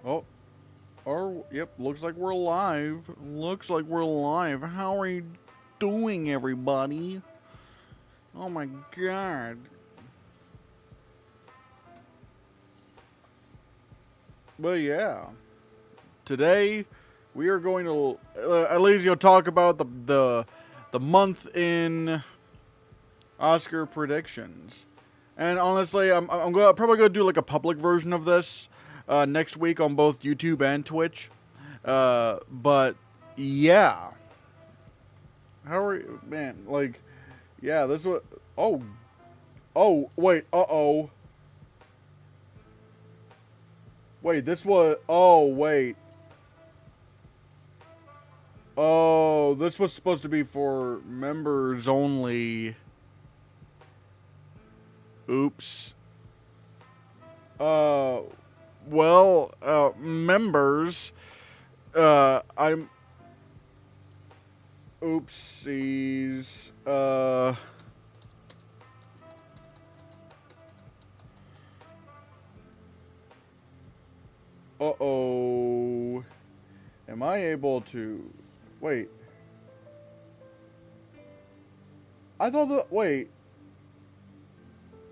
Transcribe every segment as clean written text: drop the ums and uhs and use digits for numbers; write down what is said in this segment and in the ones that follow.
Oh, yep, looks like we're live. Looks like we're live. How are you doing, everybody? Oh my god. But yeah, today we are going to at least talk about the month in Oscar predictions. And honestly, probably gonna do like a public version of this next week on both YouTube and Twitch. But yeah, how are you, man? Like, yeah, this was. Oh, wait. Wait, this was. Oh, wait. Oh, this was supposed to be for members only. Oops. Uh, members. I'm. Oopsies. Uh-oh. Am I able to... Wait. I thought the... Wait.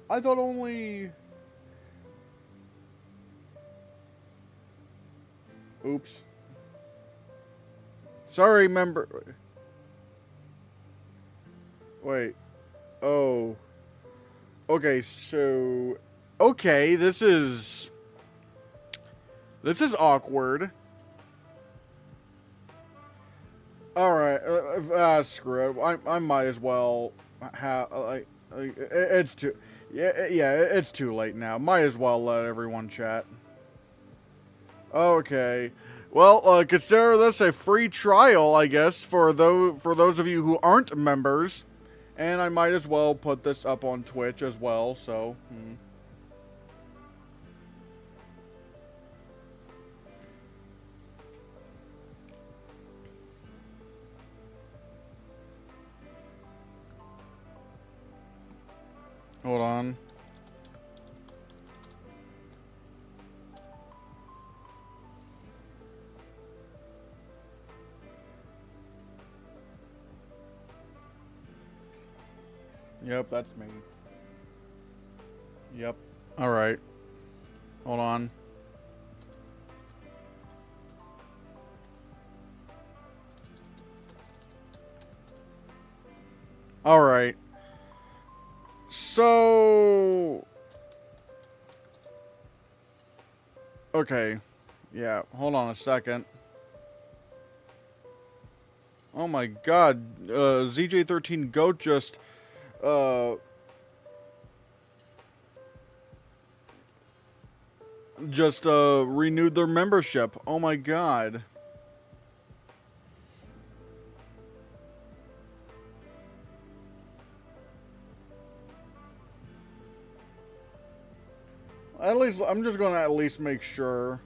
I thought only... Oops. Sorry, member... Wait. Oh. Okay, so... Okay, this is... This is awkward. Alright, screw it. I might as well have, it's too, yeah, it's too late now. Might as well let everyone chat. Okay. Well, consider this a free trial, I guess, for those of you who aren't members. And I might as well put this up on Twitch as well, so, Hold on. Yep, that's me. Yep. Alright. Hold on. Alright. So... Okay. Yeah, hold on a second. Oh my god. ZJ13 Goat just... renewed their membership. Oh my god. At least, I'm just gonna at least make sure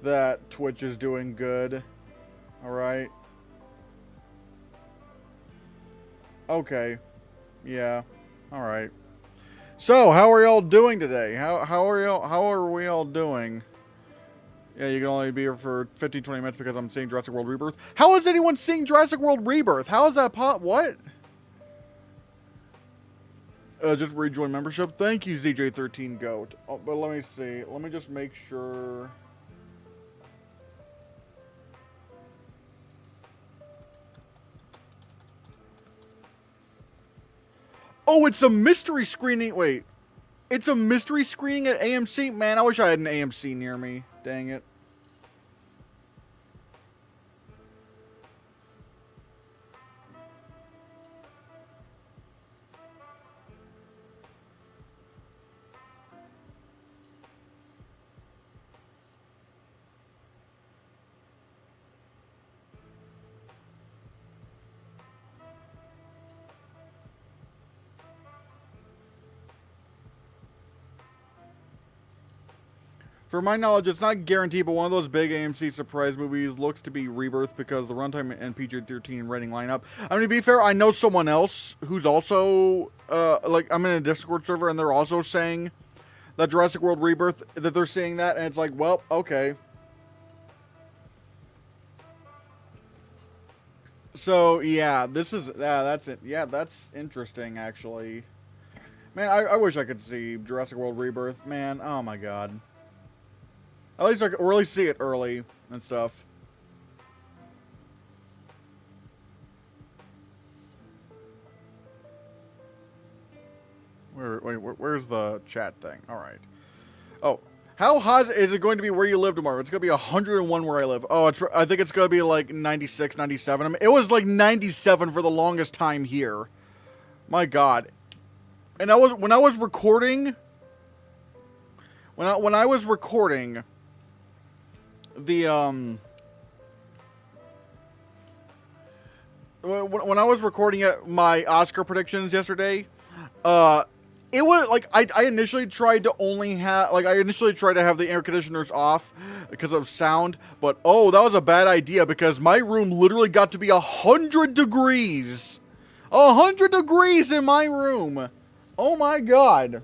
that Twitch is doing good. Alright. Okay. Yeah. Alright. So, how are y'all doing today? How are we all doing? Yeah, you can only be here for 15-20 minutes because I'm seeing Jurassic World Rebirth. How is anyone seeing Jurassic World Rebirth? How is that what? Just rejoin membership. Thank you, ZJ13 Goat. Oh, but let me see. Let me just make sure. Oh, it's a mystery screening. Wait. It's a mystery screening at AMC? Man, I wish I had an AMC near me. Dang it. For my knowledge, it's not guaranteed, but one of those big AMC surprise movies looks to be Rebirth because the runtime and PG-13 rating line up. I mean, to be fair, I know someone else who's also, like, I'm in a Discord server, and they're also saying that Jurassic World Rebirth, that they're seeing that, and it's like, well, okay. So yeah, this is that's it. Yeah, that's interesting actually. Man, I wish I could see Jurassic World Rebirth. Man, oh my god. At least I could really see it early and stuff. Where's the chat thing? All right. Oh, how hot is it going to be where you live tomorrow? It's going to be 101 where I live. Oh, I think it's going to be like 96, 97. I mean, it was like 97 for the longest time here. My God. And when I was recording the when I was recording my Oscar predictions yesterday, it was like I initially tried to have the air conditioners off because of sound, but oh, that was a bad idea because my room literally got to be 100 degrees. 100 degrees in my room. Oh my God.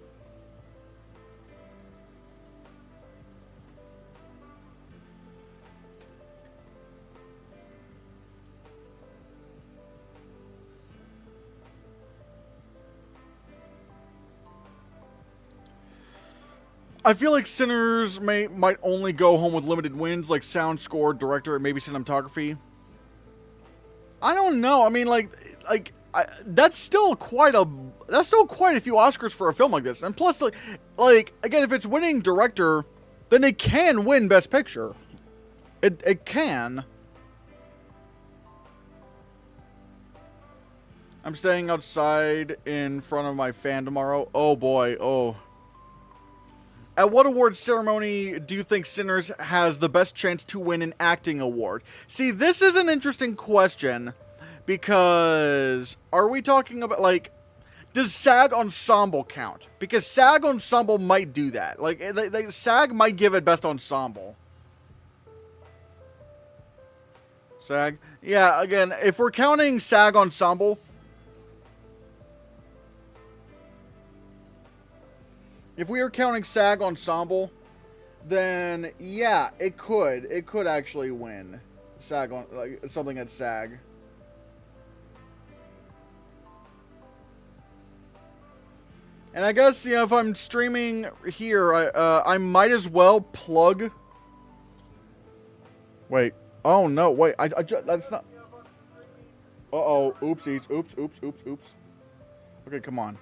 I feel like Sinners might only go home with limited wins, like sound, score, director, and maybe cinematography. I don't know. I mean, that's still quite a few Oscars for a film like this. And plus, like again, if it's winning director, then it can win Best Picture. It can. I'm staying outside in front of my fan tomorrow. Oh boy. Oh. At what awards ceremony do you think Sinners has the best chance to win an acting award? See, this is an interesting question because are we talking about, like, does SAG Ensemble count? Because SAG Ensemble might do that. Like, SAG might give it Best Ensemble. SAG? Yeah, again, if we're counting SAG Ensemble... If we are counting SAG Ensemble, then yeah, it could. It could actually win SAG on like something at SAG. And I guess, you know, if I'm streaming here, I might as well plug. Wait. Oh no. Wait. That's not. Uh-oh. Oopsies. Oops. Okay, come on.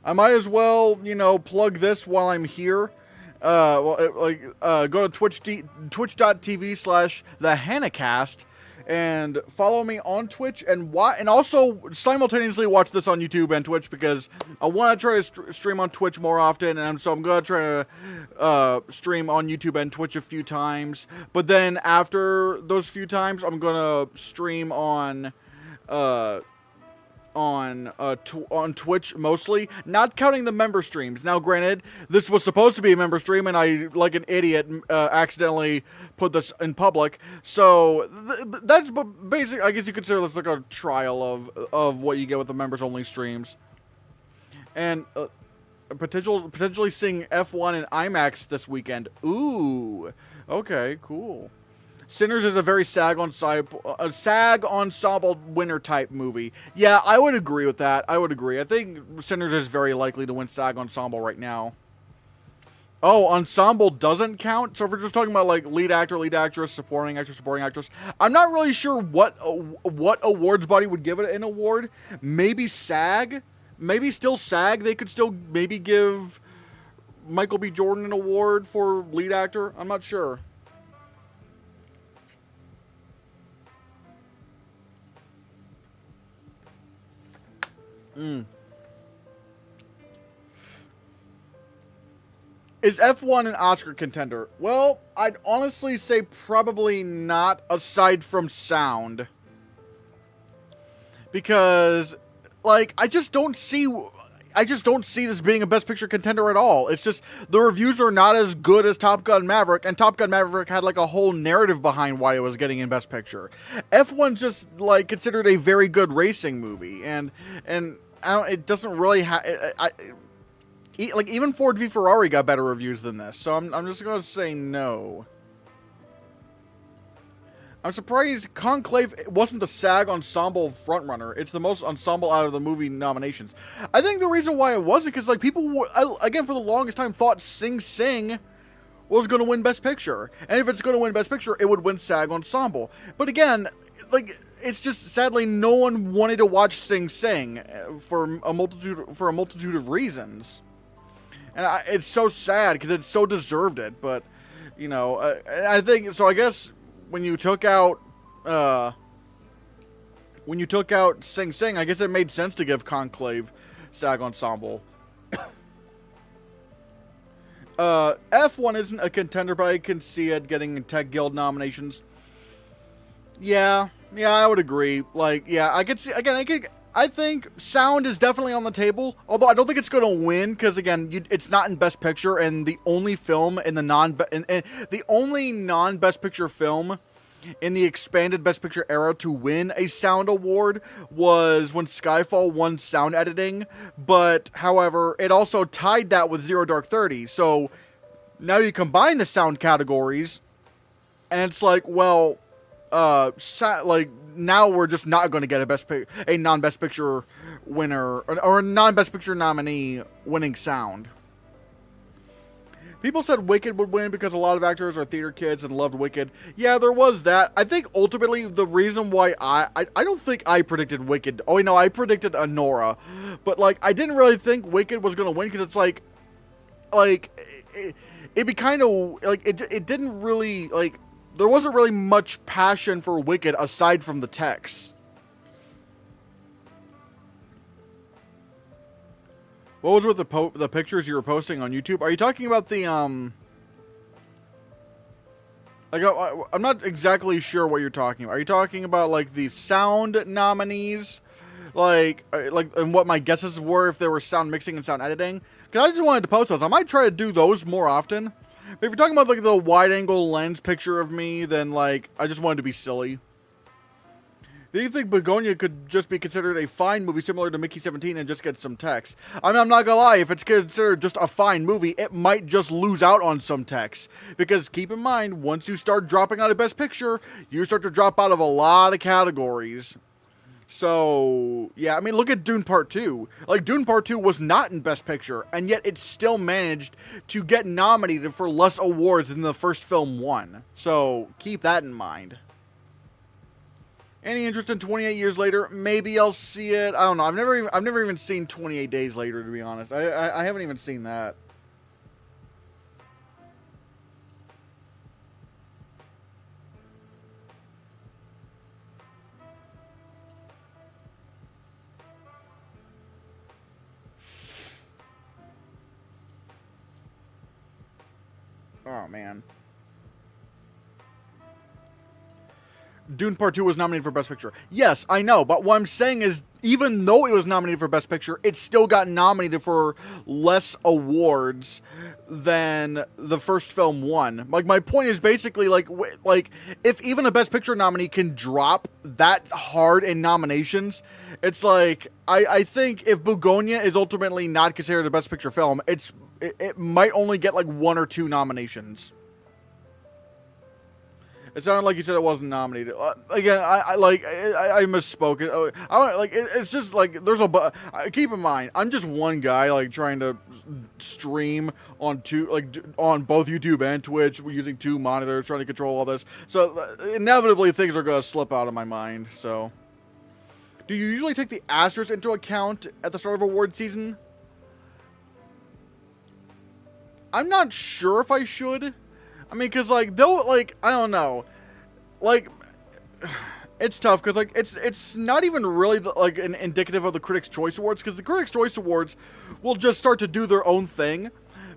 I might as well, you know, plug this while I'm here. Go to twitch.tv/the Hannahcast and follow me on Twitch and also simultaneously watch this on YouTube and Twitch because I want to try to stream on Twitch more often, and so I'm going to try to stream on YouTube and Twitch a few times. But then after those few times, I'm going to stream on Twitch mostly, not counting the member streams. Now, granted, this was supposed to be a member stream, and I, like an idiot, accidentally put this in public. So that's basically, I guess you could consider this like a trial of what you get with the members only streams, and potentially seeing F1 in IMAX this weekend. Ooh, okay, cool. Sinners is a very SAG Ensemble winner type movie. Yeah, I would agree with that. I would agree. I think Sinners is very likely to win SAG Ensemble right now. Oh, Ensemble doesn't count? So if we're just talking about like lead actor, lead actress, supporting actress, I'm not really sure what awards body would give it an award. Maybe SAG? Maybe still SAG. They could still maybe give Michael B. Jordan an award for lead actor. I'm not sure. Is F1 an Oscar contender? Well, I'd honestly say probably not, aside from sound. Because, like, I just don't see this being a Best Picture contender at all. It's just, the reviews are not as good as Top Gun Maverick, and Top Gun Maverick had, like, a whole narrative behind why it was getting in Best Picture. F1's just, like, considered a very good racing movie, and it doesn't really have. Like even Ford v Ferrari got better reviews than this, so I'm just gonna say no. I'm surprised Conclave wasn't the SAG Ensemble frontrunner. It's the most ensemble out of the movie nominations. I think the reason why it wasn't because like people again for the longest time thought Sing Sing was going to win Best Picture, and if it's going to win Best Picture, it would win SAG Ensemble. But again, like it's just sadly no one wanted to watch Sing Sing for a multitude of reasons, and it's so sad because it so deserved it. But you know, I think so. I guess. When you took out Sing Sing, I guess it made sense to give Conclave SAG Ensemble. F1 isn't a contender, but I can see it getting Tech Guild nominations. Yeah, I would agree. Like, yeah, I could see again. I think sound is definitely on the table, although I don't think it's going to win because again, it's not in Best Picture, and the only film in the non-Best Picture film in the expanded Best Picture era to win a sound award was when Skyfall won sound editing. But however, it also tied that with Zero Dark 30. So now you combine the sound categories, and it's like, well, like. Now we're just not going to get a non-Best Picture winner or a non-Best Picture nominee winning sound. People said Wicked would win because a lot of actors are theater kids and loved Wicked. Yeah, there was that. I think ultimately the reason why I don't think I predicted Wicked. Oh, no, I predicted Anora. But, like, I didn't really think Wicked was going to win because it's like it'd be kind of, like, it didn't really, like, there wasn't really much passion for Wicked aside from the text. What was with the pictures you were posting on YouTube? Are you talking about the like I'm not exactly sure what you're talking about. Are you talking about like the sound nominees, like and what my guesses were if there were sound mixing and sound editing? Because I just wanted to post those. I might try to do those more often. But if you're talking about like the wide-angle lens picture of me, then like I just wanted to be silly. Do you think Begonia could just be considered a fine movie similar to Mickey 17 and just get some text? I mean, I'm not gonna lie, if it's considered just a fine movie, it might just lose out on some text. Because keep in mind, once you start dropping out of Best Picture, you start to drop out of a lot of categories. So, yeah, I mean, look at Dune Part 2. Like, Dune Part 2 was not in Best Picture, and yet it still managed to get nominated for less awards than the first film won. So, keep that in mind. Any interest in 28 Years Later? Maybe I'll see it. I don't know. I've never even seen 28 Days Later, to be honest. I haven't even seen that. Oh, man. Dune Part 2 was nominated for Best Picture. Yes, I know, but what I'm saying is, even though it was nominated for Best Picture, it still got nominated for less awards than the first film won. Like, my point is basically, like if even a Best Picture nominee can drop that hard in nominations, it's like, I think if Begonia is ultimately not considered a Best Picture film, it might only get, like, 1 or 2 nominations. It sounded like you said it wasn't nominated. Again, I misspoke. It's just like there's a. Keep in mind, I'm just one guy like trying to stream on on both YouTube and Twitch. We're using 2 monitors, trying to control all this. So inevitably, things are gonna slip out of my mind. So, do you usually take the Astros into account at the start of award season? I'm not sure if I should. I mean, because, like, they'll, like, I don't know. Like, it's tough, because, like, it's not even really, an indicative of the Critics' Choice Awards, because the Critics' Choice Awards will just start to do their own thing.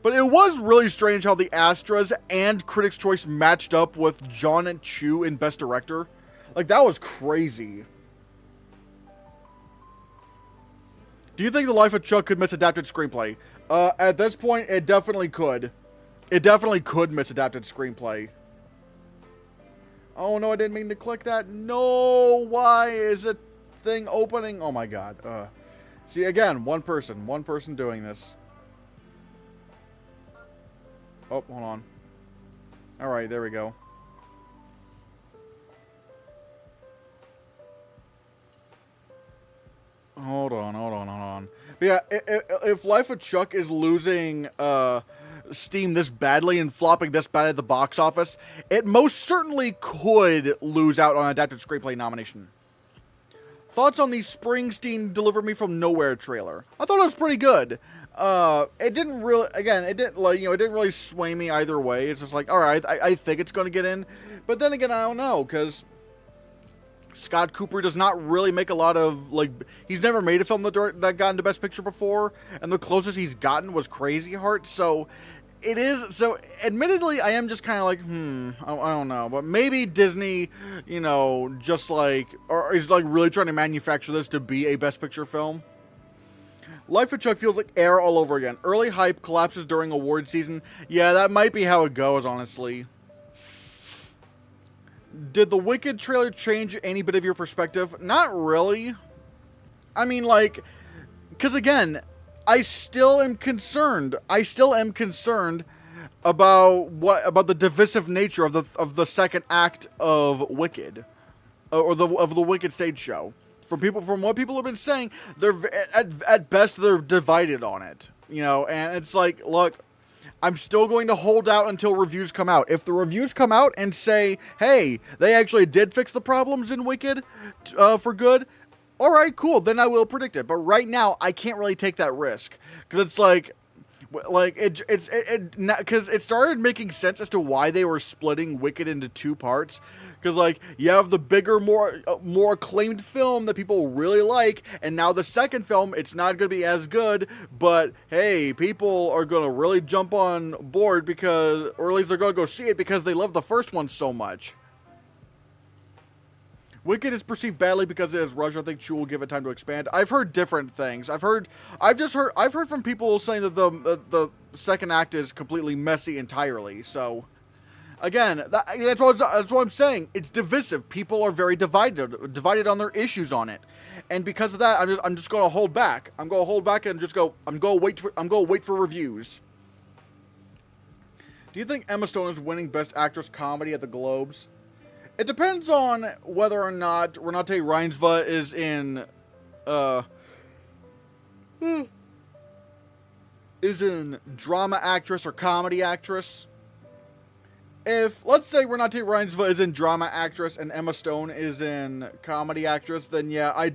But it was really strange how the Astras and Critics' Choice matched up with John and Chu in Best Director. Like, that was crazy. Do you think The Life of Chuck could miss adapted screenplay? At this point, it definitely could. It definitely could miss adapted screenplay. Oh no, I didn't mean to click that. No, why is it thing opening? Oh my god. See, again, one person doing this. Oh, hold on. Alright, there we go. Hold on. But yeah, if Life of Chuck is losing steam this badly and flopping this bad at the box office, it most certainly could lose out on adapted screenplay nomination. Thoughts on the Springsteen "Deliver Me from Nowhere" trailer? I thought it was pretty good. It didn't really, again, it didn't really sway me either way. It's just like, all right, I think it's going to get in, but then again, I don't know, because Scott Cooper does not really make a lot of, like, he's never made a film that got into Best Picture before, and the closest he's gotten was Crazy Heart, so it is, so admittedly, I am just kind of like, I don't know, but maybe Disney, just like, or is like really trying to manufacture this to be a Best Picture film. Life of Chuck feels like air all over again. Early hype collapses during award season. Yeah, that might be how it goes, honestly. Did the Wicked trailer change any bit of your perspective? Not really. I mean, like, because again, I still am concerned. About the divisive nature of the second act of Wicked, or of the Wicked stage show. From what people have been saying, they're at best they're divided on it. And it's like, look, I'm still going to hold out until reviews come out. If the reviews come out and say, hey, they actually did fix the problems in Wicked for good, all right, cool, then I will predict it. But right now, I can't really take that risk. Because it's like because it started making sense as to why they were splitting Wicked into two parts. Because, like, you have the bigger, more acclaimed film that people really like, and now the second film, it's not going to be as good, but, hey, people are going to really jump on board because, or at least they're going to go see it because they love the first one so much. Wicked is perceived badly because it is rushed. I think Chu will give it time to expand. I've heard different things. I've heard from people saying that the second act is completely messy entirely, so... Again, that's what I'm saying. It's divisive. People are very divided on their issues on it, and because of that, I'm just going to hold back. I'm going to hold back and just go. I'm going to wait for reviews. Do you think Emma Stone is winning Best Actress Comedy at the Globes? It depends on whether or not Renate Reinsve is in drama actress or comedy actress. If, let's say, Renate Reinsve is in drama actress and Emma Stone is in comedy actress, then yeah,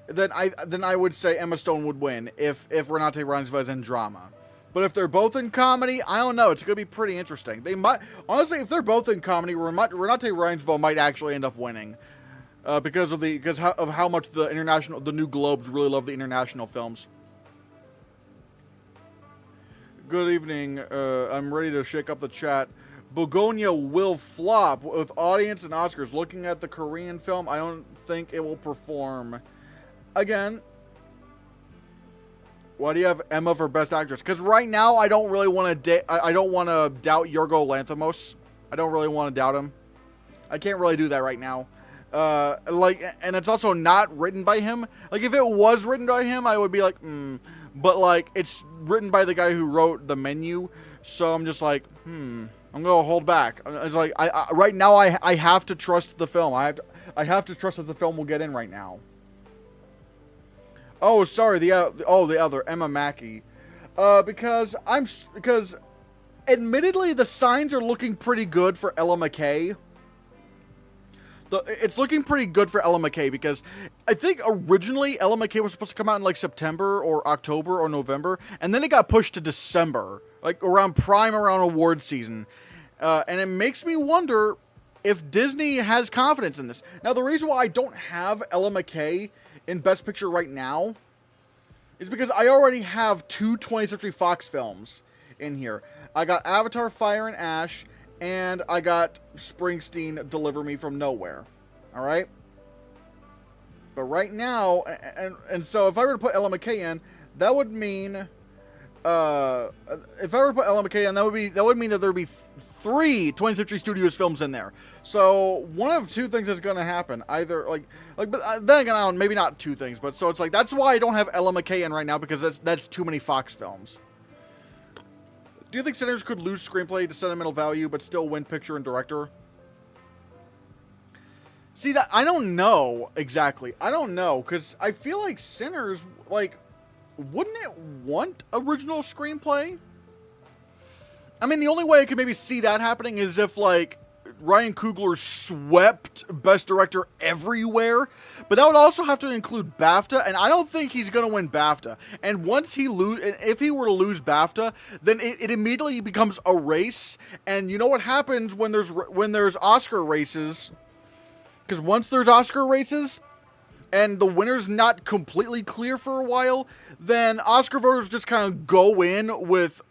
then I would say Emma Stone would win if Renate Reinsve is in drama. But if they're both in comedy, I don't know. It's going to be pretty interesting. They might, honestly, if they're both in comedy, Renate Reinsve might actually end up winning, because of how much the new Globes really love the international films. Good evening. I'm ready to shake up the chat. Begonia will flop with audience and Oscars. Looking at the Korean film, I don't think it will perform. Again, why do you have Emma for Best Actress? Because right now, I don't really want to. I don't want to doubt Yorgo Lanthimos. I don't really want to doubt him. I can't really do that right now. And it's also not written by him. Like, if it was written by him, I would be like, But like, it's written by the guy who wrote The Menu, so I'm just like, I'm gonna hold back. It's like right now I have to trust the film. I have to trust that the film will get in right now. Oh, sorry, the other Emma Mackey, because admittedly the signs are looking pretty good for Ella McKay. It's looking pretty good for Ella McKay because I think originally Ella McKay was supposed to come out in like September or October or November, and then it got pushed to December, like around award season. And it makes me wonder if Disney has confidence in this. Now, the reason why I don't have Ella McKay in Best Picture right now is because I already have two 20th Century Fox films in here. I got Avatar: Fire and Ash, and I got Springsteen, Deliver Me from Nowhere. All right? But right now, and so if I were to put Ella McKay in, that would mean if I were to put LMK in, that would mean that there'd be three 20th Century Studios films in there. So one of two things is going to happen. Either but then again, I don't, maybe not two things, but so it's like that's why I don't have LMK in right now, because that's too many Fox films. Do you think Sinners could lose screenplay to sentimental value but still win picture and director? See, that I don't know exactly. I don't know, because I feel like Sinners, like, wouldn't it want original screenplay? I mean, the only way I could maybe see that happening is if, like, Ryan Coogler swept Best Director everywhere. But that would also have to include BAFTA, and I don't think he's going to win BAFTA. And if he were to lose BAFTA, then it immediately becomes a race. And you know what happens when there's Oscar races? Because once there's Oscar races, and the winner's not completely clear for a while, then Oscar voters just kind of go in with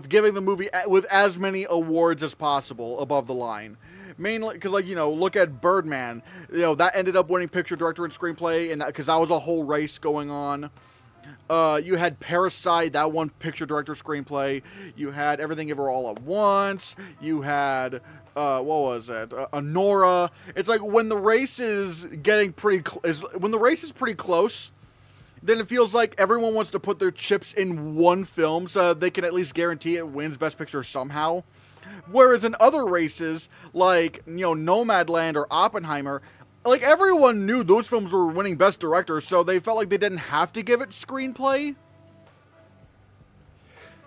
giving the movie with as many awards as possible above the line. Mainly because, like, you know, look at Birdman. You know, that ended up winning picture, director, and screenplay, and because that was a whole race going on. You had Parasite, that won picture, director, screenplay. You had Everything Ever All at Once. You had what was it? Anora. It's like when the race is getting when the race is pretty close, then it feels like everyone wants to put their chips in one film so they can at least guarantee it wins Best Picture somehow. Whereas in other races, like, you know, Nomadland or Oppenheimer, like, everyone knew those films were winning Best Director, so they felt like they didn't have to give it screenplay.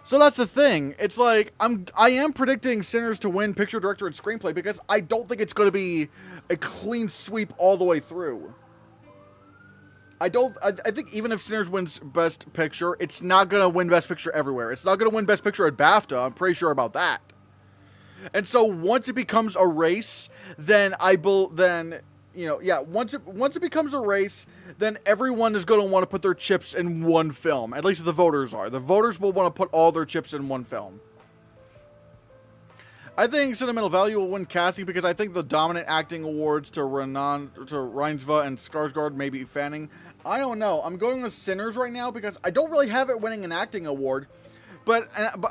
So that's the thing. It's like, I am predicting Sinners to win picture, director, and screenplay, because I don't think it's going to be a clean sweep all the way through. I think even if Sinners wins Best Picture, it's not going to win Best Picture everywhere. It's not going to win Best Picture at BAFTA. I'm pretty sure about that. And so once it becomes a race, then once it becomes a race, then everyone is going to want to put their chips in one film. At least the voters are. The voters will want to put all their chips in one film. I think sentimental value will win casting, because I think the dominant acting awards to Reinsva and Skarsgård may be fanning. I don't know. I'm going with Sinners right now because I don't really have it winning an acting award. But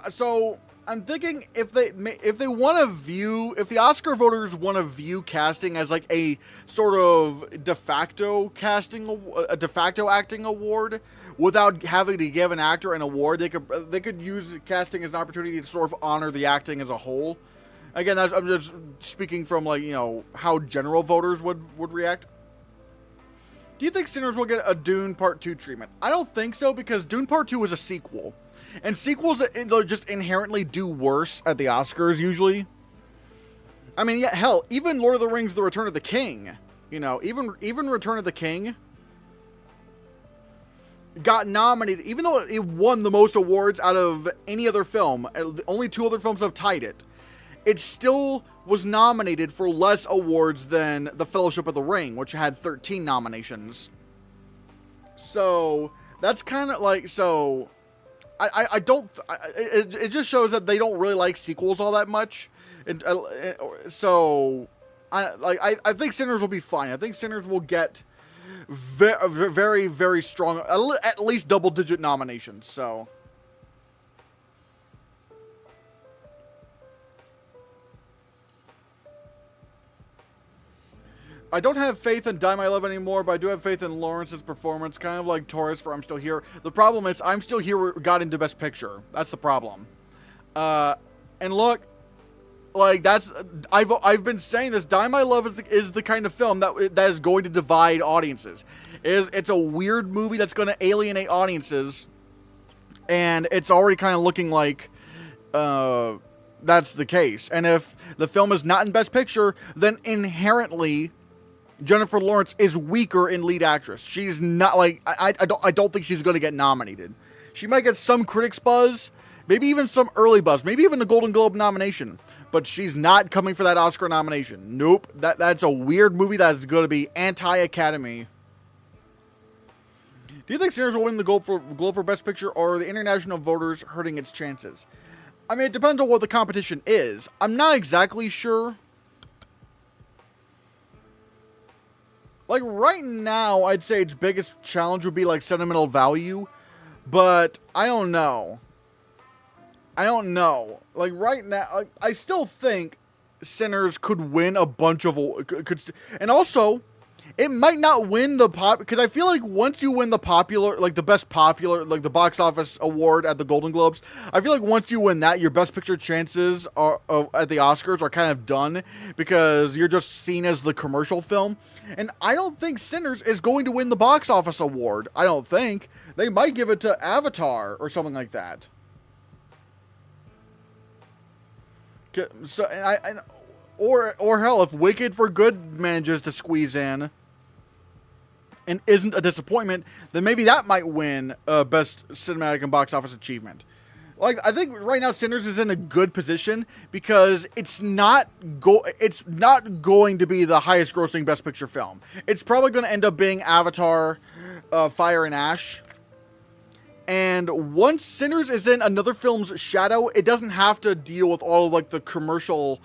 so I'm thinking if they want to view, if the Oscar voters want to view casting as like a sort of de facto acting award without having to give an actor an award, they could use casting as an opportunity to sort of honor the acting as a whole. Again, I'm just speaking from, like, you know, how general voters would react. Do you think Sinners will get a Dune Part 2 treatment? I don't think so, because Dune Part 2 is a sequel. And sequels just inherently do worse at the Oscars, usually. I mean, yeah, hell, even Lord of the Rings, The Return of the King, you know, even Return of the King got nominated, even though it won the most awards out of any other film. Only two other films have tied it. It still was nominated for less awards than The Fellowship of the Ring, which had 13 nominations. So that's kind of like, so it just shows that they don't really like sequels all that much. And so I think Sinners will be fine. I think Sinners will get very, very strong, at least double-digit nominations. So I don't have faith in Die My Love anymore, but I do have faith in Lawrence's performance, kind of like Taurus for I'm Still Here. The problem is I'm Still Here got into Best Picture. That's the problem. And look, like, I've been saying this. Die My Love is the kind of film that is going to divide audiences. It's a weird movie that's going to alienate audiences, and it's already kind of looking like that's the case. And if the film is not in Best Picture, then inherently Jennifer Lawrence is weaker in lead actress. She's not, like, I don't think she's going to get nominated. She might get some critics buzz, maybe even some early buzz, maybe even a Golden Globe nomination, but she's not coming for that Oscar nomination. Nope, that's a weird movie that is going to be anti-Academy. Do you think Sinners will win the Globe for Best Picture, or are the international voters hurting its chances? I mean, it depends on what the competition is. I'm not exactly sure. Like, right now, I'd say its biggest challenge would be, like, sentimental value. But I don't know. I don't know. Like right now, like, I still think Sinners could win a bunch of and also it might not win the pop because I feel like once you win the popular, like the best popular, like the box office award at the Golden Globes, I feel like once you win that, your best picture chances are at the Oscars are kind of done because you're just seen as the commercial film. And I don't think Sinners is going to win the box office award. I don't think they might give it to Avatar or something like that. So or hell, if Wicked for Good manages to squeeze in and isn't a disappointment, then maybe that might win best cinematic and box office achievement. Like I think right now Sinners is in a good position because it's not going to be the highest grossing best picture film. It's probably going to end up being Avatar, Fire and Ash. And once Sinners is in another film's shadow, it doesn't have to deal with all of like the commercial,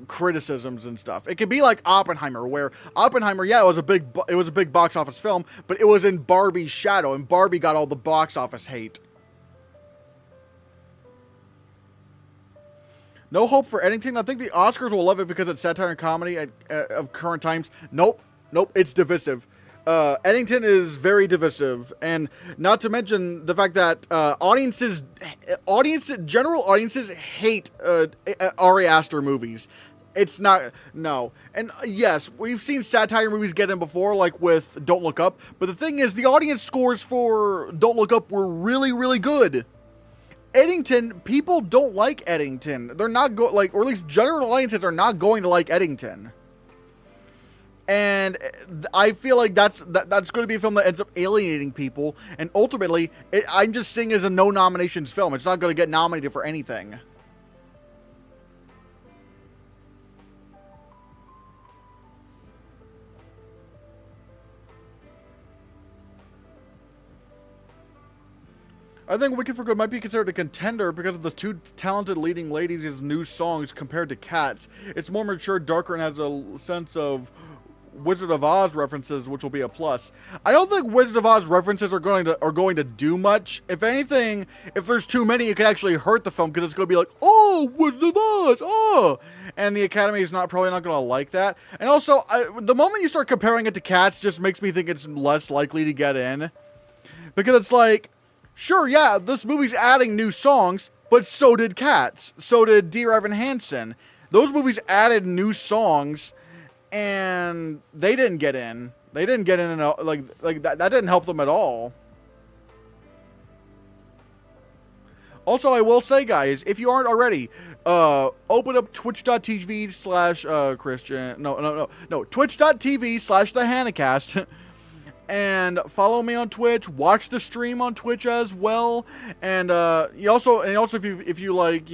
criticisms and stuff. It could be like Oppenheimer, where Oppenheimer, yeah, it was a big box office film, but it was in Barbie's shadow, and Barbie got all the box office hate. No hope for Eddington. I think the Oscars will love it because it's satire and comedy of current times. Nope, it's divisive. Eddington is very divisive, and not to mention the fact that general audiences hate Ari Aster movies. It's not, no. And yes, we've seen satire movies get in before, like with Don't Look Up, but the thing is, the audience scores for Don't Look Up were really, really good. Eddington, people don't like Eddington. They're not or at least general audiences are not going to like Eddington. And I feel like that's going to be a film that ends up alienating people. And ultimately, I'm just seeing it as a no nominations film. It's not going to get nominated for anything. I think Wicked for Good might be considered a contender because of the two talented leading ladies' new songs compared to Cats. It's more mature, darker, and has a sense of Wizard of Oz references, which will be a plus. I don't think Wizard of Oz references are going to do much. If anything, if there's too many, it could actually hurt the film because it's going to be like, oh, Wizard of Oz, oh, and the Academy is probably not going to like that. And also, the moment you start comparing it to Cats, just makes me think it's less likely to get in because it's like, sure, yeah, this movie's adding new songs, but so did Cats, so did Dear Evan Hansen. Those movies added new songs. And they didn't get in. They didn't get in, and like that didn't help them at all. Also, I will say, guys, if you aren't already, open up twitch.tv/Christian. No. Twitch.tv/the Hannahcast. And follow me on Twitch. Watch the stream on Twitch as well. And you also if you like,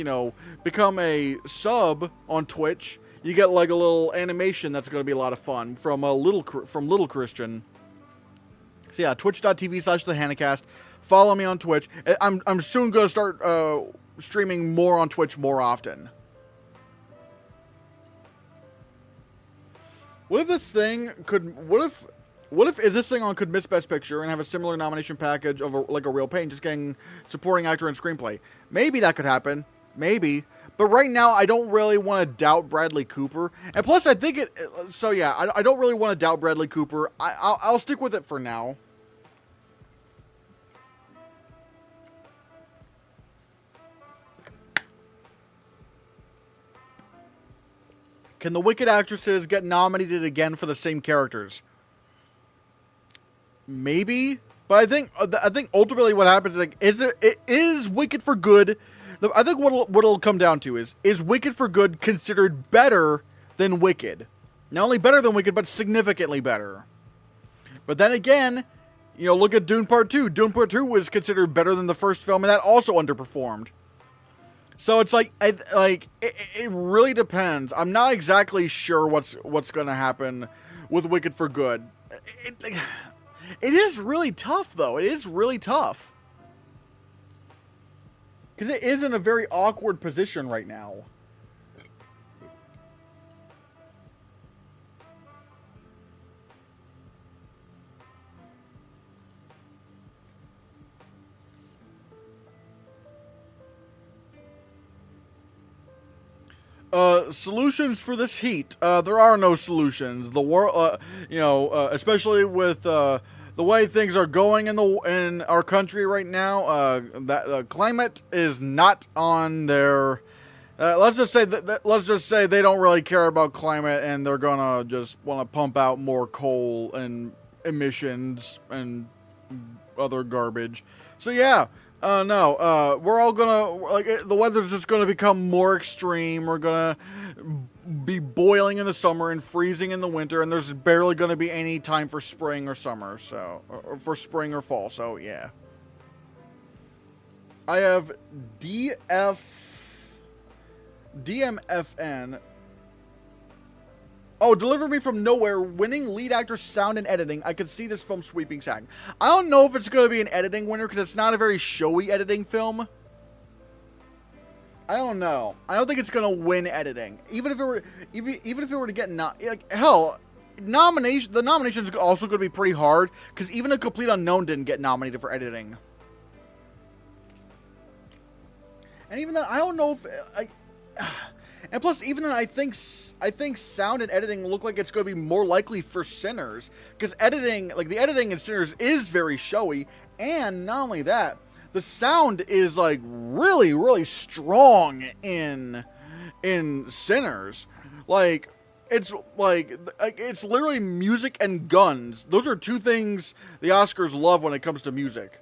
become a sub on Twitch, you get like a little animation that's going to be a lot of fun from Little Christian. So yeah, twitch.tv/the Hannahcast. Follow me on Twitch. I'm soon going to start streaming more on Twitch more often. What if this thing is this thing on could miss Best Picture and have a similar nomination package of like a Real Pain, just getting supporting actor and screenplay? Maybe that could happen. Maybe. But right now, I don't really want to doubt Bradley Cooper. And plus, I think so yeah, I don't really want to doubt Bradley Cooper. I'll stick with it for now. Can the Wicked actresses get nominated again for the same characters? Maybe. But I think ultimately what happens is Wicked for Good. I think what it'll come down to is Wicked for Good considered better than Wicked? Not only better than Wicked, but significantly better. But then again, look at Dune Part 2. Dune Part 2 was considered better than the first film, and that also underperformed. So it's like, it really depends. I'm not exactly sure what's going to happen with Wicked for Good. It is really tough, though. It is really tough. Because it is in a very awkward position right now. Solutions for this heat. There are no solutions. The world, especially with the way things are going in our country right now, that climate is not on their. Let's just say they don't really care about climate, and they're gonna just want to pump out more coal and emissions and other garbage. So yeah. No, we're all gonna, the weather's just gonna become more extreme. We're gonna be boiling in the summer and freezing in the winter, and there's barely gonna be any time for spring or summer, or for spring or fall, so yeah. I have DMFN. Oh, Deliver Me From Nowhere, winning lead actor, sound, and editing. I could see this film sweeping SAG. I don't know if it's going to be an editing winner because it's not a very showy editing film. I don't know. I don't think it's going to win editing. Even if it were to get the nomination's also going to be pretty hard because even A Complete Unknown didn't get nominated for editing. And even then, I don't know if and plus, even then, I think sound and editing look like it's going to be more likely for Sinners. Because editing, the editing in Sinners is very showy. And not only that, the sound is, really, really strong in Sinners. It's literally music and guns. Those are two things the Oscars love when it comes to music.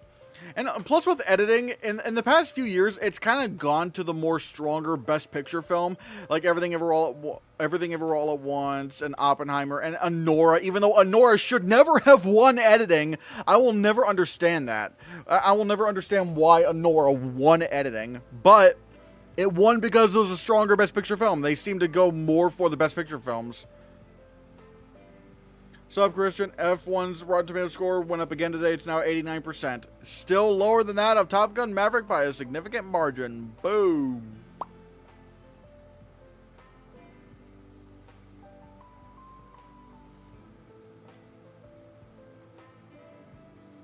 And plus with editing, in the past few years, it's kind of gone to the more stronger Best Picture film, like Everything Everywhere All at Once, and Oppenheimer, and Anora. Even though Anora should never have won editing, I will never understand that. I will never understand why Anora won editing, but it won because it was a stronger Best Picture film. They seem to go more for the Best Picture films. Sup, Christian? F1's Rotten Tomatoes score went up again today. It's now 89%. Still lower than that of Top Gun Maverick by a significant margin. Boom.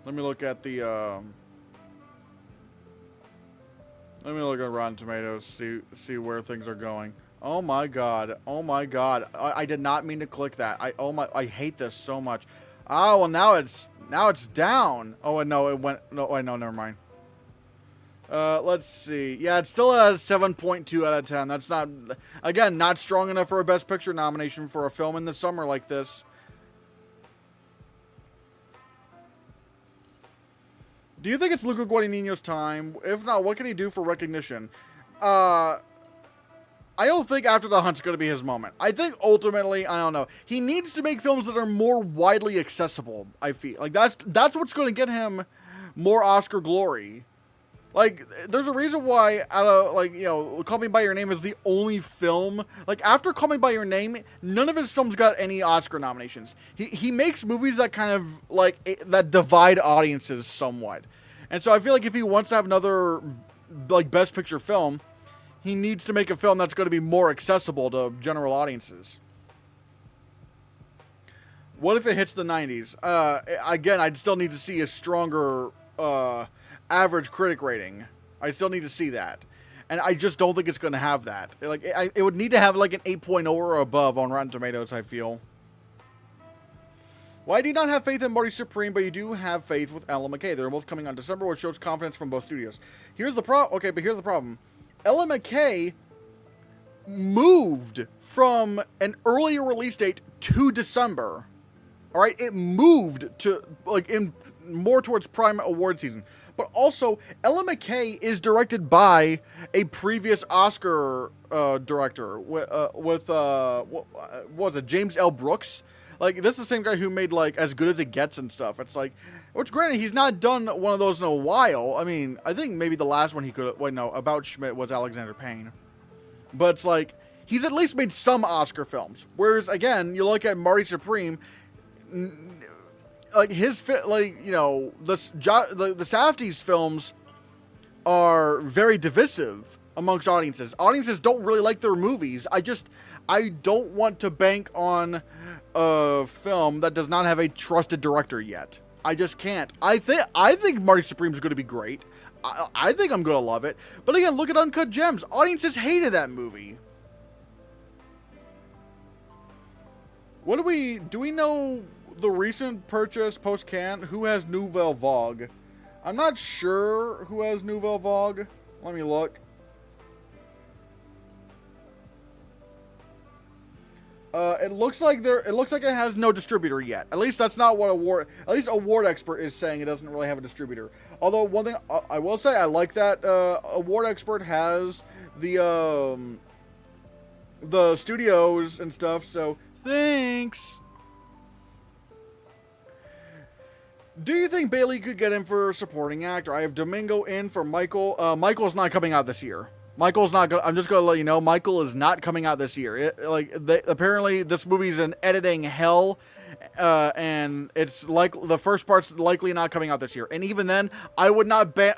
Let me look at let me look at Rotten Tomatoes, see where things are going. Oh my god. Oh my god. I did not mean to click that. I hate this so much. Oh, well now it's down. Oh, no, it went, no, wait, no, never mind. Let's see. Yeah, it's still at a 7.2 out of 10. That's not, again, not strong enough for a Best Picture nomination for a film in the summer like this. Do you think it's Luca Guadagnino's time? If not, what can he do for recognition? I don't think After the Hunt's going to be his moment. I think ultimately, I don't know. He needs to make films that are more widely accessible, I feel. That's what's going to get him more Oscar glory. There's a reason why Call Me By Your Name is the only film. After Call Me By Your Name, none of his films got any Oscar nominations. He makes movies that kind of, that divide audiences somewhat. And so I feel like if he wants to have another, Best Picture film, he needs to make a film that's going to be more accessible to general audiences. What if it hits the 90s? Again, I'd still need to see a stronger average critic rating. I still need to see that. And I just don't think it's going to have that. It would need to have an 8.0 or above on Rotten Tomatoes, I feel. Well, I do not have faith in Marty Supreme, but you do have faith with Ella McKay. They're both coming on December, which shows confidence from both studios. Here's the problem. Okay, but here's the problem. Ella McKay moved from an earlier release date to December. All right, it moved to in more towards prime award season. But also, Ella McKay is directed by a previous Oscar director with what was it, James L. Brooks? This is the same guy who made As Good as It Gets and stuff. It's which granted, he's not done one of those in a while. I mean, I think maybe the last one he could, About Schmidt was Alexander Payne. But it's he's at least made some Oscar films. Whereas again, you look at Marty Supreme, his the Safdie's films are very divisive amongst audiences. Audiences don't really like their movies. I don't want to bank on a film that does not have a trusted director yet. I just can't. I think Marty Supreme is going to be great. I think I'm going to love it. But again, look at Uncut Gems. Audiences hated that movie. What do we know the recent purchase post-can? Who has Nouvelle Vague? I'm not sure who has Nouvelle Vague. Let me look. It looks like it has no distributor yet. At least that's not what Award Expert is saying. It doesn't really have a distributor. Although one thing I will say, I like that Award Expert has the studios and stuff. So thanks. Do you think Bailey could get in for supporting actor? I have Domingo in for Michael. Michael's not coming out this year. Michael's not going. I'm just going to let you know, Michael is not coming out this year. Apparently this movie's in editing hell, and it's like the first part's likely not coming out this year. And even then, I would not bank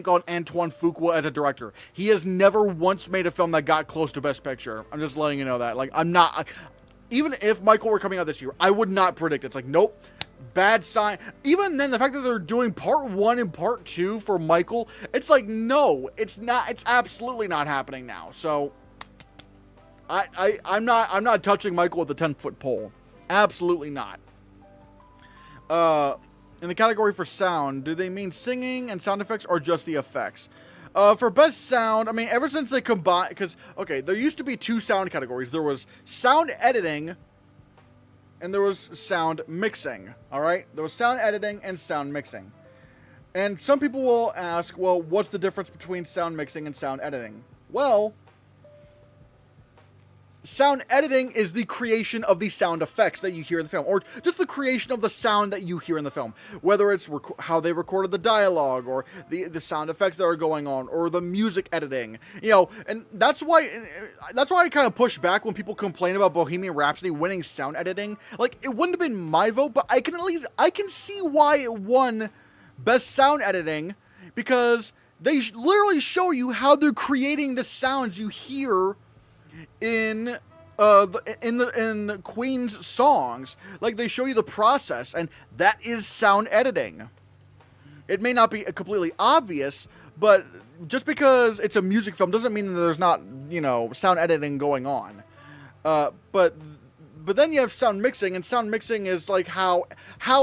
on Antoine Fuqua as a director. He has never once made a film that got close to Best Picture. I'm just letting you know that. Like, I'm not. Even if Michael were coming out this year, I would not predict it. It's like, nope. Bad sign. Even then, the fact that they're doing part 1 and part 2 for Michael, it's like, no, it's not. It's absolutely not happening now. So, I'm not touching Michael with the 10-foot pole. Absolutely not. In the category for sound, do they mean singing and sound effects or just the effects? For best sound, I mean, ever since they combined, because okay, there used to be 2 sound categories. There was sound editing. And there was sound mixing, all right? There was sound editing and sound mixing. And some people will ask, well, what's the difference between sound mixing and sound editing? Well, sound editing is the creation of the sound effects that you hear in the film, or just the creation of the sound that you hear in the film, whether it's how they recorded the dialogue, or the sound effects that are going on, or the music editing, you know. And that's why I kind of push back when people complain about Bohemian Rhapsody winning sound editing. Like, it wouldn't have been my vote, but I can see why it won best sound editing, because they literally show you how they're creating the sounds you hear in the Queen's songs. Like, they show you the process, and that is sound editing. It may not be completely obvious, but just because it's a music film doesn't mean that there's not, you know, sound editing going on. But then you have sound mixing, and sound mixing is like how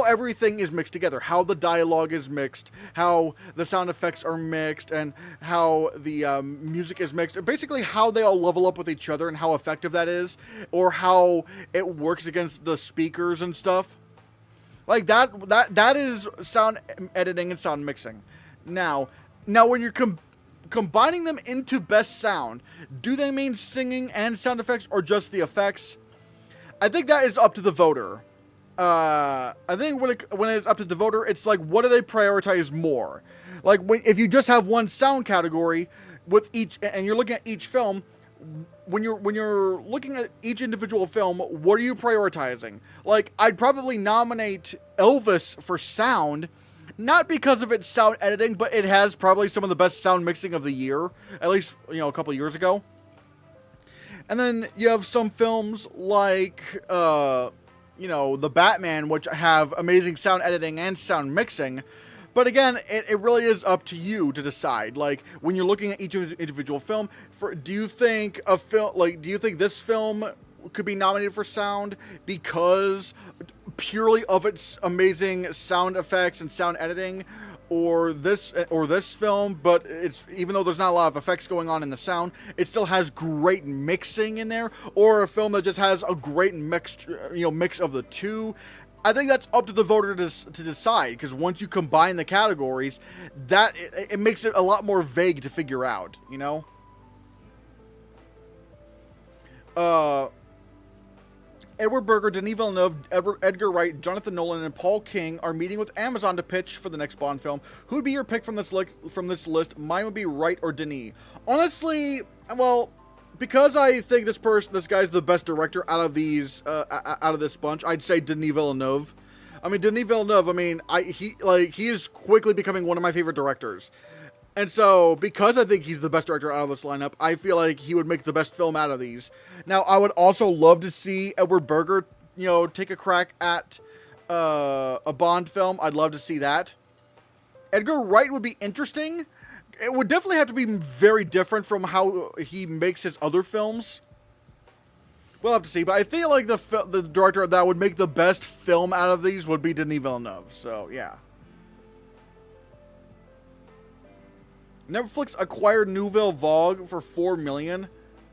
everything is mixed together, how the dialogue is mixed, how the sound effects are mixed, and how the music is mixed, and basically how they all level up with each other and how effective that is, or how it works against the speakers and stuff. Like that is sound editing and sound mixing. Now when you're combining them into best sound, do they mean singing and sound effects or just the effects? I think that is up to the voter. I think when it's up to the voter, it's like, what do they prioritize more? Like, if you just have one sound category with each, and you're looking at each film, when you're looking at each individual film, what are you prioritizing? Like, I'd probably nominate Elvis for sound, not because of its sound editing, but it has probably some of the best sound mixing of the year, at least, you know, a couple years ago. And then you have some films like, you know, The Batman, which have amazing sound editing and sound mixing. But again, it really is up to you to decide. Like, when you're looking at each individual film, do you think this film could be nominated for sound because purely of its amazing sound effects and sound editing? Or this film, but it's, even though there's not a lot of effects going on in the sound, it still has great mixing in there. Or a film that just has a great mix of the two. I think that's up to the voter to decide, because once you combine the categories, that it makes it a lot more vague to figure out, you know. Edward Berger, Denis Villeneuve, Edgar Wright, Jonathan Nolan, and Paul King are meeting with Amazon to pitch for the next Bond film. Who would be your pick from this list? Mine would be Wright or Denis. Honestly, well, because I think this guy's the best director out of these, out of this bunch, I'd say Denis Villeneuve. I mean, Denis Villeneuve. I mean, he is quickly becoming one of my favorite directors. And so, because I think he's the best director out of this lineup, I feel like he would make the best film out of these. Now, I would also love to see Edward Berger, you know, take a crack at a Bond film. I'd love to see that. Edgar Wright would be interesting. It would definitely have to be very different from how he makes his other films. We'll have to see. But I feel like the director that would make the best film out of these would be Denis Villeneuve. So, yeah. Netflix acquired Nouvelle Vague for $4 million.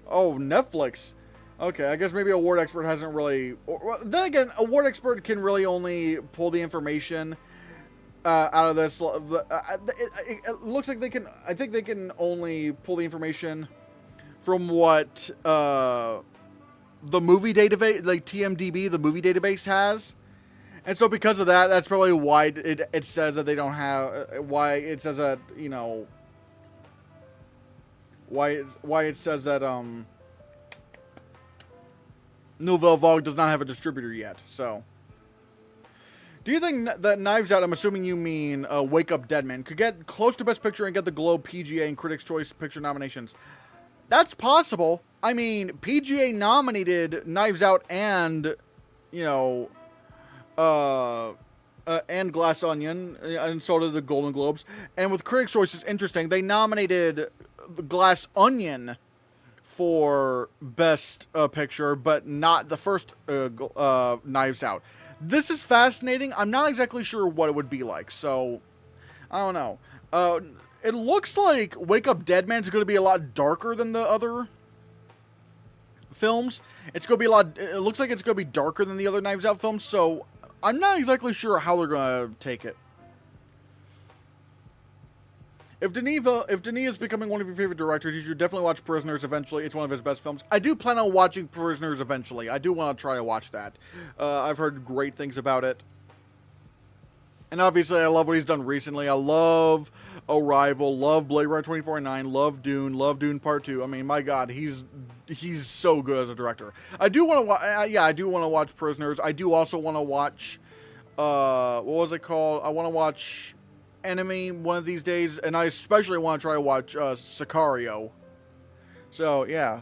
Oh, Netflix. Okay, I guess maybe Award Expert hasn't really... Well, then again, Award Expert can really only pull the information out of this. It looks like they can... I think they can only pull the information from what the movie database, like TMDB, the movie database has. And so because of that, that's probably why it says that they don't have... Why it says that, you know... Why it says that, Nouvelle Vague does not have a distributor yet, so... Do you think that Knives Out, I'm assuming you mean Wake Up Dead Man, could get close to Best Picture and get the Globe, PGA, and Critics' Choice Picture nominations? That's possible. I mean, PGA nominated Knives Out and, you know, and Glass Onion, and so did the Golden Globes. And with Critics' Choice, it's interesting. They nominated the Glass Onion for Best Picture, but not the first Knives Out. This is fascinating. I'm not exactly sure what it would be like, so I don't know. It looks like Wake Up Dead Man is going to be a lot darker than the other films. It's going to be a lot. It looks like it's going to be darker than the other Knives Out films, so I'm not exactly sure how they're going to take it. If Denis is becoming one of your favorite directors, you should definitely watch Prisoners eventually. It's one of his best films. I do plan on watching Prisoners eventually. I do want to try to watch that. I've heard great things about it. And obviously, I love what he's done recently. I love Arrival, love Blade Runner 2049, love Dune Part 2. I mean, my God, he's so good as a director. I do want to I do want to watch Prisoners. I do also want to watch, what was it called? I want to watch Enemy one of these days, and I especially want to try to watch Sicario. So, yeah.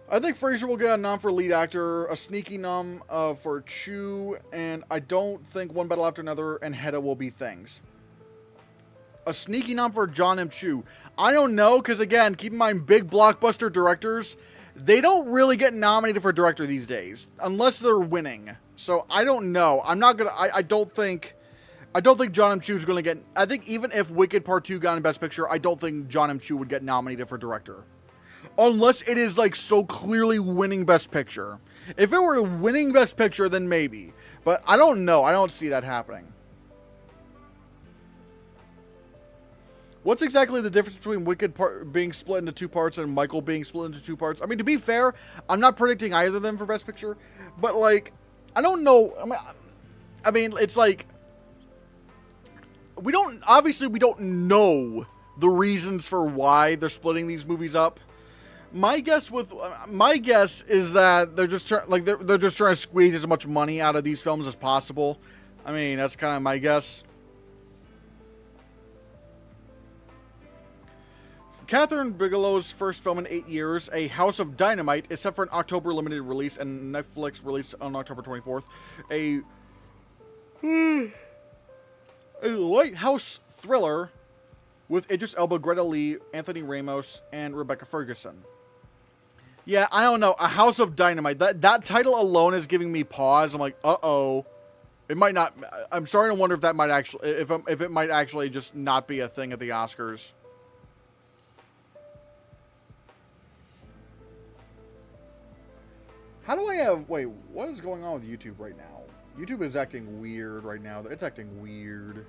I think Fraser will get a nom for lead actor, a sneaky nom for Chu, and I don't think One Battle After Another and Hedda will be things. A sneaky nom for John M. Chu. I don't know, because again, keep in mind, big blockbuster directors, they don't really get nominated for director these days, unless they're winning. So, I don't know. I'm not gonna, I don't think John M. Chu is gonna get, I think even if Wicked Part 2 got in Best Picture, I don't think John M. Chu would get nominated for director. Unless it is, like, so clearly winning Best Picture. If it were winning Best Picture, then maybe. But I don't know. I don't see that happening. What's exactly the difference between Wicked being split into two parts and Michael being split into two parts? I mean, to be fair, I'm not predicting either of them for Best Picture. But, like, I don't know. I mean, it's like, obviously we don't know the reasons for why they're splitting these movies up. My guess is that they're just they're just trying to squeeze as much money out of these films as possible. I mean, that's kind of my guess. Catherine Bigelow's first film in 8 years, A House of Dynamite, is set for an October limited release and Netflix release on October 24th. A lighthouse thriller with Idris Elba, Greta Lee, Anthony Ramos, and Rebecca Ferguson. Yeah, I don't know. A House of Dynamite. That title alone is giving me pause. I'm like, uh-oh. It might not... I'm starting to wonder if that might actually... If it might actually just not be a thing at the Oscars. How do I have... Wait, what is going on with YouTube right now? YouTube is acting weird right now. It's acting weird.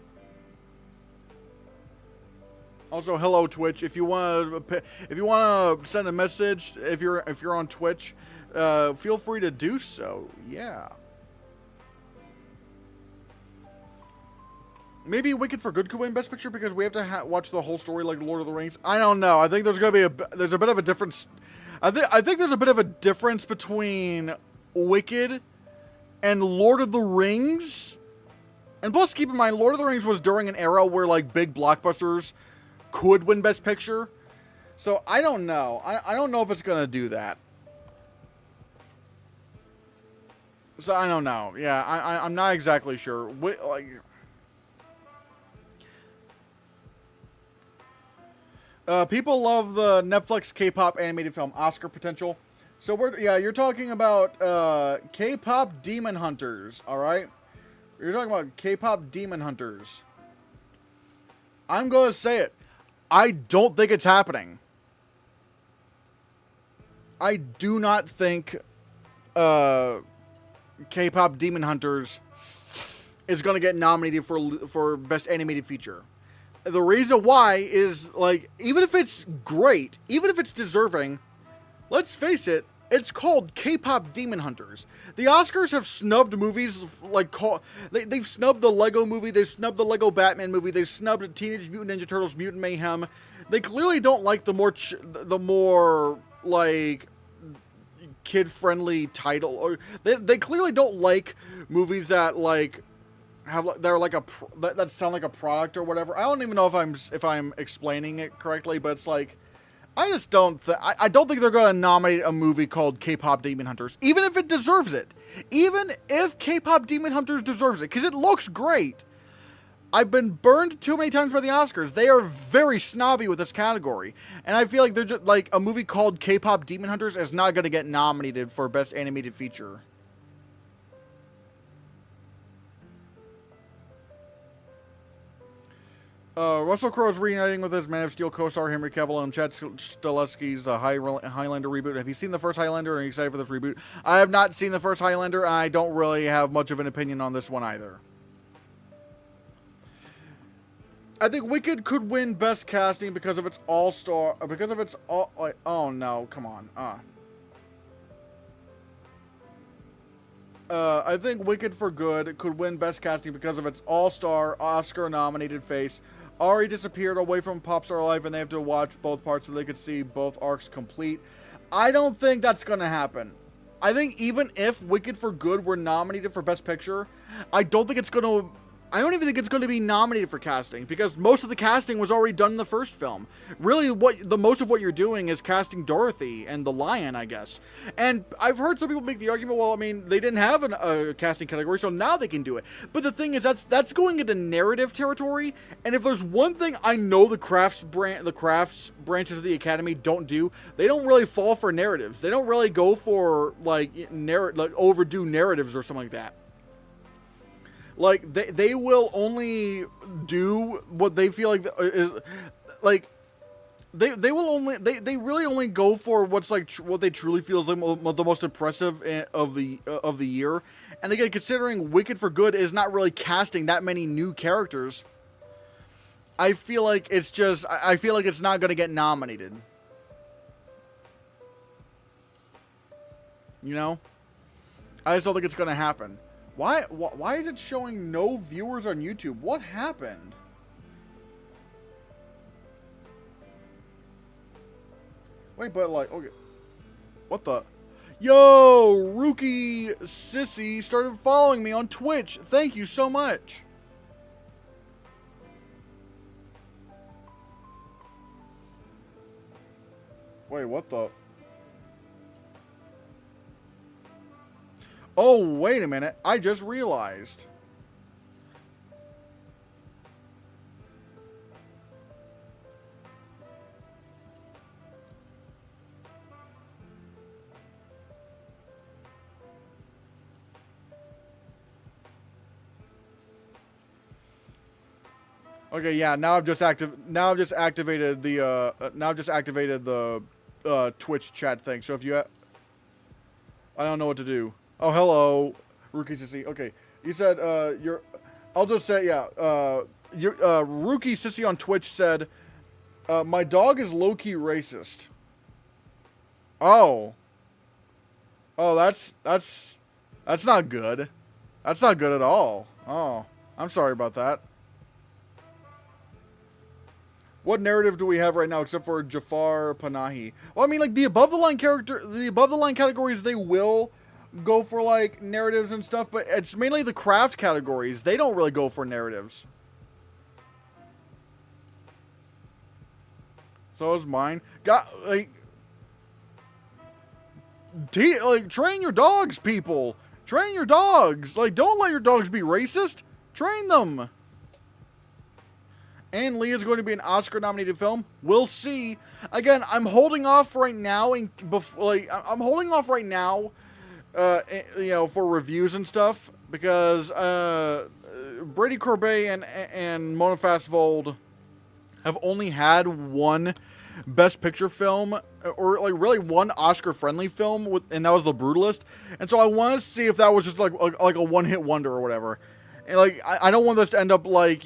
Also, hello Twitch. If you want to send a message, if you're on Twitch, feel free to do so. Yeah. Maybe Wicked for Good could win Best Picture because we have to watch the whole story like Lord of the Rings. I don't know. I think there's gonna be there's a bit of a difference. I think there's a bit of a difference between Wicked and Lord of the Rings. And plus, keep in mind, Lord of the Rings was during an era where like big blockbusters could win Best Picture. So, I don't know. I don't know if it's going to do that. So, I don't know. Yeah, I'm not exactly sure. People love the Netflix K-pop animated film Oscar potential. So you're talking about K-pop Demon Hunters, all right? You're talking about K-pop Demon Hunters. I'm going to say it. I don't think it's happening. I do not think K-pop Demon Hunters is going to get nominated for Best Animated Feature. The reason why is, like, even if it's great, even if it's deserving, let's face it, it's called K-pop Demon Hunters. The Oscars have snubbed movies like they've snubbed the Lego movie, they've snubbed the Lego Batman movie, they've snubbed Teenage Mutant Ninja Turtles Mutant Mayhem. They clearly don't like the more like kid-friendly title, or they clearly don't like movies that like they're like that sound like a product or whatever. I don't even know if I'm explaining it correctly, but it's like I just don't I don't think they're going to nominate a movie called K-pop Demon Hunters, even if it deserves it. Even if K-pop Demon Hunters deserves it, because it looks great. I've been burned too many times by the Oscars. They are very snobby with this category, and I feel like they're just like a movie called K-pop Demon Hunters is not going to get nominated for Best Animated Feature. Russell Crowe's reuniting with his Man of Steel co-star Henry Cavill and Chad Stahelski's Highlander reboot. Have you seen the first Highlander? Are you excited for this reboot? I have not seen the first Highlander, and I don't really have much of an opinion on this one either. I think Wicked could win Best Casting because of its all-star... Because of its all... Like, oh, no. Come on. I think Wicked for Good could win Best Casting because of its all-star, Oscar-nominated face. Already disappeared away from pop star life, and they have to watch both parts so they could see both arcs complete. I don't think that's going to happen. I think even if Wicked for Good were nominated for Best Picture, I don't think it's going to... I don't even think it's going to be nominated for casting, because most of the casting was already done in the first film. Really, most of what you're doing is casting Dorothy and the Lion, I guess. And I've heard some people make the argument, well, I mean, they didn't have a casting category, so now they can do it. But the thing is, that's going into narrative territory, and if there's one thing I know the crafts branches of the Academy don't do, they don't really fall for narratives. They don't really go for, like overdue narratives or something like that. Like, they will only do what they feel like is, like, they really only go for what's like what they truly feel is the most impressive of the year. And again, considering Wicked for Good is not really casting that many new characters, I feel like it's not going to get nominated. You know? I just don't think it's going to happen. Why is it showing no viewers on YouTube? What happened? Wait, but like, okay. What the? Yo, Rookie Sissy started following me on Twitch. Thank you so much. Wait, what the? Oh, wait a minute. I just realized. Okay, yeah, now I've just activated the Twitch chat thing. So if you I don't know what to do. Oh, hello, Rookie Sissy. Okay, you said I'll just say, yeah. Your Rookie Sissy on Twitch said, my dog is low-key racist. Oh, that's not good. That's not good at all. Oh, I'm sorry about that. What narrative do we have right now except for Jafar Panahi? Well, I mean, like the above the line categories, they will go for like narratives and stuff, but it's mainly the craft categories. They don't really go for narratives. So is mine. Train your dogs, people. Train your dogs. Like, don't let your dogs be racist. Train them. and Leah is going to be an Oscar-nominated film. We'll see. Again, I'm holding off right now, I'm holding off right now, for reviews and stuff because Brady Corbet and Mona Fastvold have only had one Best Picture film, or like really one Oscar-friendly film, and that was The Brutalist. And so I want to see if that was just like a one-hit wonder or whatever. And like I don't want this to end up like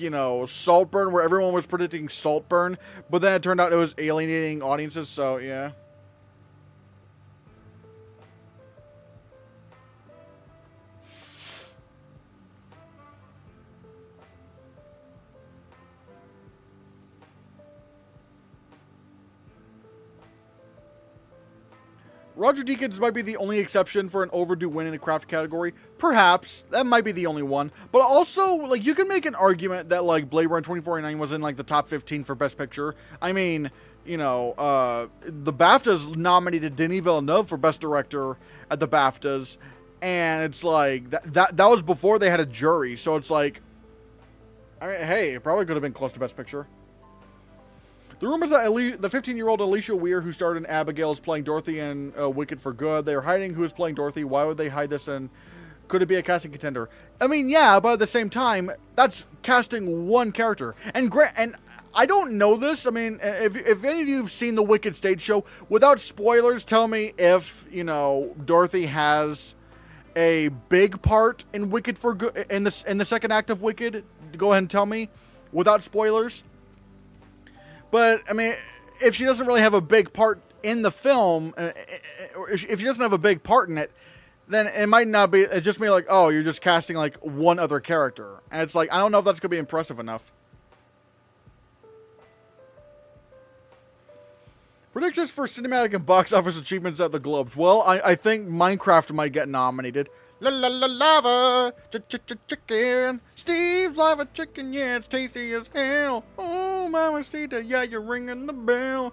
Saltburn, where everyone was predicting Saltburn, but then it turned out it was alienating audiences. So yeah. Roger Deakins might be the only exception for an overdue win in a craft category. Perhaps. That might be the only one. But also, like, you can make an argument that, like, Blade Runner 2049 was in, like, the top 15 for Best Picture. I mean, the BAFTAs nominated Denis Villeneuve for Best Director at the BAFTAs. And it's like, that was before they had a jury. So it's like, I mean, hey, it probably could have been close to Best Picture. The rumors that the 15-year-old Alicia Weir, who starred in Abigail, is playing Dorothy in Wicked for Good. They are hiding who is playing Dorothy. Why would they hide this? And could it be a casting contender? I mean, yeah, but at the same time, that's casting one character. And I don't know this. I mean, if any of you have seen the Wicked stage show, without spoilers, tell me if Dorothy has a big part in Wicked for Good in the second act of Wicked. Go ahead and tell me, without spoilers. But, I mean, if she doesn't really have a big part in the film, or if she doesn't have a big part in it, then it might not be, it just may like, oh, you're just casting, like, one other character. And it's like, I don't know if that's going to be impressive enough. Predictions for cinematic and box office achievements at the Globes. Well, I think Minecraft might get nominated. La la la lava, chicken. Steve's lava chicken, yeah, it's tasty as hell. Oh, mamacita, yeah, you're ringing the bell.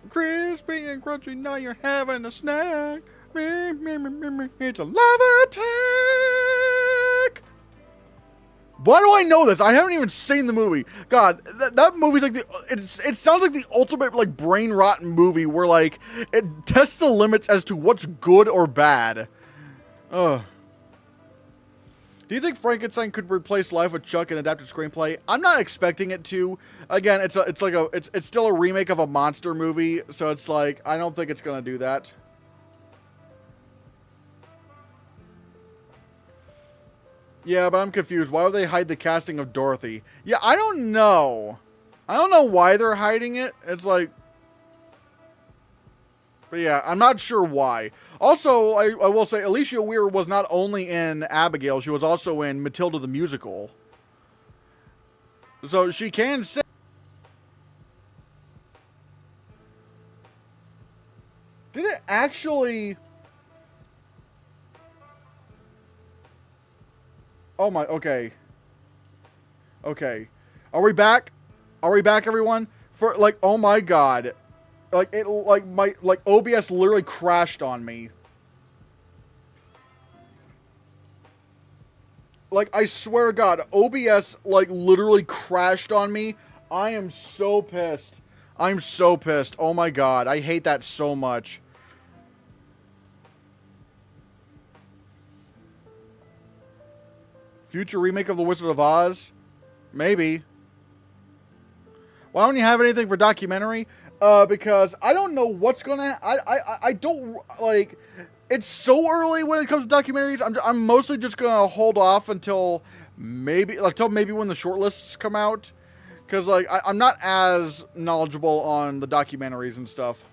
Crispy and crunchy, now you're having a snack. It's a lava attack. Why do I know this? I haven't even seen the movie. God, that movie's like it sounds like the ultimate like brain rotten movie where like it tests the limits as to what's good or bad. Ugh. Do you think Frankenstein could replace Life with Chuck in adapted screenplay? I'm not expecting it to. Again, it's still a remake of a monster movie, so it's like I don't think it's gonna do that. Yeah, but I'm confused. Why would they hide the casting of Dorothy? Yeah, I don't know. I don't know why they're hiding it. It's like... But yeah, I'm not sure why. Also, I will say, Alicia Weir was not only in Abigail, she was also in Matilda the Musical. So she can sing. Did it actually... Oh my, okay. Okay. Are we back? Are we back, everyone? For, like, oh my god. Like, OBS literally crashed on me. Like, I swear to God, OBS, like, literally crashed on me. I am so pissed. I'm so pissed. Oh my god, I hate that so much. Future remake of The Wizard of Oz? Maybe. Why don't you have anything for documentary? Because I don't know what's gonna... I don't... Like... It's so early when it comes to documentaries. I'm mostly just gonna hold off until maybe... Like, till maybe when the shortlists come out. Because, like, I'm not as knowledgeable on the documentaries and stuff.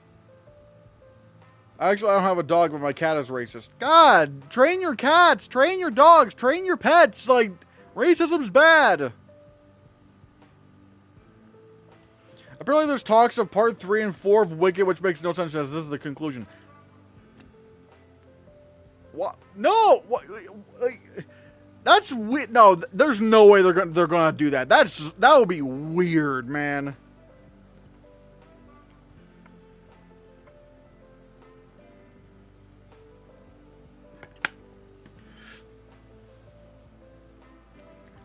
Actually, I don't have a dog, but my cat is racist. God, train your cats, train your dogs, train your pets. Like, racism's bad. Apparently, there's talks of part 3 and 4 of Wicked, which makes no sense as this is the conclusion. What? No! What? Like, that's weird. No, there's no way they're gonna do that. That would be weird, man.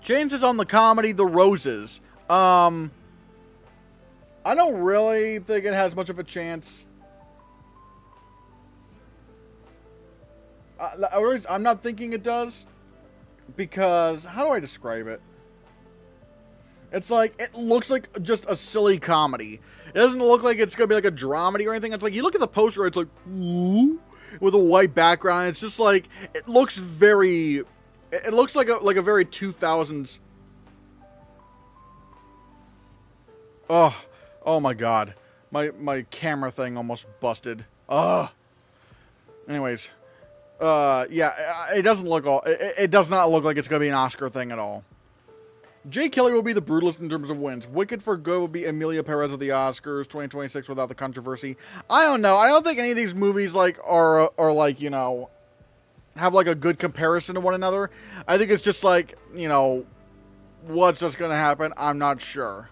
James is on the comedy The Roses. I don't really think it has much of a chance. I'm not thinking it does. Because, how do I describe it? It's like, it looks like just a silly comedy. It doesn't look like it's going to be like a dramedy or anything. It's like, you look at the poster, it's like, ooh, with a white background. It's just like, it looks very, it looks like a very 2000s. Oh my god. My camera thing almost busted. Anyways. Yeah, it doesn't look it does not look like it's going to be an Oscar thing at all. Jay Kelly will be the brutalist in terms of wins. Wicked for Good will be Emilia Perez of the Oscars 2026 without the controversy. I don't know. I don't think any of these movies like are like, you know, have like a good comparison to one another. I think it's just like, you know, what's just going to happen? I'm not sure.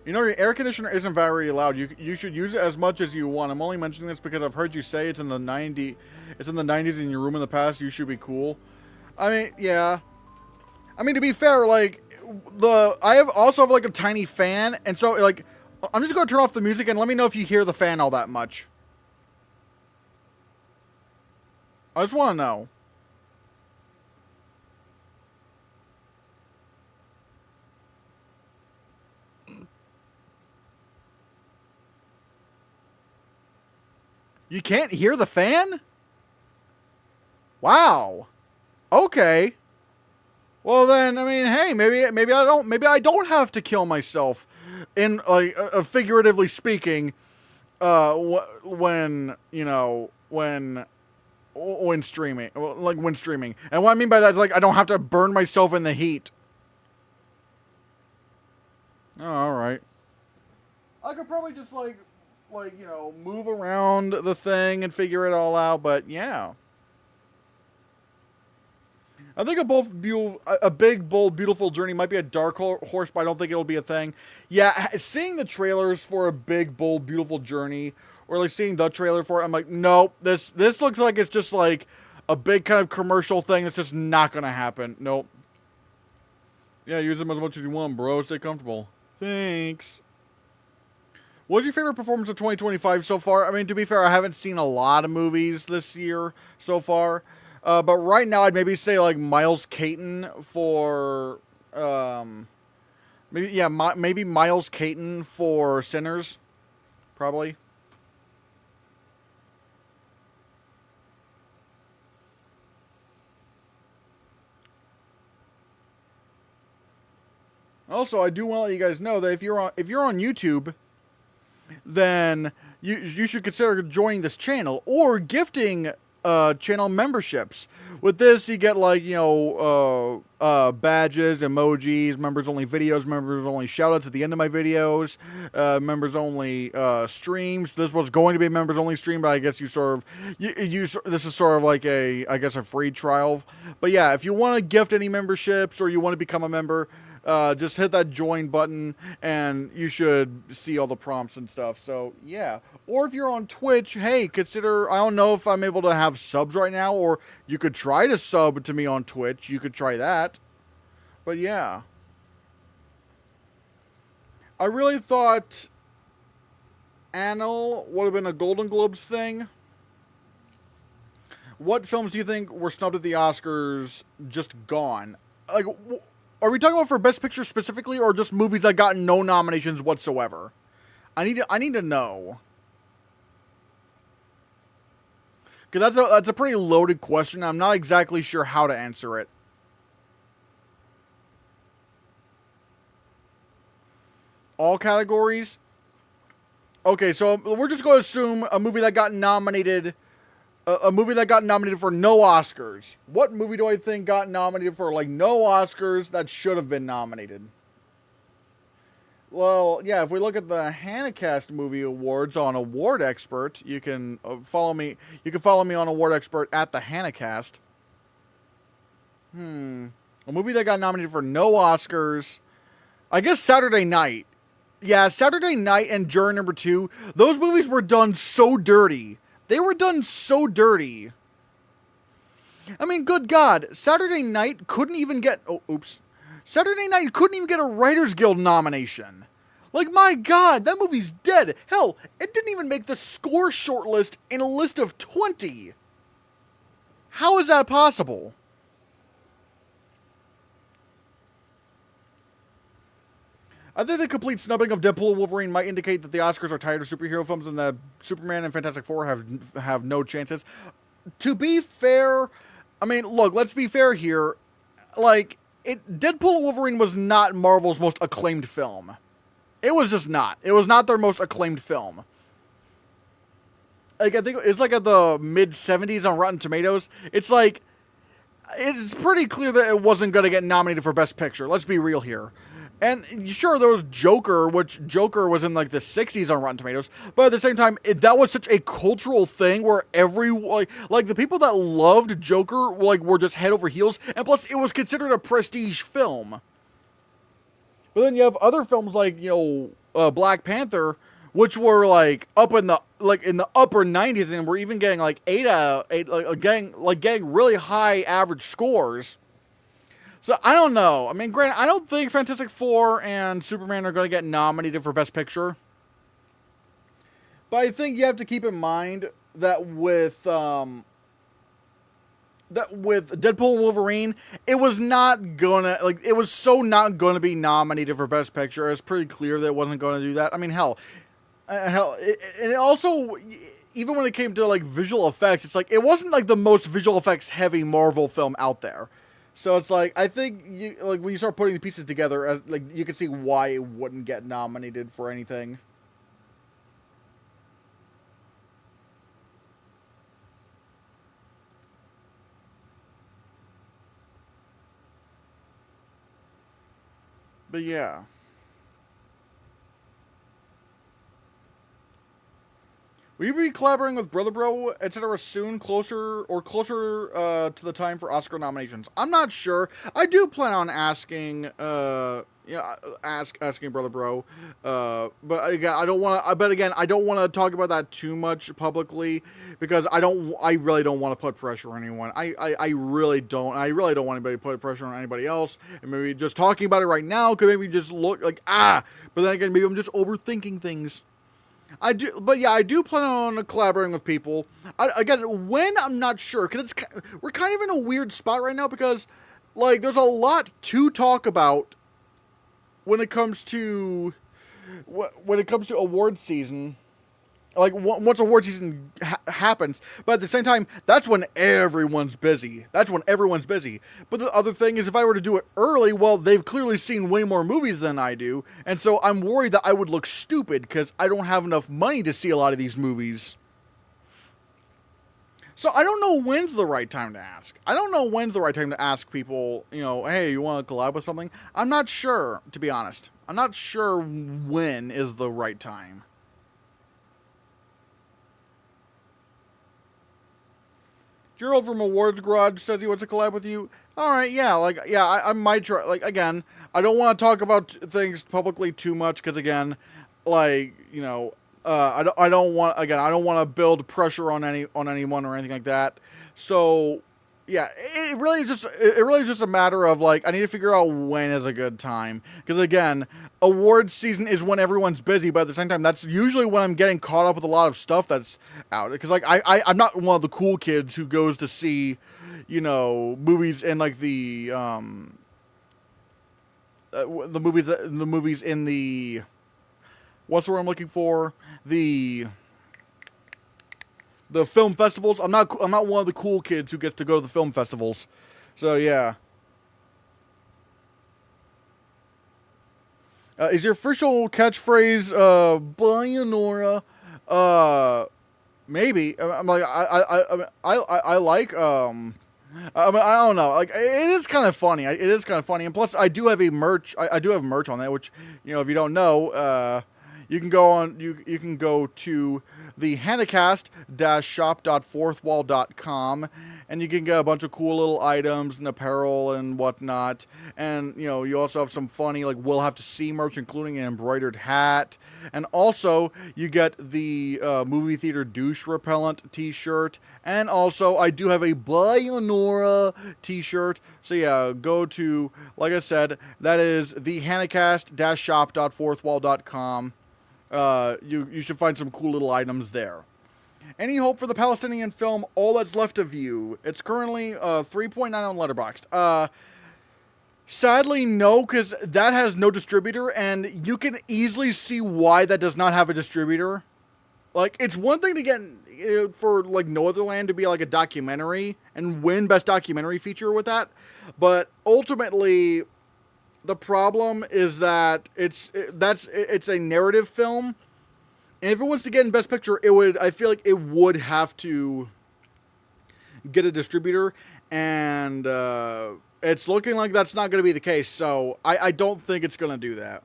You know, your air conditioner isn't very loud. You should use it as much as you want. I'm only mentioning this because I've heard you say it's in the 90s in your room in the past. You should be cool. I mean, yeah. I mean, to be fair, like I also have like a tiny fan, and so like I'm just gonna turn off the music and let me know if you hear the fan all that much. I just want to know. You can't hear the fan? Wow. Okay. Well then, I mean, hey, maybe I don't have to kill myself, in like figuratively speaking, when you know when streaming, like when streaming. And what I mean by that is like I don't have to burn myself in the heat. Oh, all right. I could probably just like you know, move around the thing and figure it all out, but yeah. I think a big, bold, beautiful journey might be a dark horse, but I don't think it'll be a thing. Yeah, seeing the trailers for a big, bold, beautiful journey, or like seeing the trailer for it, I'm like, nope, this looks like it's just like a big kind of commercial thing that's just not gonna happen. Nope. Yeah, use them as much as you want, bro. Stay comfortable. Thanks. What's your favorite performance of 2025 so far? I mean, to be fair, I haven't seen a lot of movies this year so far. But right now, I'd maybe say, like, Miles Caton for... maybe Miles Caton for Sinners. Probably. Also, I do want to let you guys know that if you're on YouTube, then you should consider joining this channel or gifting channel memberships. With this, you get like, you know, badges, emojis, members only videos, members only shoutouts at the end of my videos, members only streams. This was going to be a members only stream, but I guess you sort of this is sort of like I guess a free trial. But yeah, if you want to gift any memberships or you want to become a member, just hit that join button and you should see all the prompts and stuff. So yeah. Or if you're on Twitch, hey, consider, I don't know if I'm able to have subs right now, or you could try to sub to me on Twitch. You could try that. But yeah. I really thought Annal would have been a Golden Globes thing. What films do you think were snubbed at the Oscars just gone? Like, are we talking about for Best Picture specifically, or just movies that got no nominations whatsoever? I need to know. Because that's a pretty loaded question. I'm not exactly sure how to answer it. All categories? Okay, so we're just going to assume a movie that got nominated... A movie that got nominated for no Oscars. What movie do I think got nominated for, like, no Oscars that should have been nominated? Well, yeah, if we look at the Hannahcast Movie Awards on Award Expert, you can follow me. You can follow me on Award Expert at the Hannahcast. A movie that got nominated for no Oscars. I guess Saturday Night. Yeah, Saturday Night and Juror Number 2. Those movies were done so dirty. They were done so dirty I mean, good God, Saturday Night couldn't even get... Oh, oops. Saturday Night couldn't even get a Writers Guild nomination. Like, my God, that movie's dead. Hell, it didn't even make the score shortlist in a list of 20. How is that possible? I think the complete snubbing of Deadpool and Wolverine might indicate that the Oscars are tired of superhero films and that Superman and Fantastic Four have no chances. To be fair, I mean, look, let's be fair here. Like, Deadpool and Wolverine was not Marvel's most acclaimed film. It was just not. It was not their most acclaimed film. Like, I think it's like at the mid-70s on Rotten Tomatoes. It's like, it's pretty clear that it wasn't going to get nominated for Best Picture. Let's be real here. And sure, there was Joker, which Joker was in like the 60s on Rotten Tomatoes. But at the same time, that was such a cultural thing where like the people that loved Joker like were just head over heels. And plus, it was considered a prestige film. But then you have other films like, Black Panther, which were like in the upper 90s and were even getting like 8 out, getting really high average scores. So, I don't know. I mean, granted, I don't think Fantastic Four and Superman are going to get nominated for Best Picture. But I think you have to keep in mind that with Deadpool and Wolverine, it was not gonna, it was so not going to be nominated for Best Picture. It's pretty clear that it wasn't going to do that. I mean, and it also, even when it came to, visual effects, it's it wasn't, the most visual effects heavy Marvel film out there. So it's I think when you start putting the pieces together, you can see why it wouldn't get nominated for anything. But yeah. Will you be collaborating with Brother Bro, etc. soon, closer to the time for Oscar nominations? I'm not sure. I do plan on asking, asking Brother Bro. But again, I don't want to talk about that too much publicly because I really don't want to put pressure on anyone. I really don't want anybody to put pressure on anybody else. And maybe just talking about it right now could maybe just look but then again, maybe I'm just overthinking things. I do plan on collaborating with people. Again, when, I'm not sure, because we're kind of in a weird spot right now because, there's a lot to talk about when it comes to award season. Once award season happens, but at the same time, that's when everyone's busy. But the other thing is, if I were to do it early, well, they've clearly seen way more movies than I do, and so I'm worried that I would look stupid because I don't have enough money to see a lot of these movies. So I don't know when's the right time to ask. I don't know when's the right time to ask people, hey, you want to collab with something? I'm not sure, to be honest. I'm not sure when is the right time. Gerald from Awards Garage says he wants to collab with you. All right, yeah, I might try. Again, I don't want to talk about things publicly too much because, again, I don't want to build pressure on anyone or anything like that. So, yeah, it really is just a matter of I need to figure out when is a good time because, again, awards season is when everyone's busy, but at the same time, that's usually when I'm getting caught up with a lot of stuff that's out. Because I'm not one of the cool kids who goes to see, movies in the movies in the what's the word I'm looking for, the film festivals. I'm not one of the cool kids who gets to go to the film festivals. So yeah. Is your official catchphrase Bayonora? Maybe. I'm I like I don't know. It is kind of funny. It is kind of funny, and plus I do have merch. I do have merch on that, which if you don't know, you can go on. You can go to the Hannahcast-shop.fourthwall.com, and you can get a bunch of cool little items and apparel and whatnot. And, you know, you also have some funny, like, we'll have to see merch, including an embroidered hat. And also, you get the movie theater douche repellent t-shirt. And also, I do have a Bayonora t-shirt. So yeah, go to, like I said, that is the Hannahcast-shop.fourthwall.com. You should find some cool little items there. Any hope for the Palestinian film All That's Left of You? It's currently 3.9 on Letterboxd. Sadly, no, because that has no distributor, and you can easily see why that does not have a distributor. Like, it's one thing to get for, like, No Other Land to be, like, a documentary and win Best Documentary Feature with that, but ultimately, the problem is that it's a narrative film. And if it wants to get in Best Picture, I feel like it would have to get a distributor, and it's looking like that's not going to be the case, so I don't think it's going to do that.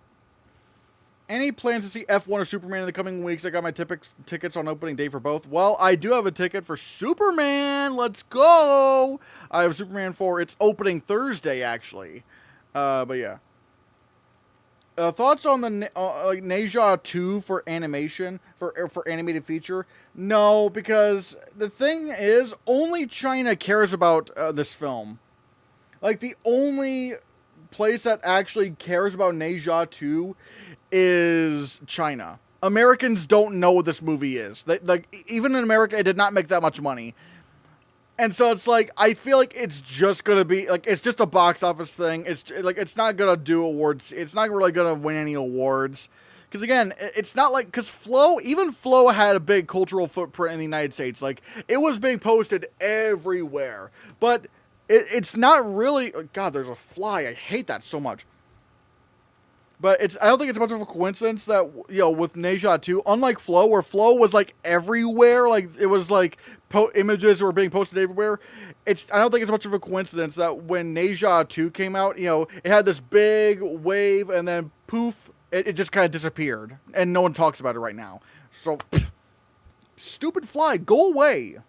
Any plans to see F1 or Superman in the coming weeks? I got my tickets on opening day for both. Well, I do have a ticket for Superman. Let's go! I have Superman for its opening Thursday, actually. But yeah. Thoughts on the Neja 2 for animation, for animated feature? No, because the thing is, only China cares about this film. Like, the only place that actually cares about Neja 2 is China. Americans don't know what this movie is. Like, even in America, it did not make that much money. And so it's like, I feel like it's just going to be, like, it's just a box office thing. It's like, it's not going to do awards. It's not really going to win any awards. Because again, it's not like, because even Flow had a big cultural footprint in the United States. Like, it was being posted everywhere. But it's not really, oh God, there's a fly. I hate that so much. But I don't think it's much of a coincidence that, you know, with Neja 2, unlike Flow, where Flow was, like, everywhere, like, it was, like, images were being posted everywhere, I don't think it's much of a coincidence that when Neja 2 came out, you know, it had this big wave, and then, poof, it just kind of disappeared, and no one talks about it right now. So, stupid fly, go away!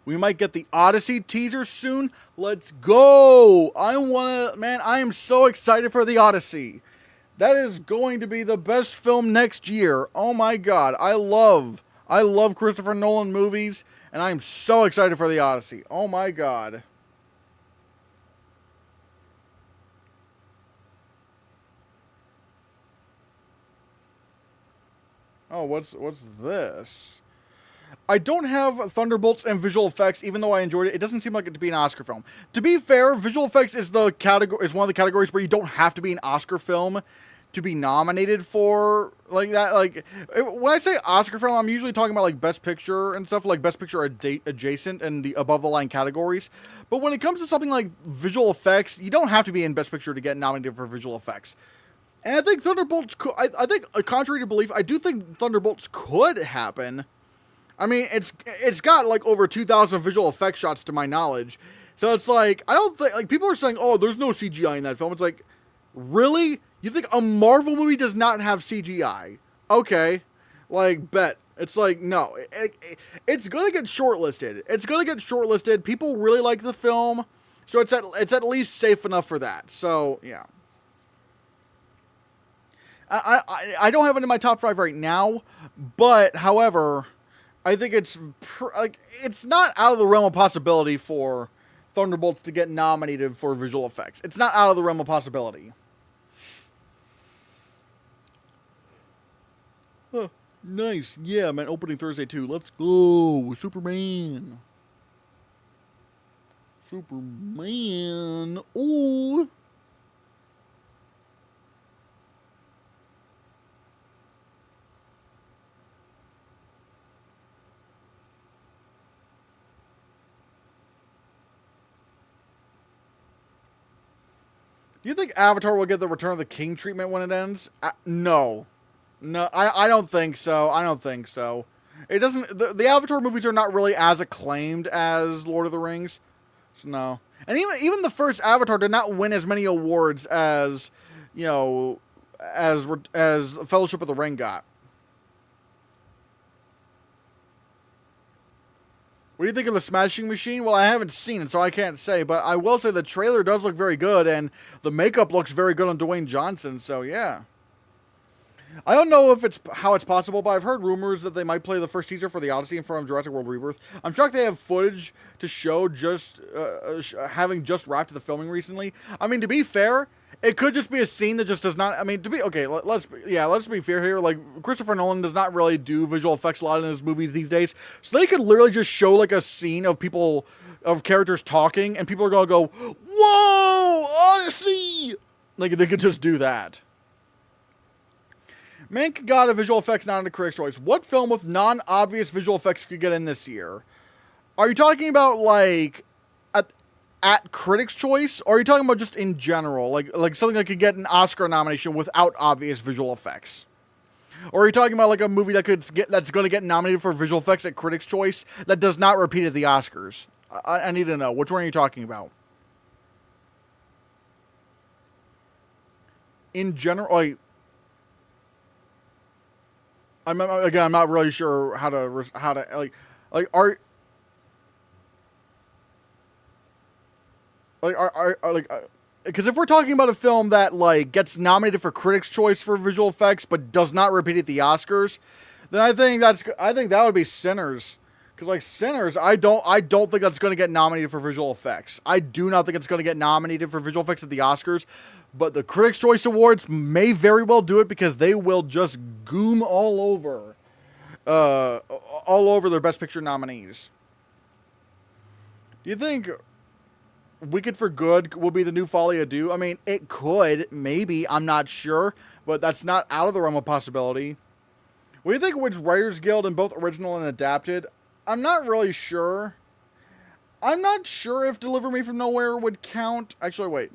We might get the Odyssey teaser soon. Let's go! I am so excited for the Odyssey. That is going to be the best film next year. Oh my God. I love Christopher Nolan movies, and I'm so excited for the Odyssey. Oh my God. Oh, what's this? I don't have Thunderbolts and visual effects, even though I enjoyed it. It doesn't seem like it to be an Oscar film. To be fair, visual effects is one of the categories where you don't have to be an Oscar film to be nominated for, like, that. Like, when I say Oscar film, I'm usually talking about, like, Best Picture and stuff, like Best Picture adjacent and the above the line categories. But when it comes to something like visual effects, you don't have to be in Best Picture to get nominated for visual effects. And I think Thunderbolts I think, contrary to belief, I do think Thunderbolts could happen. I mean, it's got, like, over 2,000 visual effects shots to my knowledge. So it's like, I don't think, like, people are saying, oh, there's no CGI in that film. It's like, really? You think a Marvel movie does not have CGI? Okay. Like, bet. It's like, no. It's gonna get shortlisted. It's gonna get shortlisted. People really like the film. So it's at least safe enough for that. So, yeah. I don't have it in my top 5 right now. But, however, I think it's not out of the realm of possibility for Thunderbolts to get nominated for visual effects. It's not out of the realm of possibility. Oh, nice. Yeah, man, opening Thursday too. Let's go. Superman. Ooh. Do you think Avatar will get the Return of the King treatment when it ends? No. No, I don't think so. I don't think so. It doesn't... The Avatar movies are not really as acclaimed as Lord of the Rings. So, no. And even the first Avatar did not win as many awards as, you know, as Fellowship of the Ring got. What do you think of the Smashing Machine? Well, I haven't seen it, so I can't say. But I will say the trailer does look very good, and the makeup looks very good on Dwayne Johnson. So yeah. I don't know if it's how it's possible, but I've heard rumors that they might play the first teaser for the Odyssey in front of Jurassic World Rebirth. I'm shocked they have footage to show just having just wrapped the filming recently. I mean, to be fair, it could just be a scene that just does not. I mean, to be okay, let's be fair here. Like Christopher Nolan does not really do visual effects a lot in his movies these days, so they could literally just show like a scene of characters talking, and people are gonna go, "Whoa, Odyssey!" Like they could just do that. Mank got a visual effects not into Critics' Choice. What film with non-obvious visual effects could get in this year? Are you talking about like at Critics' Choice, or are you talking about just in general, like something that could get an Oscar nomination without obvious visual effects? Or are you talking about like a movie that's going to get nominated for visual effects at Critics' Choice that does not repeat at the Oscars? I need to know. Which one are you talking about? In general, like. I'm not really sure how to because if we're talking about a film that like gets nominated for Critics' Choice for visual effects but does not repeat at the Oscars, then I think that would be Sinners. Because like Sinners, I don't think that's going to get nominated for visual effects. I do not think it's going to get nominated for visual effects at the Oscars. But the Critics' Choice Awards may very well do it because they will just goom all over their Best Picture nominees. Do you think Wicked for Good will be the new Folie à Deux? I mean, it could, maybe, I'm not sure, but that's not out of the realm of possibility. What do you think with Writers Guild in both original and adapted? I'm not really sure. I'm not sure if Deliver Me From Nowhere would count. Actually, wait,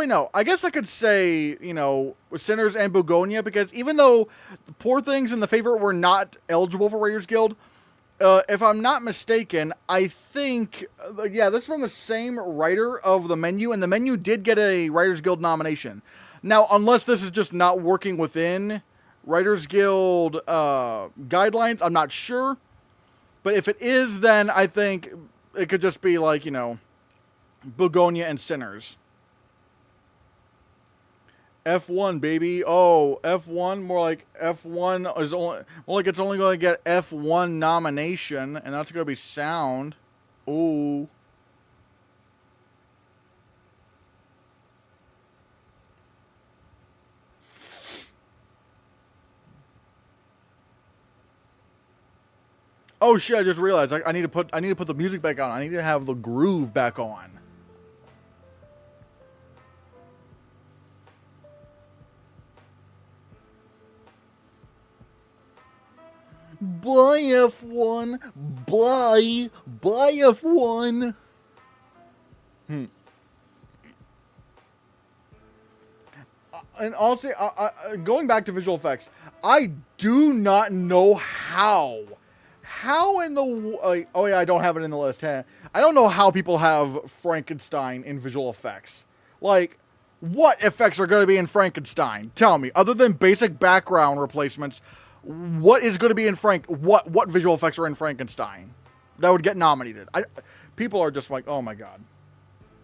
no. I guess I could say, Sinners and Begonia, because even though Poor Things and The Favorite were not eligible for Writers Guild, if I'm not mistaken, I think, this is from the same writer of The Menu, and The Menu did get a Writers Guild nomination. Now, unless this is just not working within Writers Guild guidelines, I'm not sure. But if it is, then I think it could just be like, Begonia and Sinners. F1, baby. Oh, F1, more like F1 is only, more like it's only going to get F1 nomination, and that's going to be Sound. Ooh. Oh shit, I just realized I need to put the music back on. I need to have the groove back on. Bye, F1. Bye. Bye, F1. And also, going back to visual effects, I do not know how. How in the... oh, yeah, I don't have it in the list. I don't know how people have Frankenstein in visual effects. Like, what effects are going to be in Frankenstein? Tell me. Other than basic background replacements... What is going to be in what visual effects are in Frankenstein that would get nominated? People are just like, oh my god.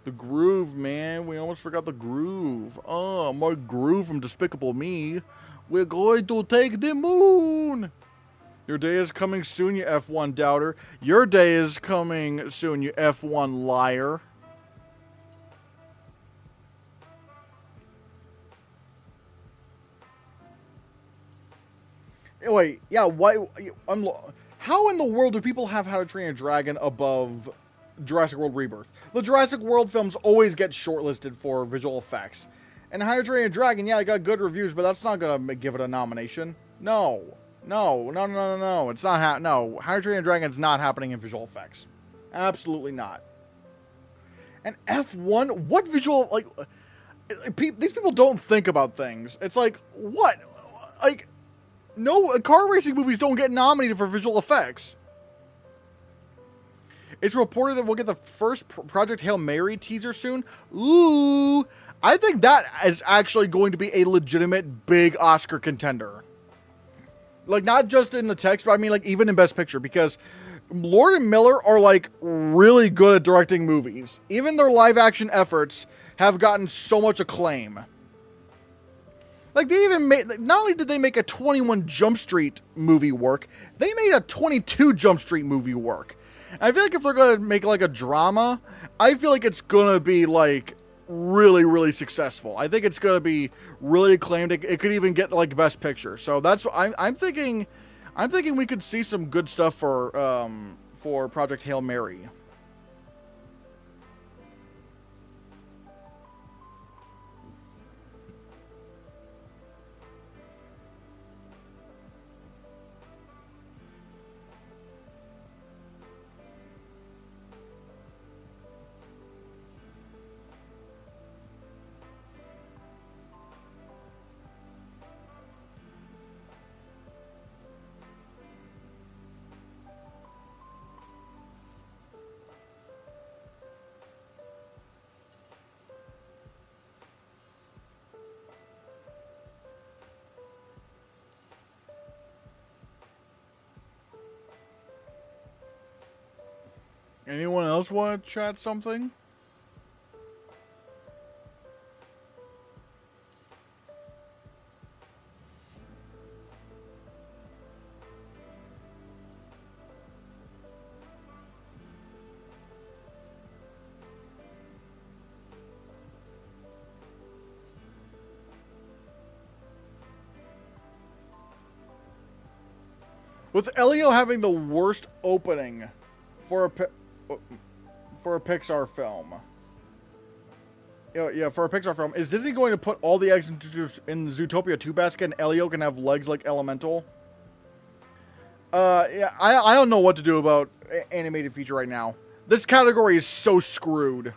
The groove, man. We almost forgot the groove. Oh, more groove from Despicable Me. We're going to take the moon. Your day is coming soon, you F1 doubter. Your day is coming soon, you F1 liar. Wait, yeah, why? How in the world do people have How to Train Your Dragon above Jurassic World Rebirth? The Jurassic World films always get shortlisted for visual effects. And How to Train Your Dragon, yeah, it got good reviews, but that's not going to give it a nomination. No. It's not, no. How to Train Your Dragon is not happening in visual effects. Absolutely not. And F1, what visual, these people don't think about things. It's like, what? Like... No, car racing movies don't get nominated for visual effects. It's reported that we'll get the first Project Hail Mary teaser soon. Ooh, I think that is actually going to be a legitimate big Oscar contender. Like, not just in the text, but I mean, like, even in Best Picture, because Lord and Miller are, like, really good at directing movies. Even their live-action efforts have gotten so much acclaim. Like, they even made, not only did they make a 21 Jump Street movie work, they made a 22 Jump Street movie work. And I feel like if they're going to make, like, a drama, I feel like it's going to be, like, really, really successful. I think it's going to be really acclaimed. It could even get, like, Best Picture. So that's, I'm thinking we could see some good stuff for Project Hail Mary. Anyone else want to chat something? With Elio having the worst opening for a Pixar film. Yeah, for a Pixar film. Is Disney going to put all the eggs in the Zootopia 2 basket and Elio can have legs like Elemental? Yeah, I don't know what to do about animated feature right now. This category is so screwed.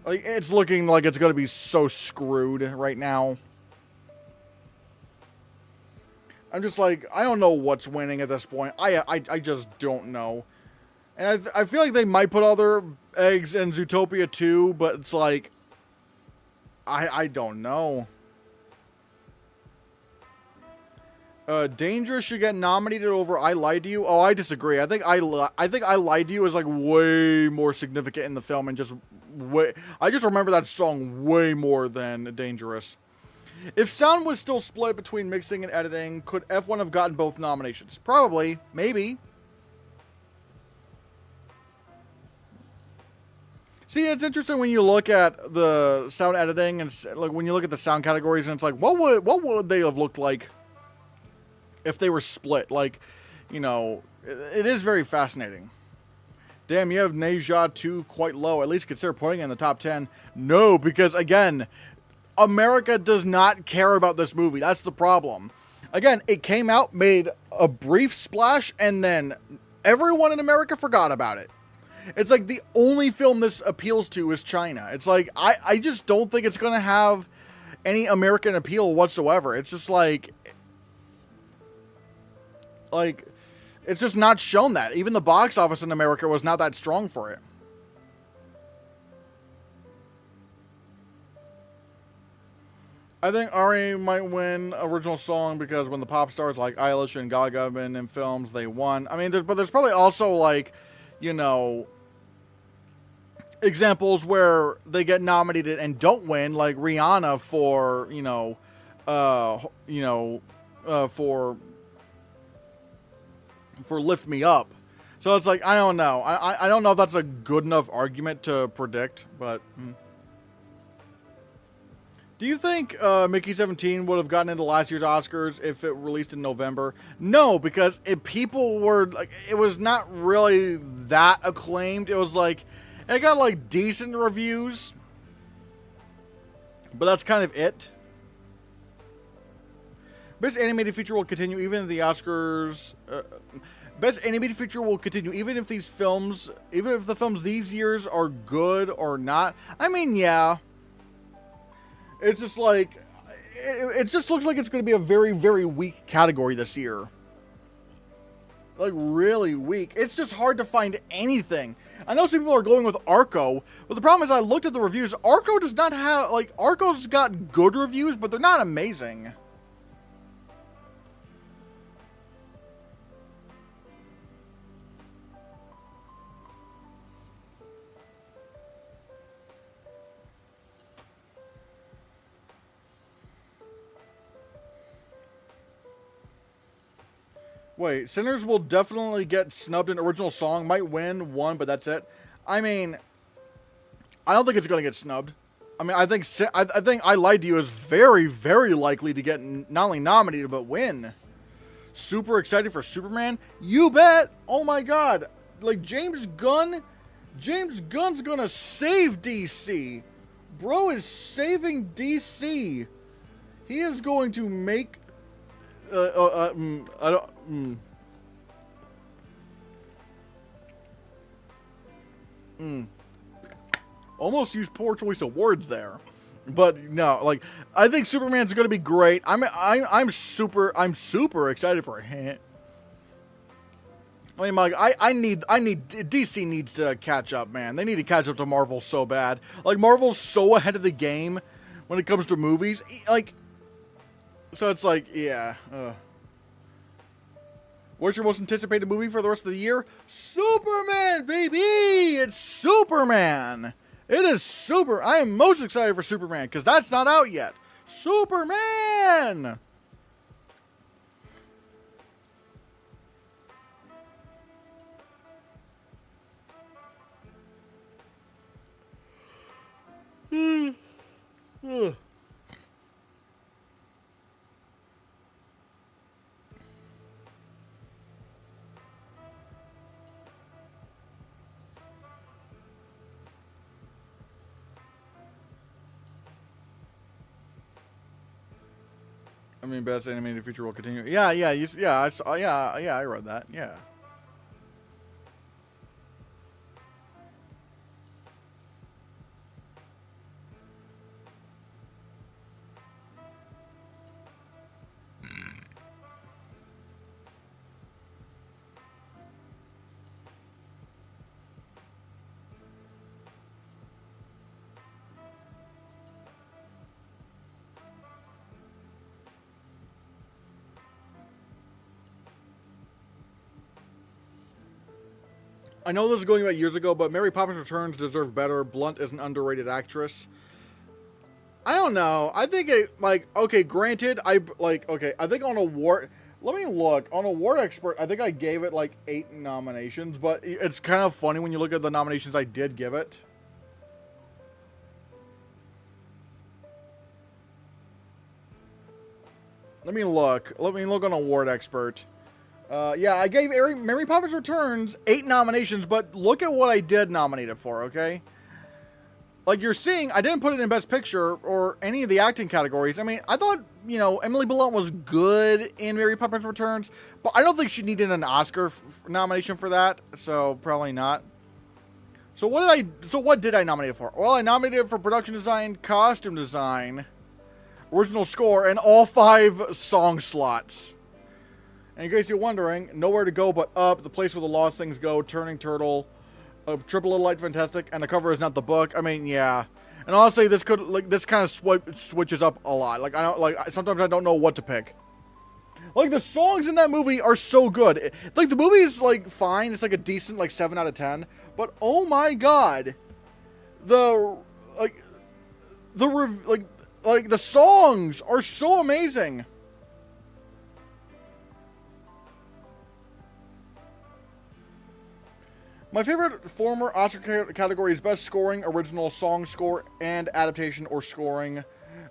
Like, it's looking like it's going to be so screwed right now. I'm just like, I don't know what's winning at this point. I just don't know. And I feel like they might put other eggs in Zootopia 2, but it's like, I don't know. Dangerous should get nominated over I Lied to You. Oh, I disagree. I think I Lied to You is like way more significant in the film and just way. I just remember that song way more than Dangerous. If sound was still split between mixing and editing, could F1 have gotten both nominations? Probably. Maybe. See, it's interesting when you look at the sound editing and like when you look at the sound categories and it's like, what would they have looked like if they were split? Like, you know, it is very fascinating. Damn, you have Neja 2 quite low. At least consider putting it in the top 10. No, because again, America does not care about this movie. That's the problem. Again, it came out, made a brief splash, and then everyone in America forgot about it. It's like the only film this appeals to is China. It's like, I just don't think it's going to have any American appeal whatsoever. It's just like, it's just not shown that. Even the box office in America was not that strong for it. I think Ari might win original song because when the pop stars like Eilish and Gaga have been in films, they won. I mean, but there's probably also like, you know, examples where they get nominated and don't win, like Rihanna for, for Lift Me Up. So it's like, I don't know. I don't know if that's a good enough argument to predict, but. Do you think Mickey 17 would have gotten into last year's Oscars if it released in November? No, because people were like, it was not really that acclaimed. It was like, it got like decent reviews, but that's kind of it. Best animated feature will continue even if the Oscars. Best animated feature will continue even if the films these years are good or not. I mean, yeah. It's just like, it just looks like it's going to be a very, very weak category this year. Like, really weak. It's just hard to find anything. I know some people are going with Arco, but the problem is I looked at the reviews. Arco does not have, like, Arco's got good reviews, but they're not amazing. Wait, Sinners will definitely get snubbed in original song. Might win one, but that's it. I mean, I don't think it's going to get snubbed. I mean, I think I Lied to You is very, very likely to get not only nominated, but win. Super excited for Superman? You bet! Oh my god. Like, James Gunn's gonna save DC. Bro is saving DC. He is going to make... I don't... Almost used poor choice of words there. But no, like, I think Superman's gonna be great. I'm super excited for him. I mean, Mike, I need DC needs to catch up, man. They need to catch up to Marvel so bad. Like, Marvel's so ahead of the game when it comes to movies. Like, so it's like, yeah. What's your most anticipated movie for the rest of the year? Superman, baby! It's Superman! It is super. I am most excited for Superman because that's not out yet. Superman! I mean, best animated feature will continue. Yeah, I saw, yeah, I read that. Yeah. I know this is going about years ago, but Mary Poppins Returns deserves better. Blunt is an underrated actress. I don't know. I think it, like, okay, granted, I think on award, let me look. On Award Expert, I think I gave it like 8 nominations, but it's kind of funny when you look at the nominations I did give it. Let me look on Award Expert. Yeah, I gave Mary Poppins Returns 8 nominations, but look at what I did nominate it for, okay? Like, you're seeing, I didn't put it in Best Picture or any of the acting categories. I mean, I thought, you know, Emily Blunt was good in Mary Poppins Returns, but I don't think she needed an Oscar nomination for that, so probably not. So what did I nominate it for? Well, I nominated it for production design, costume design, original score, and all 5 song slots. And in case you're wondering, Nowhere to Go But Up, The Place Where the Lost Things Go, Turning Turtle, Triple Little Light Fantastic, and the cover is not the book. I mean, yeah. And honestly, this kind of switches up a lot. Like, sometimes I don't know what to pick. Like, the songs in that movie are so good. Like, the movie is, like, fine. It's like a decent, like, 7 out of 10. But oh my god, the songs are so amazing. My favorite former Oscar category is Best Scoring, Original Song Score, and Adaptation or Scoring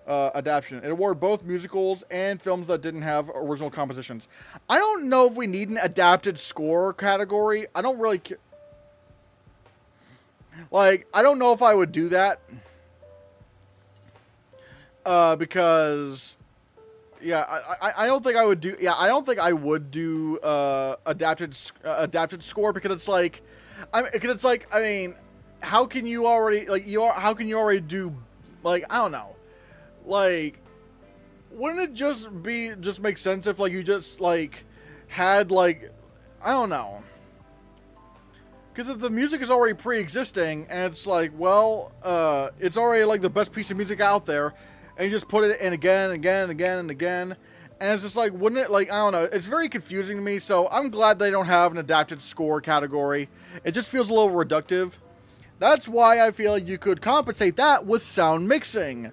Adaptation. It awarded both musicals and films that didn't have original compositions. I don't know if we need an adapted score category. I don't really care. Like, I don't know if I would do that. Because... yeah, I don't think I would do... yeah, I don't think I would do adapted score because it's like... I mean, how can you already, like, how can you already do, like, I don't know. Like, wouldn't it just make sense if, like, you just, like, had, like, I don't know. Because if the music is already pre-existing, and it's like, well, it's already, like, the best piece of music out there, and you just put it in again, and again. And it's just like, wouldn't it, like, I don't know. It's very confusing to me, so I'm glad they don't have an adapted score category. It just feels a little reductive. That's why I feel like you could compensate that with sound mixing.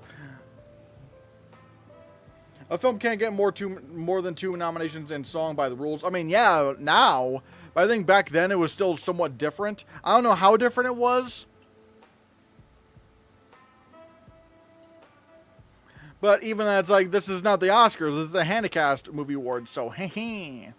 A film can't get more than 2 nominations in song by the rules. I mean, yeah, now, but I think back then it was still somewhat different. I don't know how different it was. But even that's like, this is not the Oscars, this is the Hannahcast Movie Awards, so heh.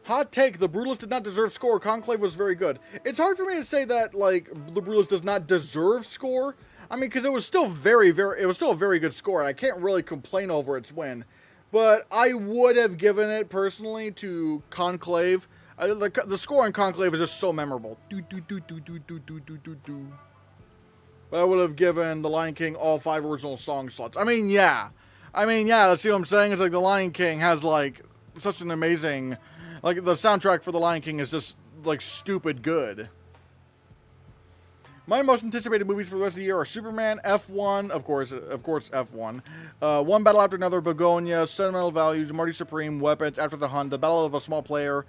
Hot take, The Brutalist did not deserve score. Conclave was very good. It's hard for me to say that, like, The Brutalist does not deserve score. I mean, because it was still it was still a very good score. I can't really complain over its win. But I would have given it, personally, to Conclave. The score on Conclave is just so memorable. But I would have given The Lion King all 5 original song slots. I mean, yeah, let's see what I'm saying. It's like The Lion King has, like, such an amazing... Like, the soundtrack for The Lion King is just, like, stupid good. My most anticipated movies for the rest of the year are Superman, F1, of course F1, One Battle After Another, Begonia, Sentimental Values, Marty Supreme, Weapons, After the Hunt, The Battle of a Small Player,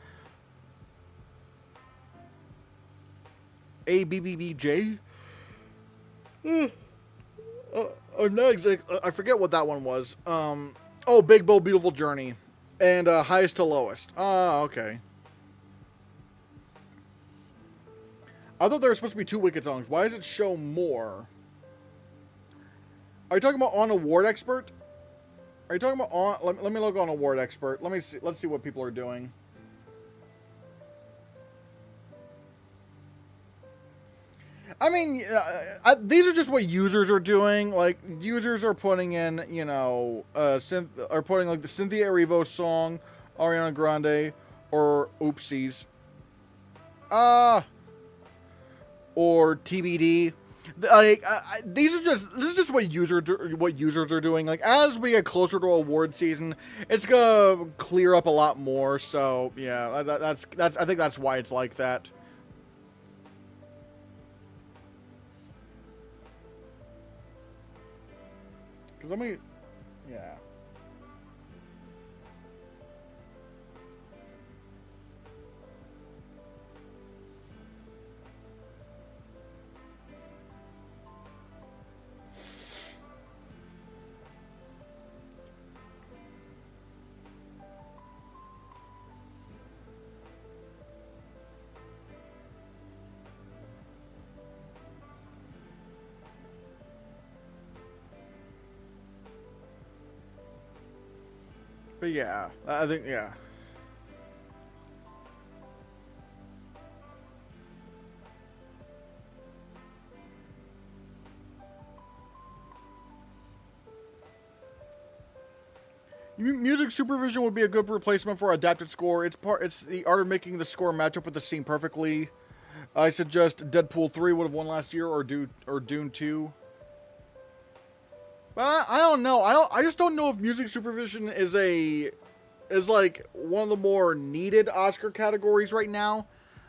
ABBBJ. Next, I forget what that one was. Oh, Big Bold Beautiful Journey. And Highest to Lowest. Oh, okay. I thought there were supposed to be 2 Wicked songs. Why does it show more? Are you talking about on Award Expert? Are you talking about on... Let me look on Award Expert. Let me see. Let's see what people are doing. I mean, these are just what users are doing. Like, users are putting in, you know, putting like the Cynthia Erivo song, Ariana Grande, or Oopsies, or TBD. Like, this is just what users are doing. Like, as we get closer to award season, it's gonna clear up a lot more. So yeah, that's I think that's why it's like that. Let me, yeah. But yeah, I think, yeah. Music supervision would be a good replacement for adapted score. It's the art of making the score match up with the scene perfectly. I suggest Deadpool 3 would have won last year, or Dune 2. But I don't know. I just don't know if music supervision is like one of the more needed Oscar categories right now.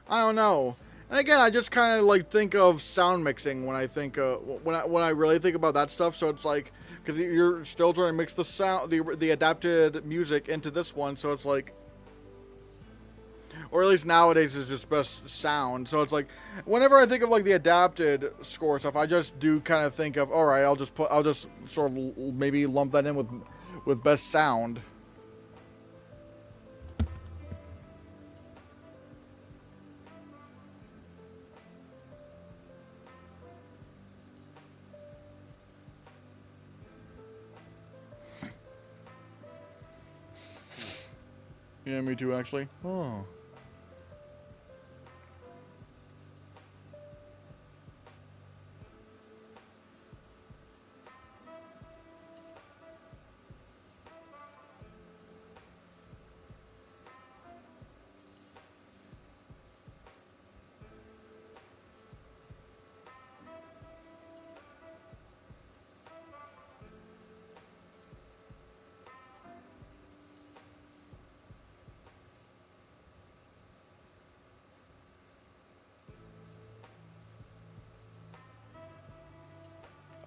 I don't know. And again, I just kind of like think of sound mixing when I think when I really think about that stuff. So it's like, because you're still trying to mix the sound, the adapted music into this one. So it's like, or at least nowadays it's just best sound. So it's like, whenever I think of like the adapted score stuff, I just do kind of think of, all right, I'll just sort of maybe lump that in with best sound. Yeah, me too, actually. Oh.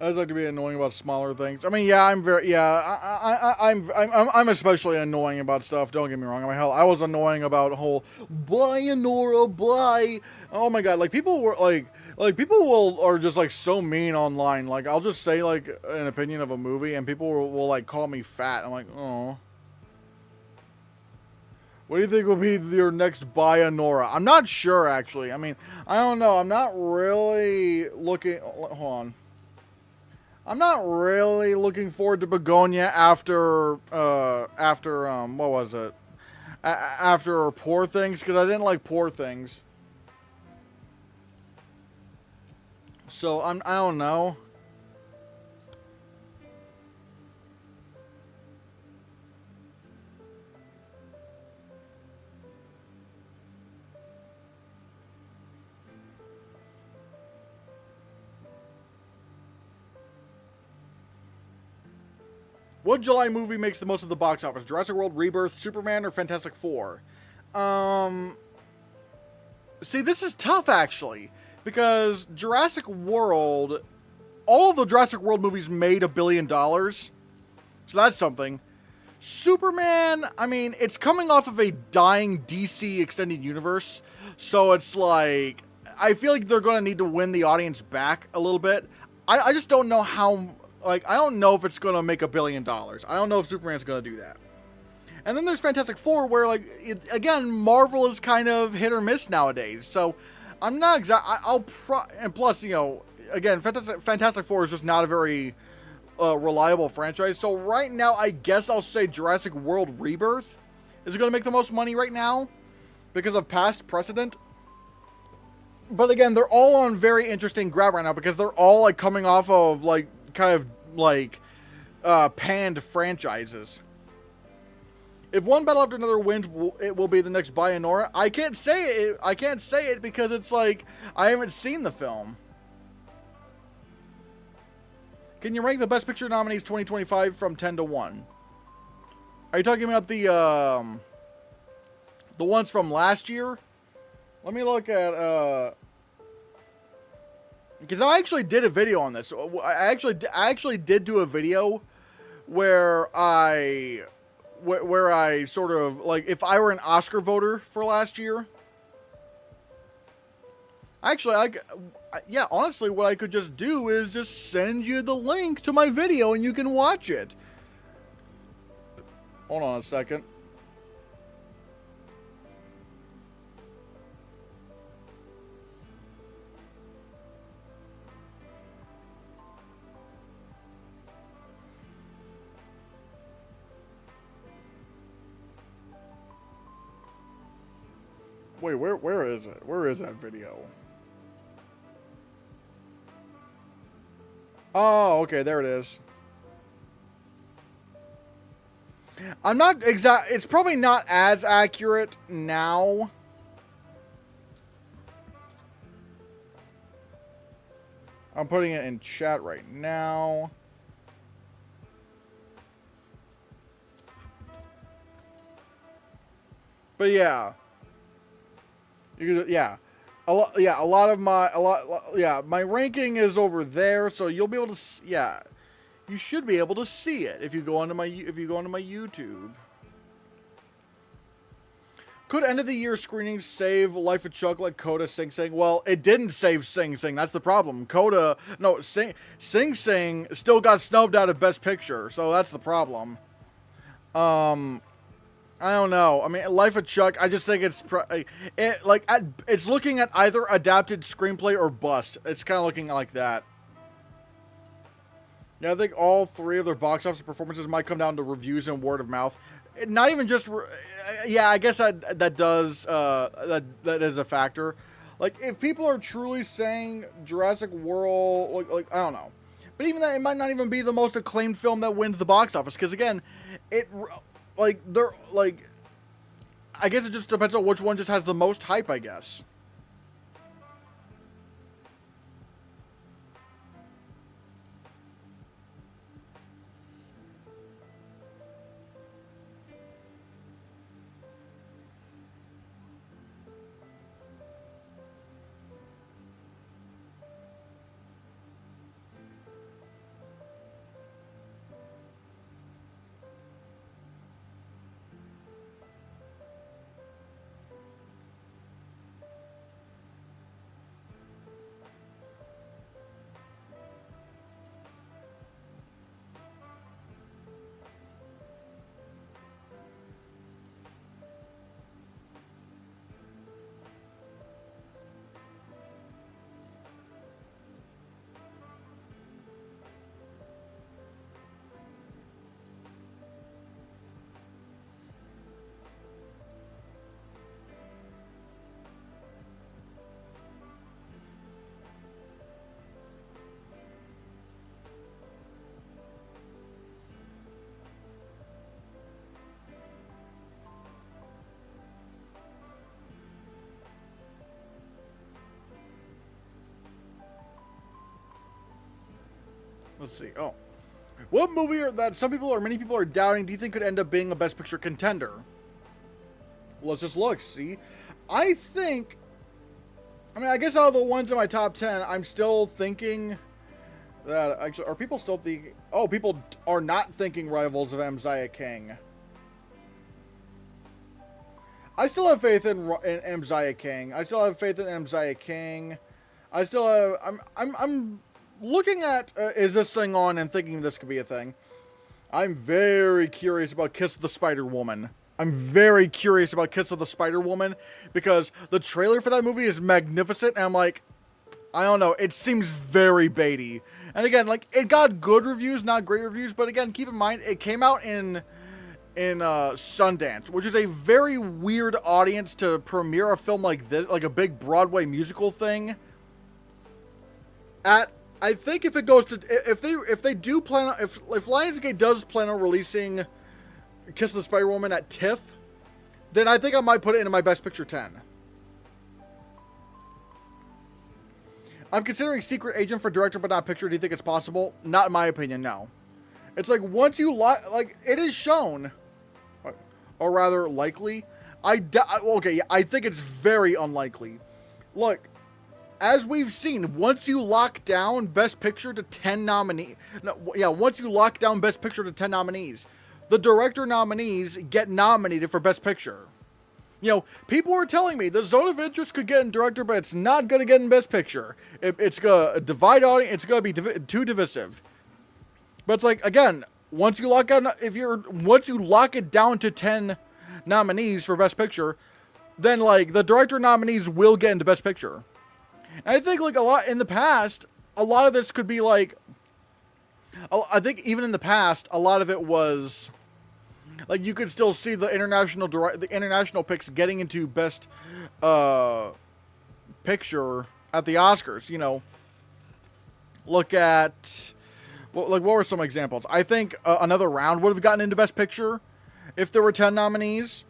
I just like to be annoying about smaller things. I mean, yeah, I'm especially annoying about stuff. Don't get me wrong. I mean, hell, I was annoying about whole buy Nora, buy. Oh my god, like people were like Like people are just like so mean online. Like I'll just say like an opinion of a movie, and people will like call me fat. I'm like, oh. What do you think will be your next Bayanora? I'm not sure actually. I mean, I don't know. I'm not really looking. Hold on. I'm not really looking forward to Begonia after what was it? After Poor Things, because I didn't like Poor Things. So I don't know. What July movie makes the most of the box office? Jurassic World, Rebirth, Superman, or Fantastic Four? See, this is tough actually, because Jurassic World, all of the Jurassic World movies made $1 billion, so that's something. Superman, I mean, it's coming off of a dying DC extended universe, so it's like, I feel like they're going to need to win the audience back a little bit. I just don't know how, like, I don't know if it's going to make $1 billion. I don't know if Superman's going to do that. And then there's Fantastic Four, where, like, again, Marvel is kind of hit or miss nowadays. So, I'm not exactly, and plus, you know, again, Fantastic Four is just not a very reliable franchise. So right now, I guess I'll say Jurassic World Rebirth is going to make the most money right now because of past precedent. But again, they're all on very interesting ground right now because they're all like coming off of like kind of like panned franchises. If one battle after another wins, it will be the next Bayonetta. I can't say it. I can't say it because it's like I haven't seen the film. Can you rank the Best Picture nominees 2025 from 10 to 1? Are you talking about the ones from last year? Let me look at because I actually did a video on this. I actually did do a video where I sort of like if I were an Oscar voter for last year. Actually, yeah, honestly, what I could just do is just send you the link to my video and you can watch it. Hold on a second. Wait, where is it? Where is that video? Oh, okay, there it is. I'm not exact. It's probably not as accurate now. I'm putting it in chat right now. But yeah. Yeah. My ranking is over there, so you'll be able to, yeah. You should be able to see it if you go onto my YouTube. Could end of the year screenings save Life of Chuck like Coda Sing Sing? Well, it didn't save Sing Sing. That's the problem. Sing Sing still got snubbed out of Best Picture, so that's the problem. I don't know. I mean, Life of Chuck, I just think it's it's looking at either adapted screenplay or bust. It's kind of looking like that. Yeah, I think all three of their box office performances might come down to reviews and word of mouth. Not even just, yeah, I guess that does that is a factor. Like if people are truly saying Jurassic World, like I don't know, but even that, it might not even be the most acclaimed film that wins the box office because again, I guess it just depends on which one just has the most hype, I guess. Let's see. Oh. What movie that some people or many people are doubting do you think could end up being a Best Picture contender? Let's just look. See? I think... I mean, I guess out of the ones in my top 10, I'm still thinking that... Actually, are people still thinking... Oh, people are not thinking Rivals of M. Zia King. I still have faith in M. Zia King. I still have faith in M. Zia King. I still have... I'm looking at Is This Thing On and thinking this could be a thing. I'm very curious about Kiss of the Spider-Woman. I'm very curious about Kiss of the Spider-Woman because the trailer for that movie is magnificent, and I'm like, I don't know, it seems very baity. And again, like, it got good reviews, not great reviews, but again, keep in mind, it came out in Sundance, which is a very weird audience to premiere a film like this, like a big Broadway musical thing. I think if it goes to, if they do plan on, if Lionsgate does plan on releasing Kiss of the Spider-Woman at TIFF, then I think I might put it into my Best Picture 10. I'm considering Secret Agent for director but not picture. Do you think it's possible? Not in my opinion, no. It's like once you like it is shown, or rather likely. Okay, I think it's very unlikely. Look, as we've seen, once you lock down Best Picture to 10 nominees, once you lock down Best Picture to 10 nominees, the director nominees get nominated for Best Picture. You know, people were telling me the Zone of Interest could get in director, but it's not going to get in Best Picture. It's going to divide audience. It's going to be too divisive. But it's like, again, once you lock it down to 10 nominees for Best Picture, then like the director nominees will get into Best Picture. And I think like a lot in the past, a lot of this could be like, I think even in the past, a lot of it was like you could still see the international picks getting into Best Picture at the Oscars. You know, look at what were some examples? I think Another Round would have gotten into Best Picture if there were 10 nominees.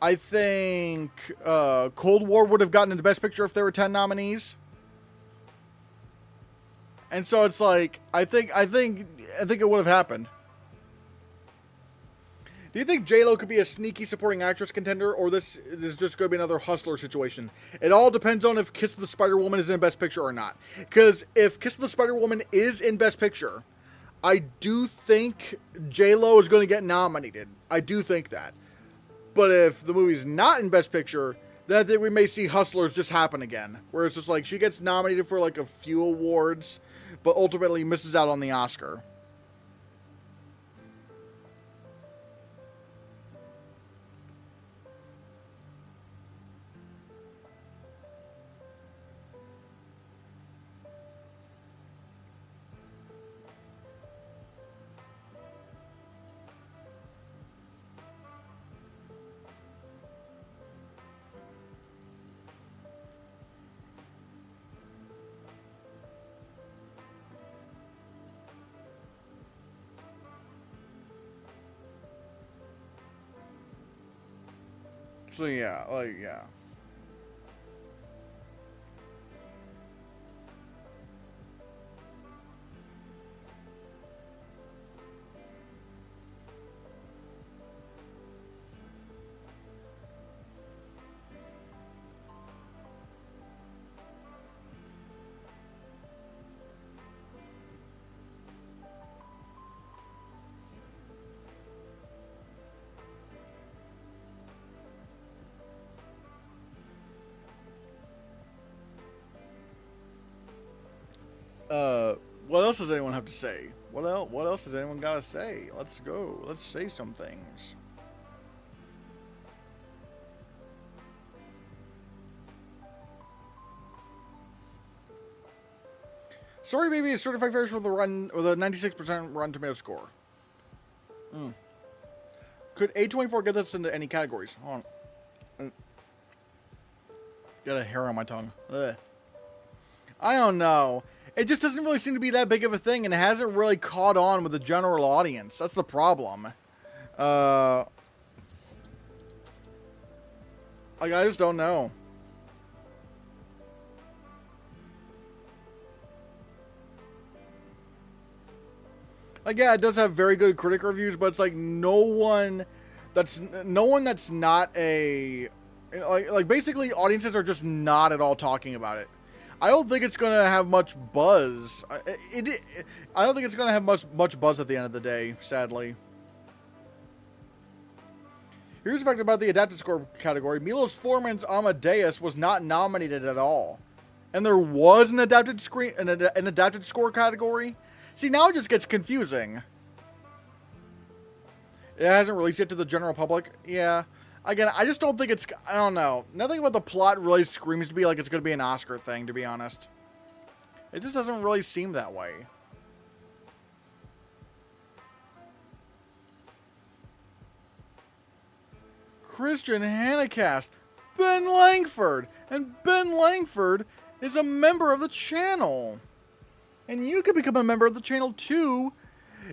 I think Cold War would have gotten into Best Picture if there were 10 nominees. And so it's like, I think it would have happened. Do you think J-Lo could be a sneaky supporting actress contender, or this is just going to be another Hustler situation? It all depends on if Kiss of the Spider-Woman is in Best Picture or not. Because if Kiss of the Spider-Woman is in Best Picture, I do think J-Lo is going to get nominated. I do think that. But if the movie's not in Best Picture, then I think we may see Hustlers just happen again. Where it's just like, she gets nominated for like a few awards, but ultimately misses out on the Oscar. So yeah, like, yeah. What else does anyone have to say? What else does anyone got to say? Let's go. Let's say some things. Sorry Baby is certified fair with a 96% Rotten Tomato score. Could A24 get this into any categories? Hold on. Got a hair on my tongue. Ugh. I don't know. It just doesn't really seem to be that big of a thing, and it hasn't really caught on with the general audience. That's the problem. Like, I just don't know. Like, yeah, it does have very good critic reviews, but it's like no one that's not a basically audiences are just not at all talking about it. I don't think it's gonna have much buzz. I don't think it's gonna have much buzz at the end of the day, sadly. Here's a fact about the adapted score category. Milos Forman's Amadeus was not nominated at all, and there was an adapted score category. See, now it just gets confusing. It hasn't released yet to the general public. Yeah. Again, I just don't think it's... I don't know. Nothing about the plot really screams to be like it's going to be an Oscar thing, to be honest. It just doesn't really seem that way. Christian Hannahcast. Ben Langford. And Ben Langford is a member of the channel. And you can become a member of the channel too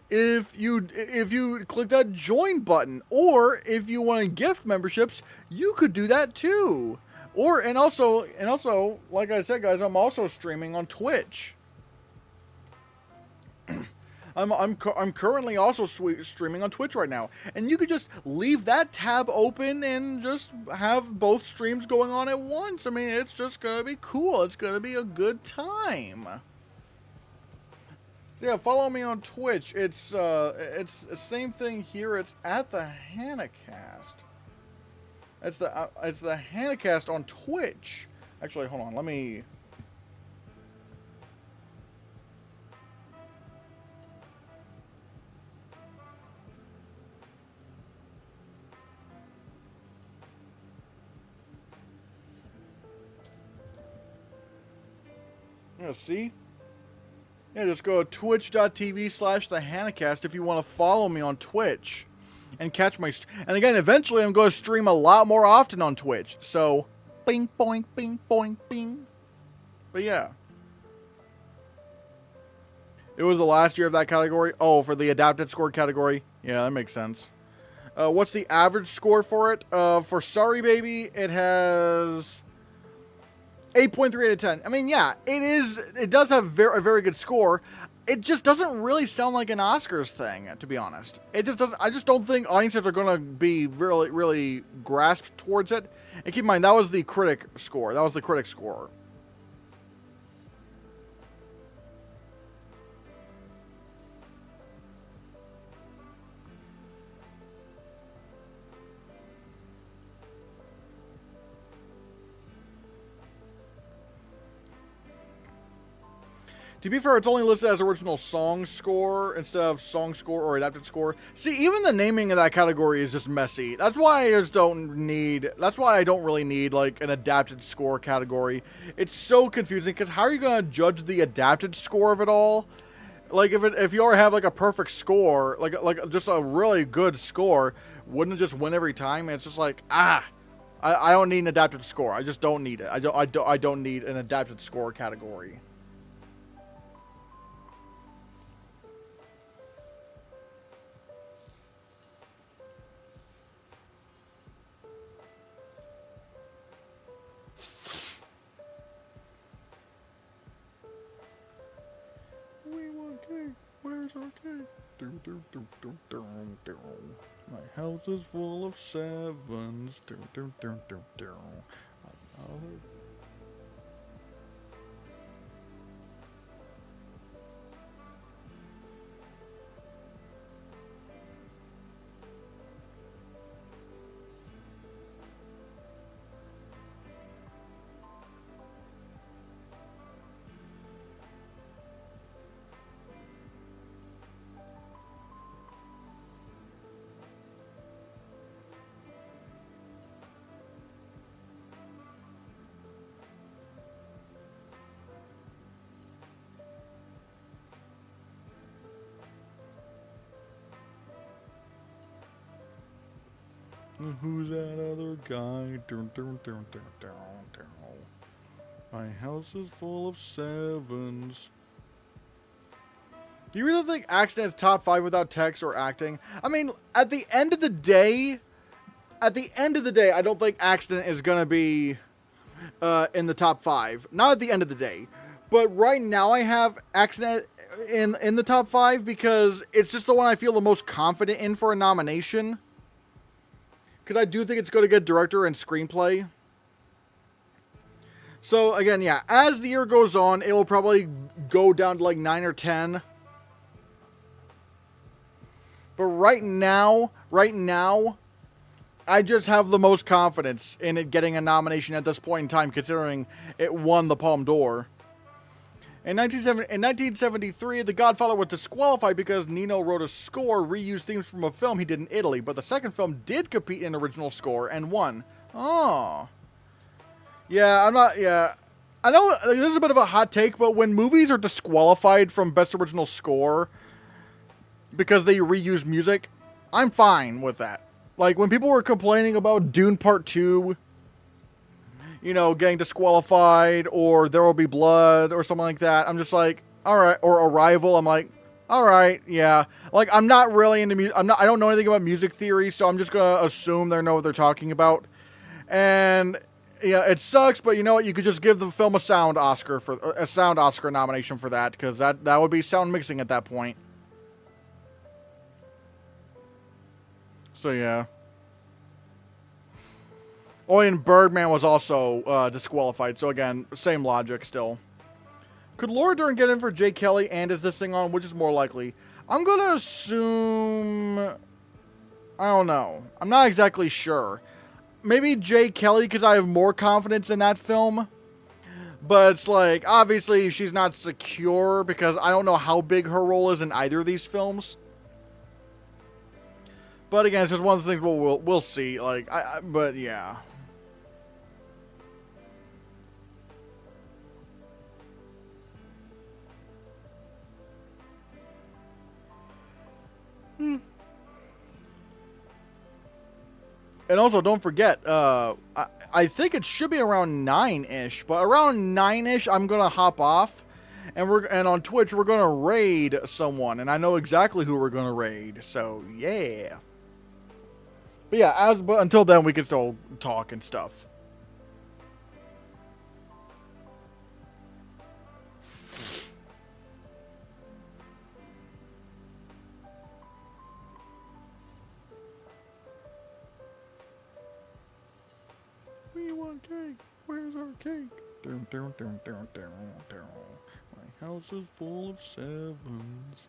if you click that join button, or if you want to gift memberships, you could do that too. And also, like I said, guys, I'm also streaming on Twitch. I'm currently also streaming on Twitch right now, and you could just leave that tab open and just have both streams going on at once. I mean, it's just gonna be cool. It's gonna be a good time. So yeah, follow me on Twitch. It's the same thing here. It's at the Hannahcast. It's the Hannahcast on Twitch. Actually, hold on. Let me. Yeah, see? Yeah, just go to twitch.tv/the Hannahcast if you want to follow me on Twitch and catch my... And again, eventually I'm going to stream a lot more often on Twitch. So, bing, boing, bing, boing, bing. But yeah. It was the last year of that category. Oh, for the adapted score category. Yeah, that makes sense. What's the average score for it? For Sorry Baby, it has... 8.3 out of 10. I mean, yeah, it does have a very good score. It just doesn't really sound like an Oscars thing, to be honest. It just doesn't. I just don't think audiences are going to be really grasped towards it. And keep in mind, that was the critic score. That was the critic score. To be fair, it's only listed as original song score instead of song score or adapted score. See, even the naming of that category is just messy. That's why I don't really need like an adapted score category. It's so confusing because how are you going to judge the adapted score of it all? Like if you already have like a perfect score, like just a really good score, wouldn't it just win every time? And it's just like, I don't need an adapted score. I just don't need it. I don't need an adapted score category. Where's our cake? My house is full of sevens. Who's that other guy? My house is full of sevens. Do you really think Accident is top 5 without text or acting? I mean, at the end of the day, I don't think Accident is gonna be in the top 5. Not at the end of the day. But right now I have Accident in the top 5 because it's just the one I feel the most confident in for a nomination. Because I do think it's going to get director and screenplay. So again, yeah, as the year goes on, it will probably go down to like 9 or 10. But right now, I just have the most confidence in it getting a nomination at this point in time, considering it won the Palme d'Or. In 1973, The Godfather was disqualified because Nino wrote a score reused themes from a film he did in Italy, but the second film did compete in original score and won. Oh. Yeah, I know this is a bit of a hot take, but when movies are disqualified from Best Original Score because they reuse music, I'm fine with that. Like, when people were complaining about Dune Part 2, you know, getting disqualified, or There Will Be Blood, or something like that, I'm just like, alright, or Arrival, I'm like, alright, yeah. Like, I'm not really into music, I don't know anything about music theory, so I'm just gonna assume they know what they're talking about. And, yeah, it sucks, but you know what, you could just give the film a sound Oscar nomination for that, because that would be sound mixing at that point. So, yeah. Oh, and Birdman was also disqualified. So, again, same logic still. Could Laura Dern get in for Jay Kelly and Is This Thing On? Which is more likely? I'm going to assume... I don't know. I'm not exactly sure. Maybe Jay Kelly, because I have more confidence in that film. But it's like, obviously, she's not secure, because I don't know how big her role is in either of these films. But again, it's just one of the things we'll see. Like, but yeah. And also, don't forget, I think it should be around 9-ish, but around 9-ish, I'm gonna hop off, and on Twitch we're gonna raid someone, and I know exactly who we're gonna raid. So yeah. But yeah, but until then, we can still talk and stuff. We want cake. Where's our cake? My house is full of sevens.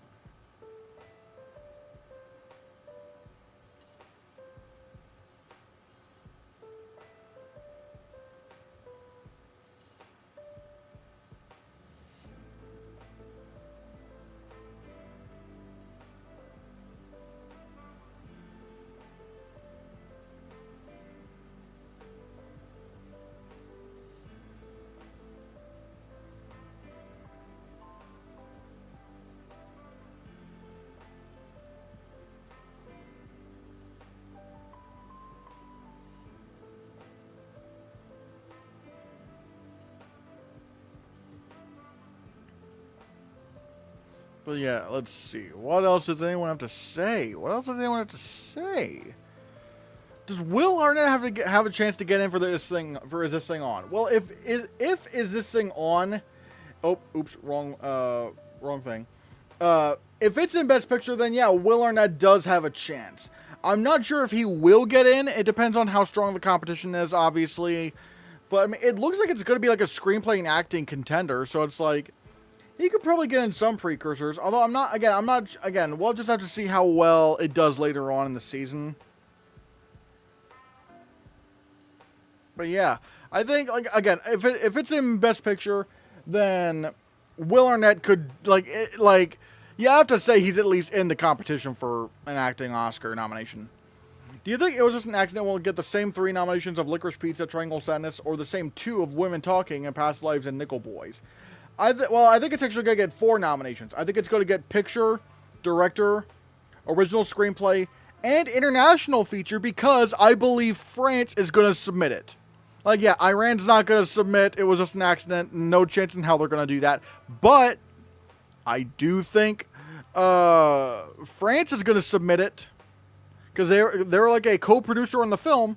But yeah, let's see. What else does anyone have to say? Does Will Arnett have a chance to get in for this thing? For Is This Thing On? Well, if Is This Thing On? Oh, oops, wrong thing. If it's in Best Picture, then yeah, Will Arnett does have a chance. I'm not sure if he will get in. It depends on how strong the competition is, obviously. But I mean, it looks like it's going to be like a screenplay and acting contender. So it's like, he could probably get in some precursors, although we'll just have to see how well it does later on in the season. But yeah, I think, like, again, if it's in Best Picture, then Will Arnett could, you have to say he's at least in the competition for an acting Oscar nomination. Do you think It Was Just an Accident will get the same 3 nominations of Licorice Pizza, Triangle Sadness, or the same 2 of Women Talking and Past Lives and Nickel Boys? I think it's actually going to get 4 nominations. I think it's going to get Picture, Director, Original Screenplay, and International Feature, because I believe France is going to submit it. Like, yeah, Iran's not going to submit It Was Just an Accident. No chance in hell they're going to do that. But I do think France is going to submit it, because they're like a co-producer on the film.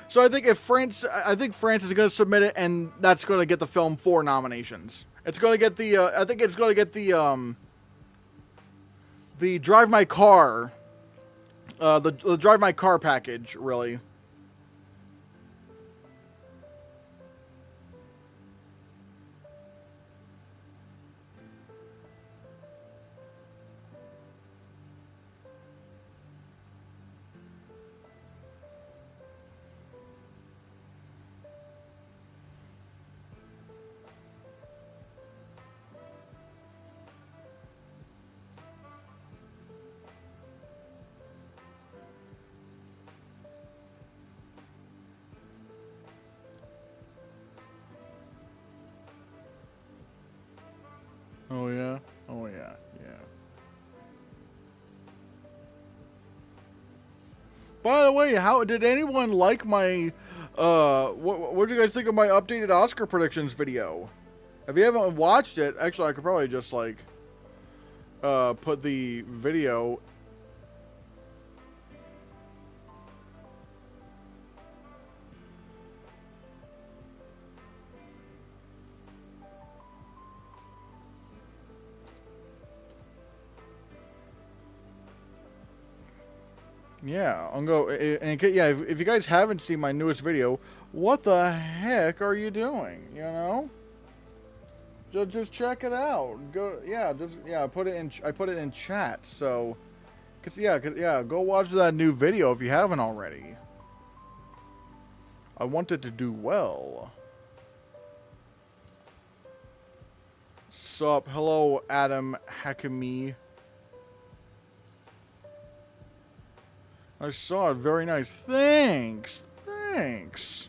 So I think France is going to submit it, and that's going to get the film 4 nominations. It's going to get the. I think it's going to get the Drive My Car. The Drive My Car package, really. Oh yeah. Oh yeah. Yeah. By the way, how did anyone like my what did you guys think of my updated Oscar predictions video? If you haven't watched it, actually I could probably just like put the video. Yeah, I'll go. And yeah, if you guys haven't seen my newest video, what the heck are you doing? You know, just check it out. Go, yeah, just yeah. I put it in chat. So, yeah, go watch that new video if you haven't already. I want it to do well. Sup? Hello, Adam Hakimi. I saw it. Very nice. Thanks. Thanks.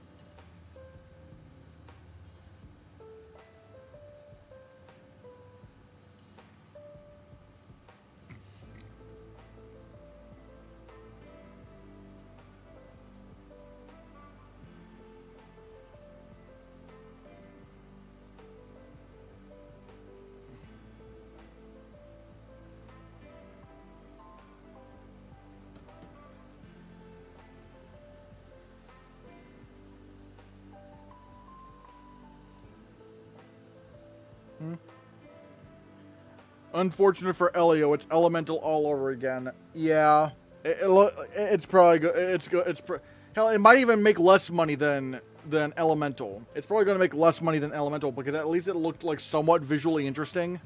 Unfortunate for Elio, it's Elemental all over again. Yeah, it's probably good. It's good. Hell, it might even make less money than Elemental. It's probably going to make less money than Elemental because at least it looked like somewhat visually interesting.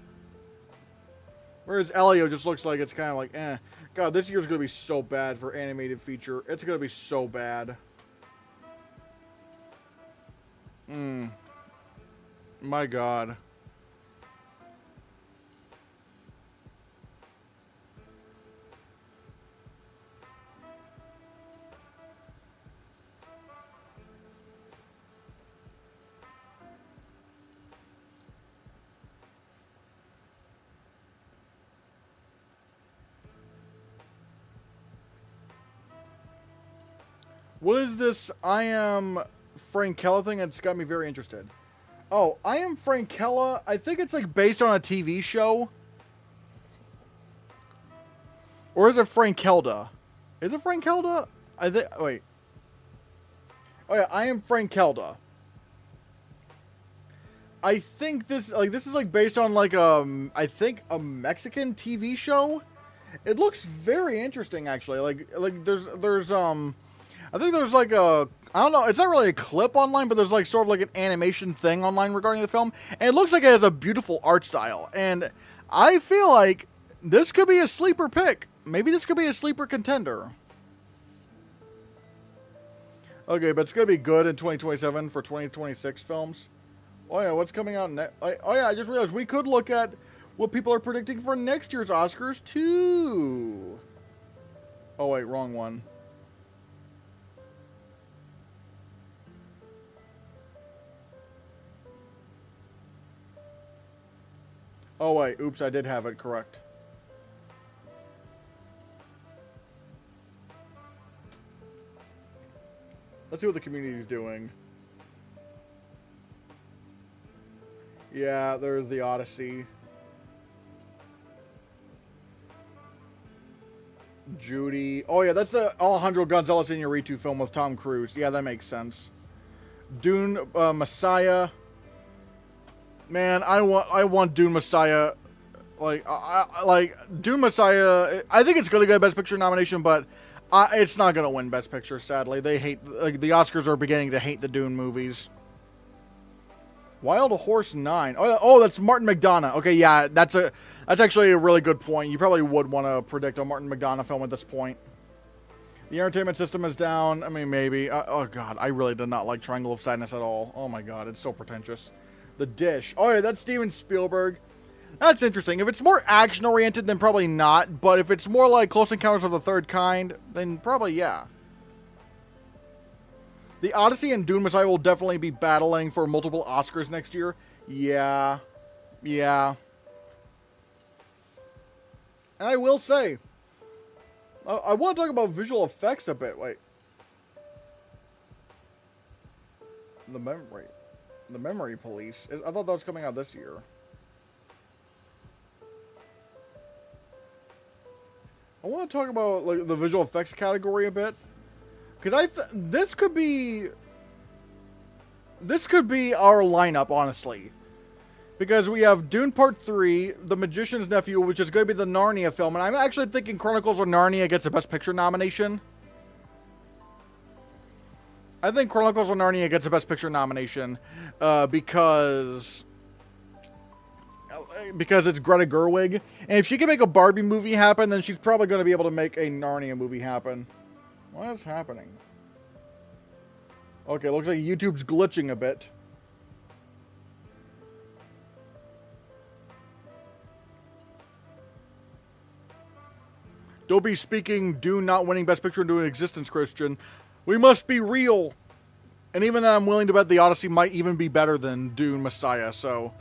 Whereas Elio just looks like it's kind of like, eh. God, this year's going to be so bad for animated feature. It's going to be so bad. My God. What is this I Am Frankella thing? It's got me very interested. Oh, I Am Frankella. I think it's like based on a TV show. Or is it Frankelda? Is it Frankelda? I think. Wait. Oh yeah, I Am Frankelda. I think this is like based on like I think a Mexican TV show. It looks very interesting actually. Like there's I think there's like a, I don't know, it's not really a clip online, but there's like sort of like an animation thing online regarding the film. And it looks like it has a beautiful art style. And I feel like this could be a sleeper pick. Maybe this could be a sleeper contender. Okay, but it's going to be good in 2027 for 2026 films. Oh yeah, what's coming out next? Oh yeah, I just realized we could look at what people are predicting for next year's Oscars too. Oh wait, wrong one. Oh wait, oops, I did have it correct. Let's see what the community is doing. Yeah, there's the Odyssey. Judy. Oh yeah, that's the Alejandro Gonzalez Iñárritu film with Tom Cruise. Yeah, that makes sense. Dune, Messiah. Man, I want Dune Messiah. Like Dune Messiah. I think it's gonna get a Best Picture nomination, but it's not gonna win Best Picture. Sadly, they hate the Oscars are beginning to hate the Dune movies. Wild Horse 9. Oh, that's Martin McDonagh. Okay, yeah, that's actually a really good point. You probably would want to predict a Martin McDonagh film at this point. The entertainment system is down. I mean, maybe. Oh god, I really did not like Triangle of Sadness at all. Oh my god, it's so pretentious. The Dish. Oh yeah, that's Steven Spielberg. That's interesting. If it's more action-oriented, then probably not. But if it's more like Close Encounters of the Third Kind, then probably yeah. The Odyssey and Dune Messiah will definitely be battling for multiple Oscars next year. Yeah. Yeah. And I will say, I want to talk about visual effects a bit. Wait. The Memory Police. I thought that was coming out this year. I want to talk about like the visual effects category a bit, because this could be our lineup, honestly. Because we have Dune Part 3, The Magician's Nephew, which is going to be the Narnia film, and I'm actually thinking Chronicles of Narnia gets a Best Picture nomination. I think Chronicles of Narnia gets a Best Picture nomination because it's Greta Gerwig. And if she can make a Barbie movie happen, then she's probably going to be able to make a Narnia movie happen. What is happening? Okay, looks like YouTube's glitching a bit. Don't be speaking Dune not winning Best Picture into existence, Christian. We must be real. And even then, I'm willing to bet the Odyssey might even be better than Dune Messiah, so...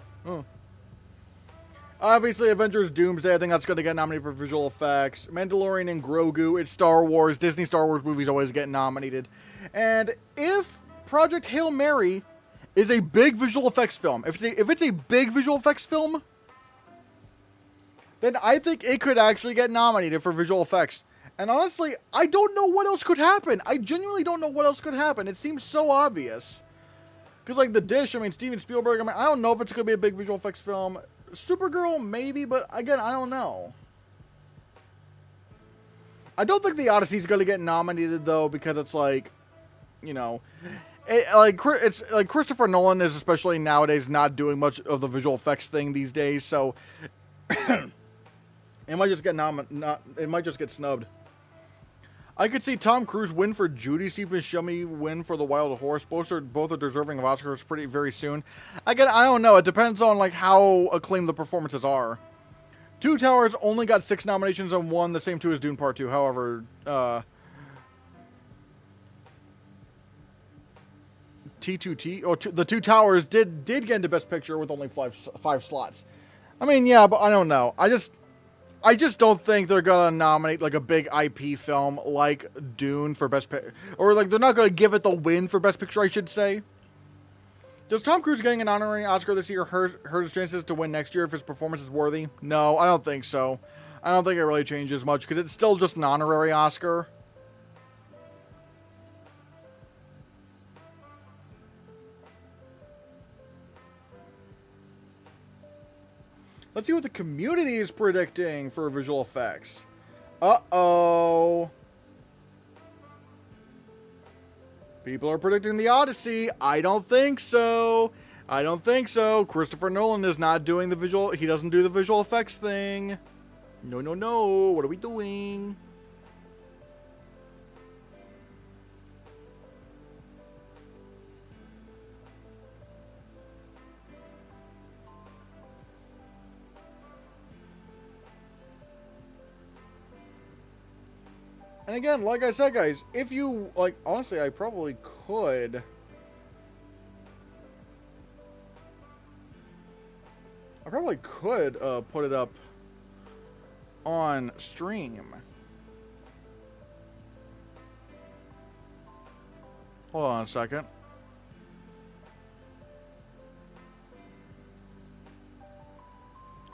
Obviously, Avengers Doomsday, I think that's going to get nominated for visual effects. Mandalorian and Grogu, it's Star Wars. Disney Star Wars movies always get nominated. And if Project Hail Mary is a big visual effects film, if it's a big visual effects film, then I think it could actually get nominated for visual effects. And honestly, I don't know what else could happen. I genuinely don't know what else could happen. It seems so obvious. Because, like, The Dish, I mean, Steven Spielberg, I mean, I don't know if it's going to be a big visual effects film. Supergirl, maybe, but again, I don't know. I don't think The Odyssey is going to get nominated, though, because it's like, you know... it's like Christopher Nolan is especially nowadays not doing much of the visual effects thing these days, so... It might just get snubbed. I could see Tom Cruise win for Judy, Stephen Shummy win for The Wild Horse. Both are deserving of Oscars very soon. Again, I don't know. It depends on like how acclaimed the performances are. Two Towers only got 6 nominations and won the same 2 as Dune Part 2. However, The Two Towers did get into Best Picture with only 5 slots. I mean, yeah, but I don't know. I just don't think they're gonna nominate like a big IP film like Dune for Best Picture, or like they're not gonna give it the win for Best Picture, I should say. Does Tom Cruise getting an honorary Oscar this year hurt his chances to win next year if his performance is worthy? No, I don't think so. I don't think it really changes much because it's still just an honorary Oscar. Let's see what the community is predicting for visual effects. Uh-oh. People are predicting the Odyssey. I don't think so. I don't think so. Christopher Nolan is not doing the visual... He doesn't do the visual effects thing. No, no, no. What are we doing? And again, like I said, guys, if you, like, honestly, I probably could. I probably could put it up on stream. Hold on a second.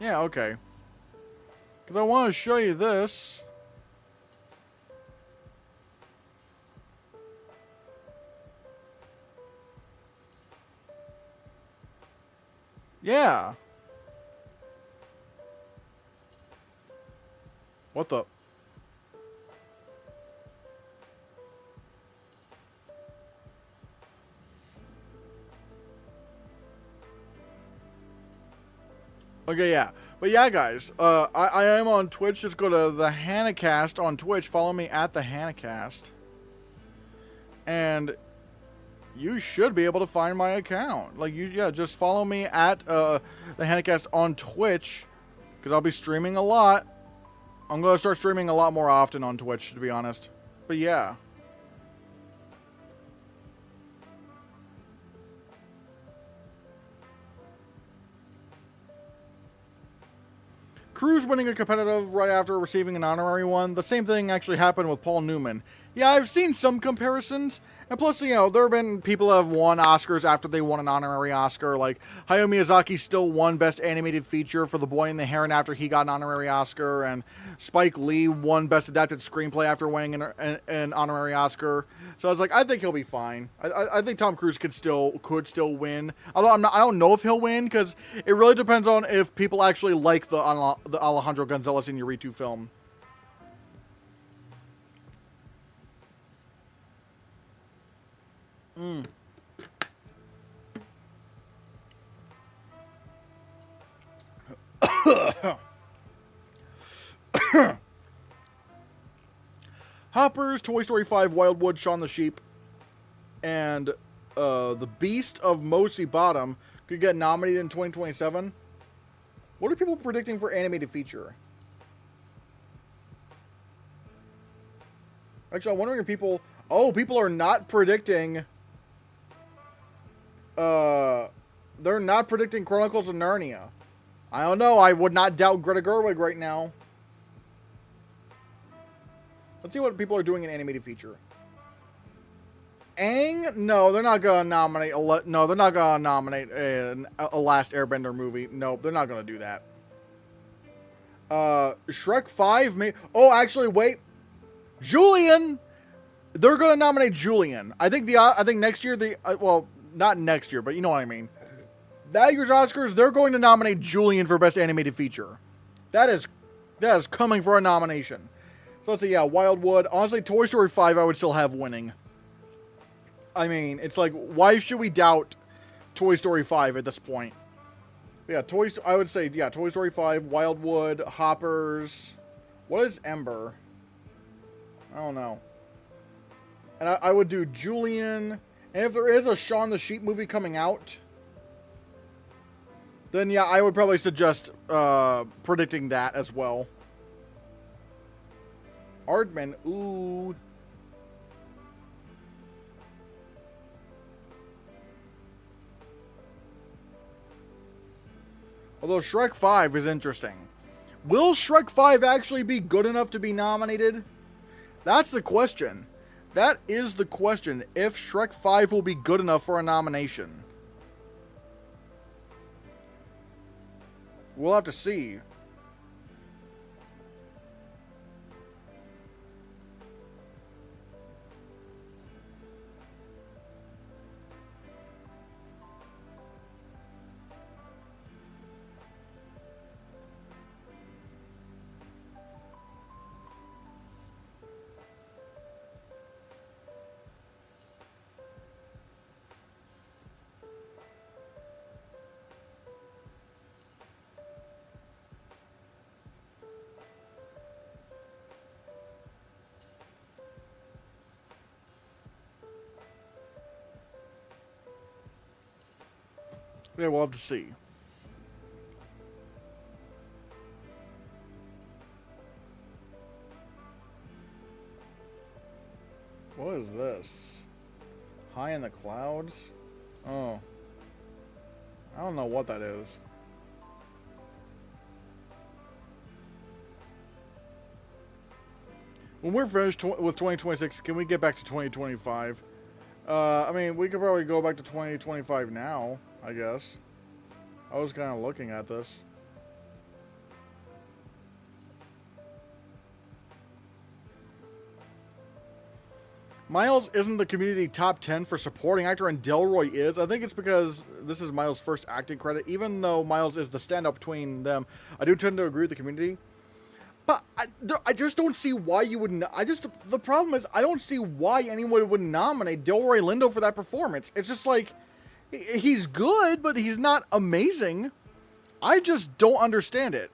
Yeah, okay. Because I want to show you this. Yeah. What the? Okay, yeah. But yeah, guys, I am on Twitch. Just go to the Hannahcast on Twitch. Follow me at the Hannahcast. And you should be able to find my account. Like, yeah, just follow me at the Hannahcast on Twitch. Because I'll be streaming a lot. I'm going to start streaming a lot more often on Twitch, to be honest. But yeah. Cruz winning a competitive right after receiving an honorary one. The same thing actually happened with Paul Newman. Yeah, I've seen some comparisons. And plus, you know, there have been people that have won Oscars after they won an honorary Oscar. Like, Hayao Miyazaki still won Best Animated Feature for The Boy and the Heron after he got an honorary Oscar. And Spike Lee won Best Adapted Screenplay after winning an honorary Oscar. So I was like, I think he'll be fine. I think Tom Cruise could still win. Although I don't know if he'll win, because it really depends on if people actually like the Alejandro González Iñárritu film. Hoppers, Toy Story 5, Wildwood, Shaun the Sheep, and The Beast of Mosey Bottom could get nominated in 2027. What are people predicting for animated feature? Actually, I'm wondering if people... Oh, people are not predicting... they're not predicting Chronicles of Narnia. I don't know. I would not doubt Greta Gerwig right now. Let's see what people are doing in animated feature. Aang? No, they're not gonna nominate. No, they're not gonna nominate a Last Airbender movie. Nope, they're not gonna do that. Shrek 5 may... Oh, actually, wait. Julian! They're gonna nominate Julian. I think next year well, not next year, but you know what I mean. That year's Oscars, they're going to nominate Julian for Best Animated Feature. That is coming for a nomination. So let's see, yeah, Wildwood. Honestly, Toy Story 5 I would still have winning. I mean, it's like, why should we doubt Toy Story 5 at this point? Yeah, I would say, yeah, Toy Story 5, Wildwood, Hoppers. What is Ember? I don't know. And I would do Julian. And if there is a Shaun the Sheep movie coming out, then yeah, I would probably suggest predicting that as well. Aardman, ooh. Although Shrek 5 is interesting. Will Shrek 5 actually be good enough to be nominated? That's the question. That is the question. If Shrek 5 will be good enough for a nomination. We'll have to see. Yeah, we'll have to see. What is this? High in the clouds? Oh. I don't know what that is. When we're finished with 2026, can we get back to 2025? I mean, we could probably go back to 2025 now, I guess. I was kind of looking at this. Miles isn't the community top 10 for supporting actor, and Delroy is. I think it's because this is Miles' first acting credit. Even though Miles is the stand-up between them, I do tend to agree with the community. But I just don't see why you would. The problem is I don't see why anyone would nominate Delroy Lindo for that performance. It's just like he's good, but he's not amazing. I just don't understand it.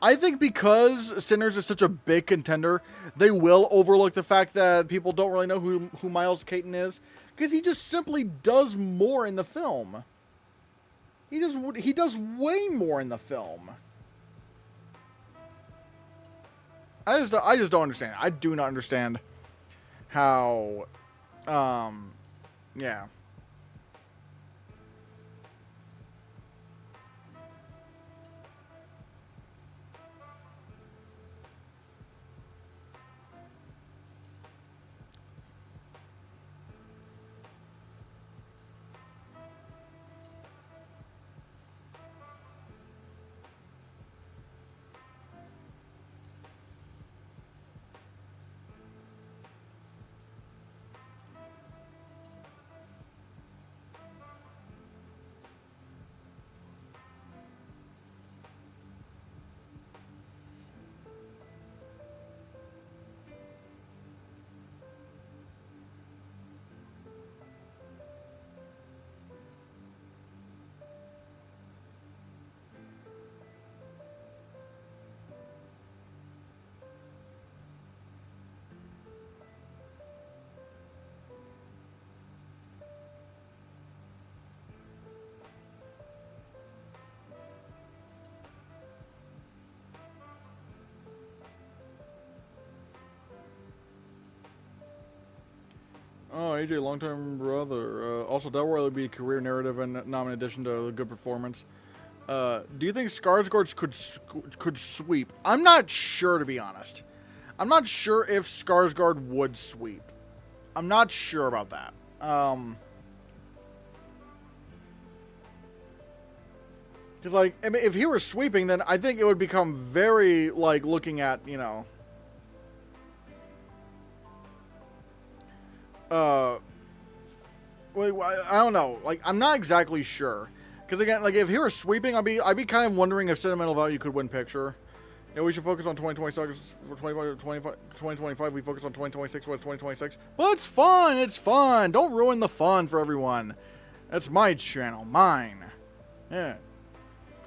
I think because Sinners is such a big contender, they will overlook the fact that people don't really know who Miles Caton is, because he just simply does more in the film. He does way more in the film. I just don't understand. I do not understand how, yeah. Oh, AJ, longtime brother. Also, Delroy would be a career narrative and not in addition to a good performance. Do you think Skarsgård could sweep? I'm not sure, to be honest. I'm not sure if Skarsgård would sweep. I'm not sure about that. Because, like, I mean, if he were sweeping, then I think it would become very, like, looking at, you know... Wait, I don't know. Like, I'm not exactly sure. Because again, like, if he were sweeping, I'd be kind of wondering if Sentimental Value could win Picture. Yeah, we should focus on 2026 for 2025. We focus on 2026 for 2026. But it's fun. It's fun. Don't ruin the fun for everyone. That's my channel, mine. Yeah.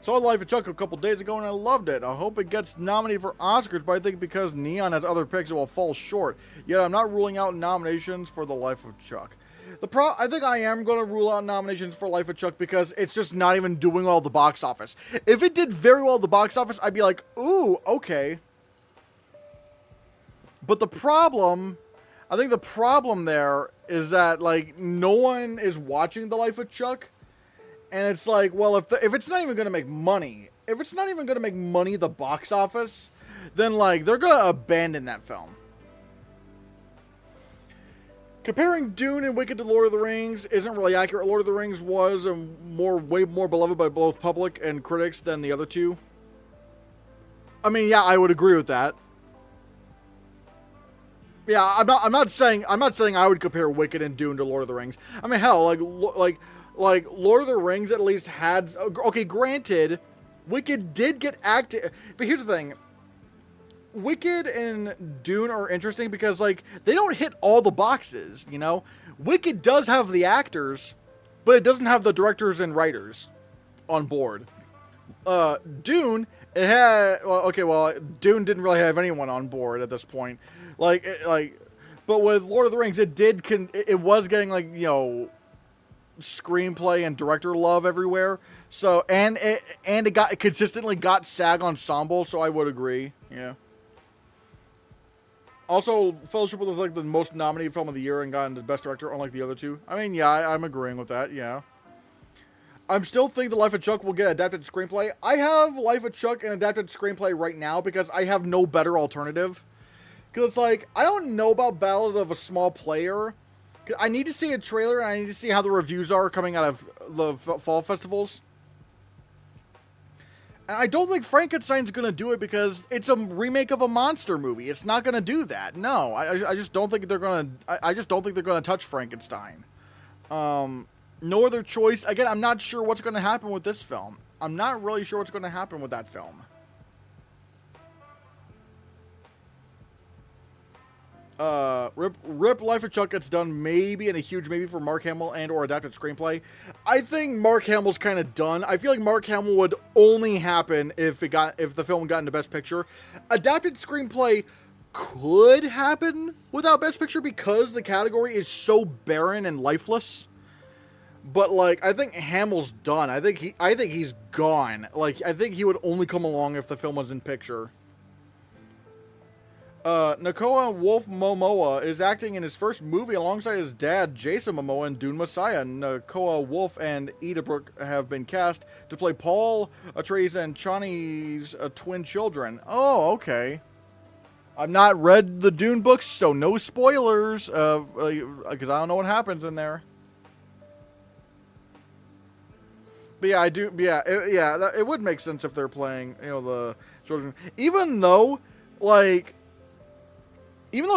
Saw Life of Chuck a couple days ago and I loved it. I hope it gets nominated for Oscars, but I think because Neon has other picks, it will fall short. Yet I'm not ruling out nominations for The Life of Chuck. I think I am going to rule out nominations for Life of Chuck because it's just not even doing well at the box office. If it did very well at the box office, I'd be like, ooh, okay. But the problem, I think the problem there is that, like, no one is watching The Life of Chuck. And it's like, well, if it's not even going to make money, if it's not even going to make money at the box office, then, like, they're going to abandon that film. Comparing Dune and Wicked to Lord of the Rings isn't really accurate. Lord of the Rings was way more beloved by both public and critics than the other two. I mean, yeah, I would agree with that. Yeah, I'm not saying I would compare Wicked and Dune to Lord of the Rings. I mean, hell, like Lord of the Rings at least had, okay, granted, Wicked did get acted, but here's the thing. Wicked and Dune are interesting because, like, they don't hit all the boxes, you know? Wicked does have the actors, but it doesn't have the directors and writers on board. Dune, it had, Dune didn't really have anyone on board at this point. But with Lord of the Rings, it was getting, like, you know, screenplay and director love everywhere. So, and it consistently got SAG Ensemble, so I would agree, yeah. Also, Fellowship was like the most nominated film of the year and got into Best Director, unlike the other two. I mean, yeah, I'm agreeing with that, yeah. I'm still think The Life of Chuck will get adapted screenplay. I have Life of Chuck and adapted screenplay right now because I have no better alternative. Because it's like, I don't know about Ballad of a Small Player. I need to see a trailer and I need to see how the reviews are coming out of the fall festivals. And I don't think Frankenstein's going to do it because it's a remake of a monster movie. It's not going to do that. No, I just don't think they're going to. I just don't think they're going to touch Frankenstein. No other choice. Again, I'm not sure what's going to happen with this film. I'm not really sure what's going to happen with that film. Rip Life of Chuck gets done maybe, and a huge maybe for Mark Hamill and or adapted screenplay. I think Mark Hamill's kind of done. I feel like Mark Hamill would only happen if the film got into Best Picture. Adapted screenplay could happen without Best Picture because the category is so barren and lifeless. But like, I think Hamill's done. I think he's gone. Like, I think he would only come along if the film was in picture. Nakoa Wolf Momoa is acting in his first movie alongside his dad, Jason Momoa, in Dune Messiah. Nakoa Wolf and Eda Brooke have been cast to play Paul Atreides and Chani's twin children. Oh, okay. I've not read the Dune books, so no spoilers, because I don't know what happens in there. But yeah, I do. Yeah, it would make sense if they're playing, the children. Even though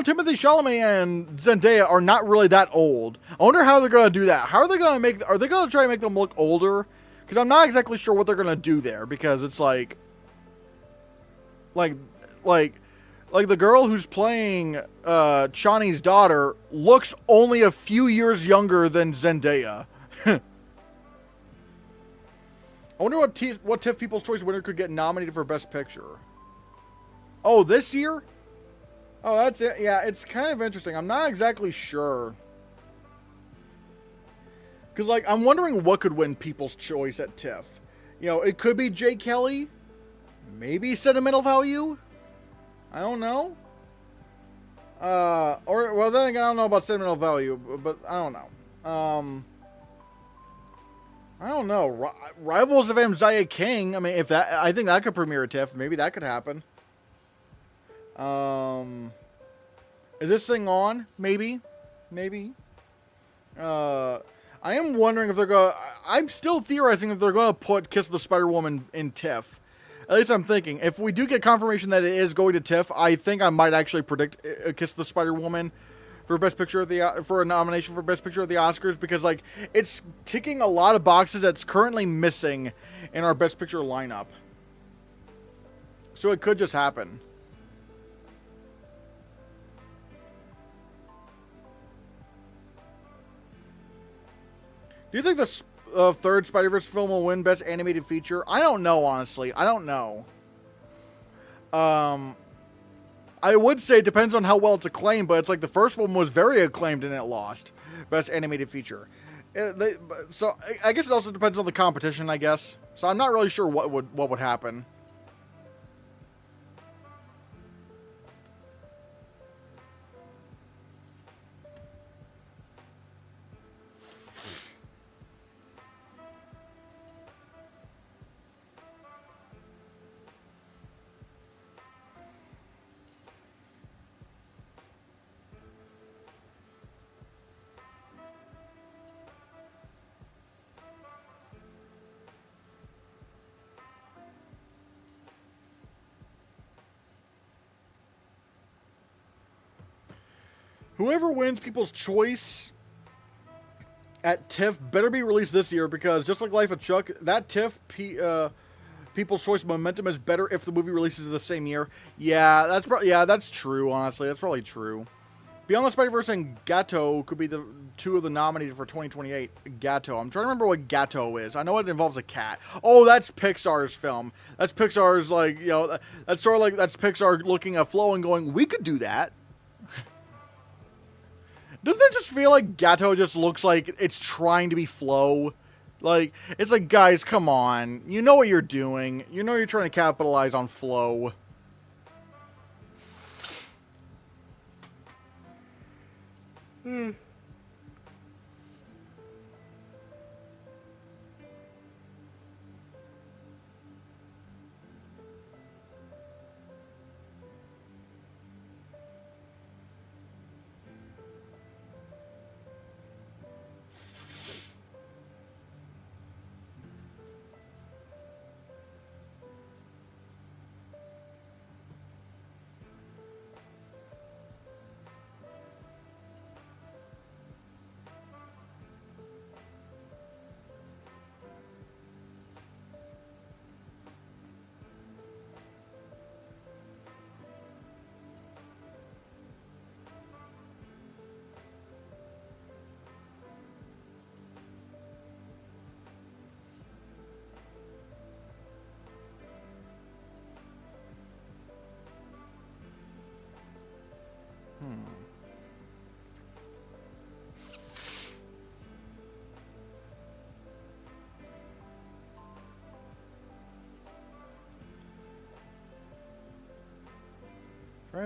Timothy Chalamet and Zendaya are not really that old, I wonder how they're going to do that. How are they going to are they going to try to make them look older? Because I'm not exactly sure what they're going to do there, because it's like the girl who's playing Chani's daughter looks only a few years younger than Zendaya. I wonder what TIFF People's Choice winner could get nominated for Best Picture. Oh, this year? Oh, that's it. Yeah, it's kind of interesting. I'm not exactly sure. Because, I'm wondering what could win People's Choice at TIFF. It could be Jay Kelly. Maybe Sentimental Value. I don't know. Well, then again, I don't know about Sentimental Value, but I don't know. I don't know. Rivals of Mzia King. I mean, I think that could premiere at TIFF. Maybe that could happen. Is this thing on? Maybe. I am wondering if they're going to... I'm still theorizing if they're going to put Kiss the Spider-Woman in TIFF. At least I'm thinking. If we do get confirmation that it is going to TIFF, I think I might actually predict Kiss the Spider-Woman for Best Picture for a nomination for Best Picture of the Oscars, because it's ticking a lot of boxes that's currently missing in our Best Picture lineup. So it could just happen. Do you think the third Spider-Verse film will win Best Animated Feature? I don't know, honestly. I don't know. I would say it depends on how well it's acclaimed, but it's the first one was very acclaimed and it lost Best Animated Feature. So I guess it also depends on the competition, I guess. So I'm not really sure what would happen. Whoever wins People's Choice at TIFF better be released this year, because just like Life of Chuck, that TIFF People's Choice momentum is better if the movie releases the same year. Yeah, that's true, honestly. That's probably true. Beyond the Spider-Verse and Gato could be the two of the nominated for 2028. Gato. I'm trying to remember what Gato is. I know it involves a cat. Oh, that's Pixar's film. That's Pixar's, that's sort of like, that's Pixar looking at Flo and going, we could do that. Doesn't it just feel like Gato just looks like it's trying to be Flo? It's like, guys, come on. You know what you're doing. You know you're trying to capitalize on Flo.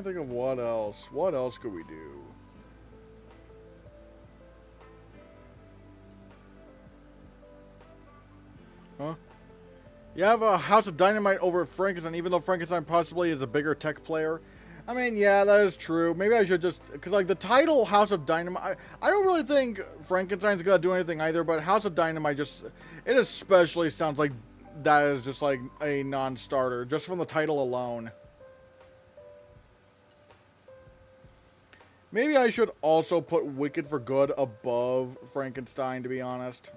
trying to think of what else. What else could we do? Huh? You have a House of Dynamite over at Frankenstein, even though Frankenstein possibly is a bigger tech player. I mean, yeah, that is true. Maybe I should just... Because, like, the title House of Dynamite... I don't really think Frankenstein's going to do anything either, but House of Dynamite just... It especially sounds like that is just, like, a non-starter, just from the title alone. Maybe I should also put Wicked for Good above Frankenstein, to be honest.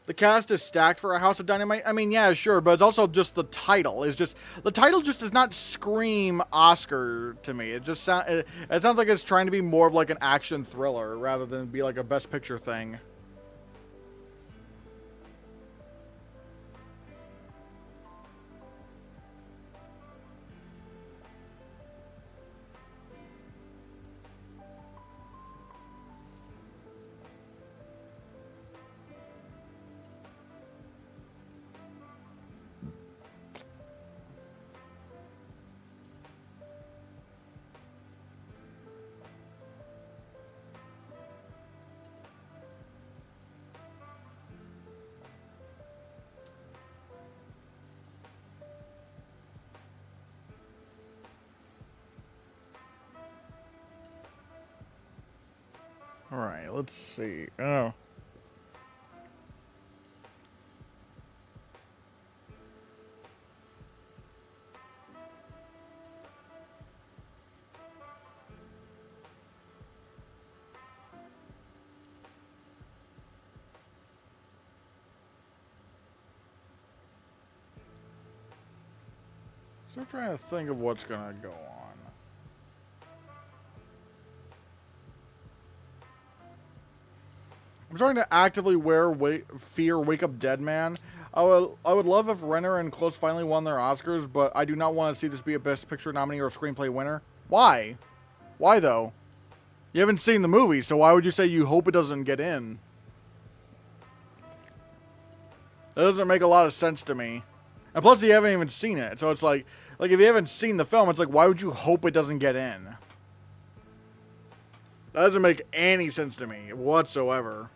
The cast is stacked for a House of Dynamite. I mean, yeah, sure, but it's also just the title. The title just does not scream Oscar to me. It just it sounds like it's trying to be more of like an action thriller rather than be like a Best Picture thing. Alright, let's see. Oh. Still trying to think of what's gonna go on. I'm starting to actively fear Wake Up Dead Man. I would love if Renner and Close finally won their Oscars, but I do not want to see this be a Best Picture nominee or a Screenplay winner. Why? Why though? You haven't seen the movie, so why would you say you hope it doesn't get in? That doesn't make a lot of sense to me. And plus, you haven't even seen it, so it's like if you haven't seen the film, it's like, why would you hope it doesn't get in? That doesn't make any sense to me whatsoever.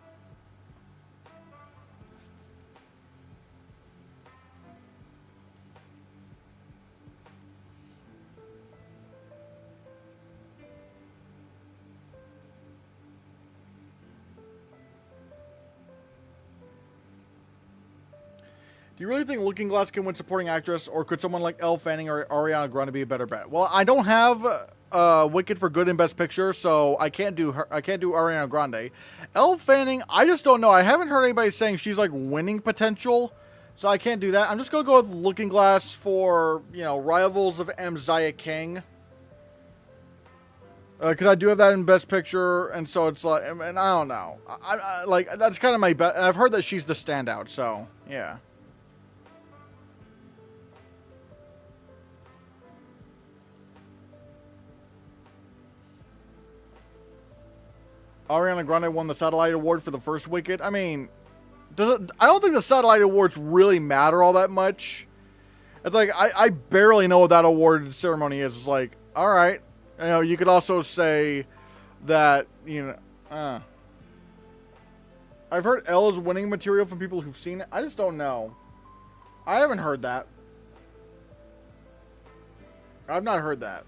Do you really think Looking Glass can win supporting actress, or could someone like Elle Fanning or Ariana Grande be a better bet? Well, I don't have Wicked for Good in Best Picture, so I can't do her. I can't do Ariana Grande. Elle Fanning, I just don't know. I haven't heard anybody saying she's like winning potential, so I can't do that. I'm just gonna go with Looking Glass for, you know, Rivals of M. Zaya King, because I do have that in Best Picture, and so it's like, and I don't know. I like, that's kind of my bet. And I've heard that she's the standout, so yeah. Ariana Grande won the Satellite Award for the first Wicked. I mean, I don't think the Satellite Awards really matter all that much. It's like, I barely know what that award ceremony is. It's like, alright. You know, you could also say that, you know, I've heard Elle is winning material from people who've seen it. I just don't know. I haven't heard that. I've not heard that.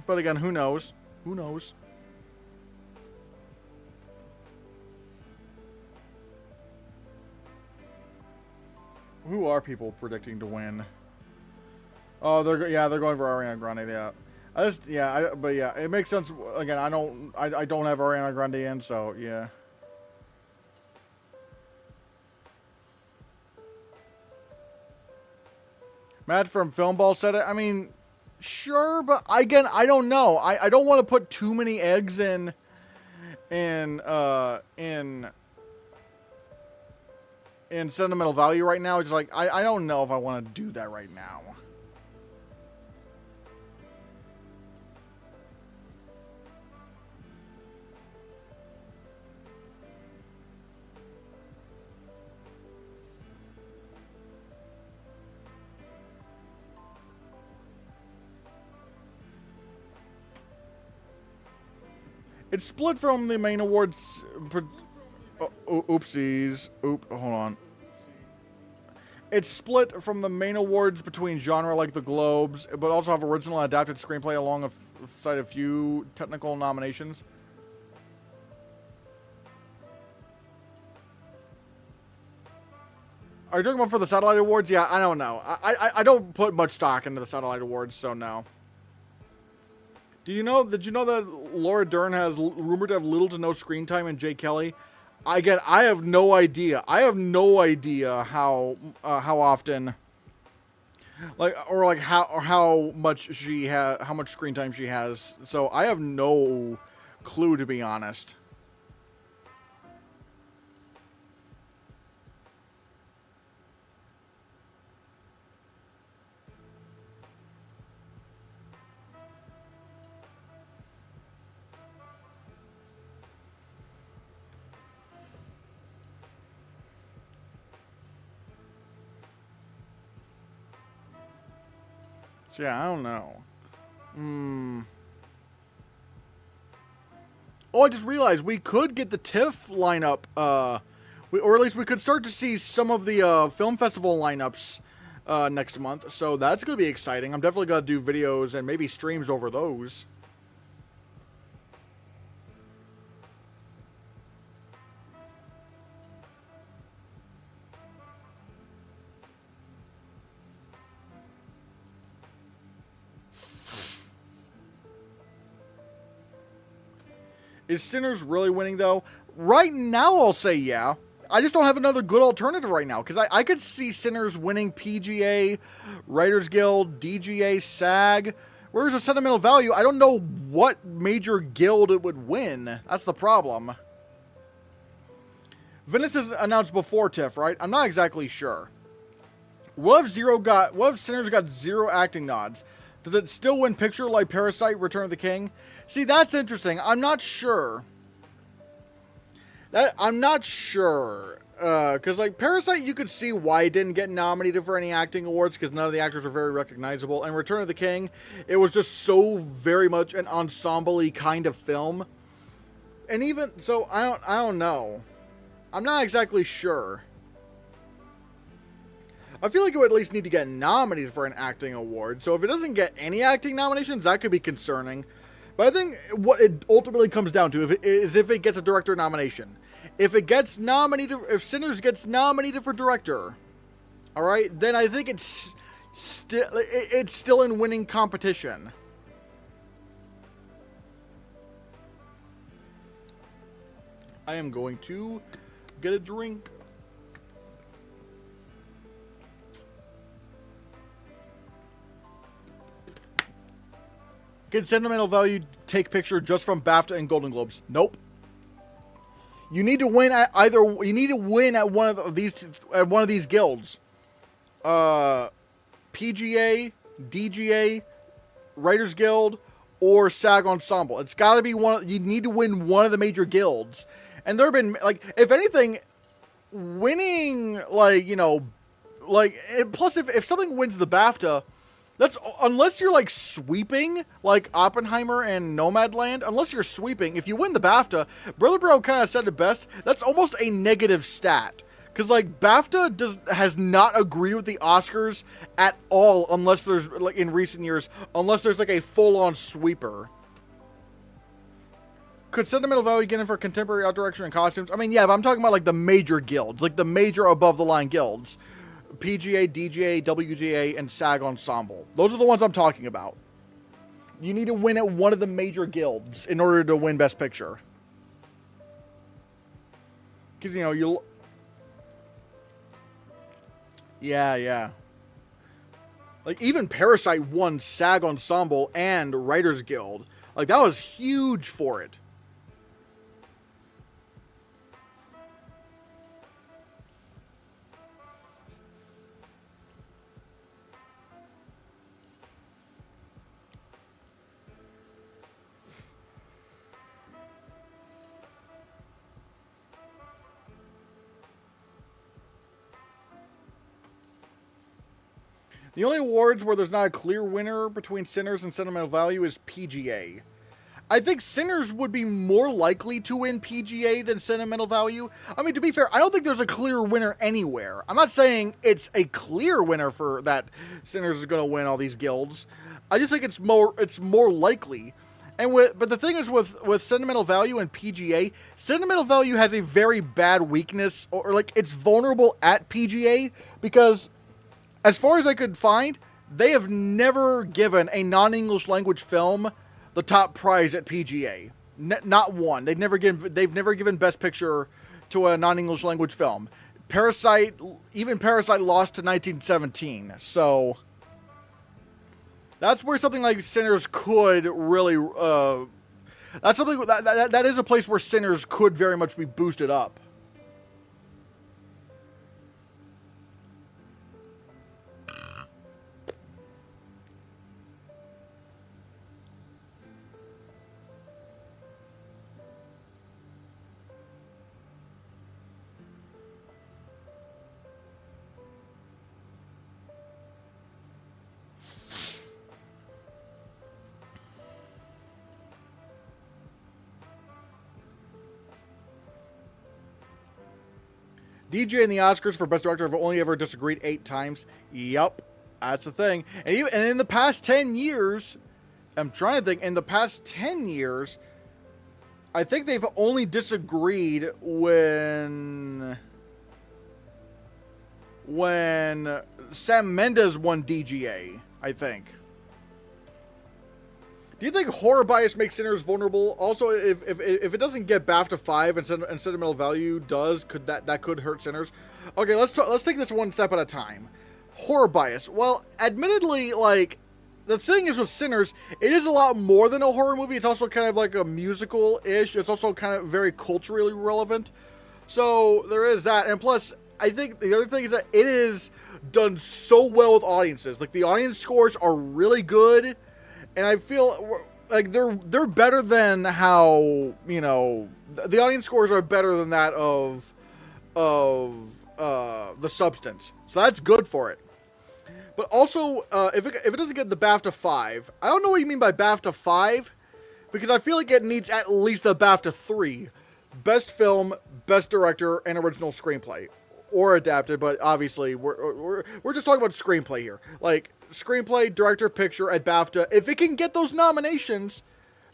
But again, who knows? Who knows? Who are people predicting to win? Oh, they're going for Ariana Grande. Yeah, but yeah, it makes sense. Again, I don't have Ariana Grande in, so yeah. Matt from Filmball said it. I mean, sure, but again, I don't know. I don't want to put too many eggs in sentimental value right now. It's like, I don't know if I want to do that right now. It's split from the main awards. Oopsies. Hold on. It's split from the main awards between genre like the Globes, but also have original and adapted screenplay alongside a few technical nominations. Are you talking about for the Satellite Awards? Yeah, I don't know. I don't put much stock into the Satellite Awards, so no. Did you know that Laura Dern has rumored to have little to no screen time in Jay Kelly? Again, I have no idea. I have no idea how often, how much how much screen time she has. So I have no clue, to be honest. So yeah, I don't know. Oh, I just realized we could get the TIFF lineup, or at least we could start to see some of the film festival lineups next month. So that's going to be exciting. I'm definitely going to do videos and maybe streams over those. Is Sinners really winning, though? Right now, I'll say yeah. I just don't have another good alternative right now, because I could see Sinners winning PGA, Writers Guild, DGA, SAG. Whereas a Sentimental Value, I don't know what major guild it would win. That's the problem. Venice is announced before TIFF, right? I'm not exactly sure. What if Sinners got 0 acting nods? Does it still win picture like Parasite, Return of the King? See, that's interesting. I'm not sure. I'm not sure. Because, like, Parasite, you could see why it didn't get nominated for any acting awards, because none of the actors were very recognizable. And Return of the King, it was just so very much an ensemble-y kind of film. And even, so, I don't know. I'm not exactly sure. I feel like it would at least need to get nominated for an acting award. So if it doesn't get any acting nominations, that could be concerning. But I think what it ultimately comes down to is if it gets a director nomination. If it gets nominated, if Sinners gets nominated for director, all right, then I think it's still in winning competition. I am going to get a drink. Can Sentimental Value take picture just from BAFTA and Golden Globes? Nope. You need to win at one of these guilds. PGA, DGA, Writers Guild, or SAG Ensemble. It's got to be one. You need to win one of the major guilds. And there have been, like, if anything, winning, like, you know, like, plus if something wins the BAFTA, unless you're like sweeping, like Oppenheimer and Nomadland, unless you're sweeping, if you win the BAFTA, Brother Bro kind of said it best, that's almost a negative stat. Because, like, BAFTA has not agreed with the Oscars at all, unless there's, like, in recent years, unless there's, like, a full-on sweeper. Could Sentimental Value get in for contemporary art direction and costumes? I mean, yeah, but I'm talking about, like, the major guilds, like the major above-the-line guilds. PGA, DGA, WGA, and SAG Ensemble. Those are the ones I'm talking about. You need to win at one of the major guilds in order to win Best Picture. Because, you know, Yeah. Like, even Parasite won SAG Ensemble and Writers Guild. Like, that was huge for it. The only awards where there's not a clear winner between Sinners and Sentimental Value is PGA. I think Sinners would be more likely to win PGA than Sentimental Value. I mean, to be fair, I don't think there's a clear winner anywhere. I'm not saying it's a clear winner for that Sinners is going to win all these guilds. I just think it's more likely. But the thing is with Sentimental Value and PGA, Sentimental Value has a very bad weakness, or like it's vulnerable at PGA because, as far as I could find, they have never given a non-English language film the top prize at PGA. Not one. They've never given Best Picture to a non-English language film. Even Parasite lost to 1917. So that's where something like Sinners could really. That's something that is a place where Sinners could very much be boosted up. DJ and the Oscars for Best Director have only ever disagreed 8 times. Yup, that's the thing. And in the past 10 years, I'm trying to think, in the past 10 years, I think they've only disagreed when Sam Mendes won DGA, I think. Do you think horror bias makes Sinners vulnerable? Also, if it doesn't get BAFTA 5 and Sentimental Value does, that could hurt Sinners? Okay, let's take this one step at a time. Horror bias. Well, admittedly, like, the thing is with Sinners, it is a lot more than a horror movie. It's also kind of like a musical-ish. It's also kind of very culturally relevant. So, there is that. And plus, I think the other thing is that it is done so well with audiences. Like, the audience scores are really good. And I feel like they're better than how, you know, the audience scores are better than that of The Substance. So that's good for it. But also, if it doesn't get the BAFTA 5, I don't know what you mean by BAFTA 5, because I feel like it needs at least a BAFTA 3. Best Film, Best Director, and Original Screenplay. Or adapted, but obviously we're just talking about screenplay here. Like, screenplay, director, picture at BAFTA. If it can get those nominations,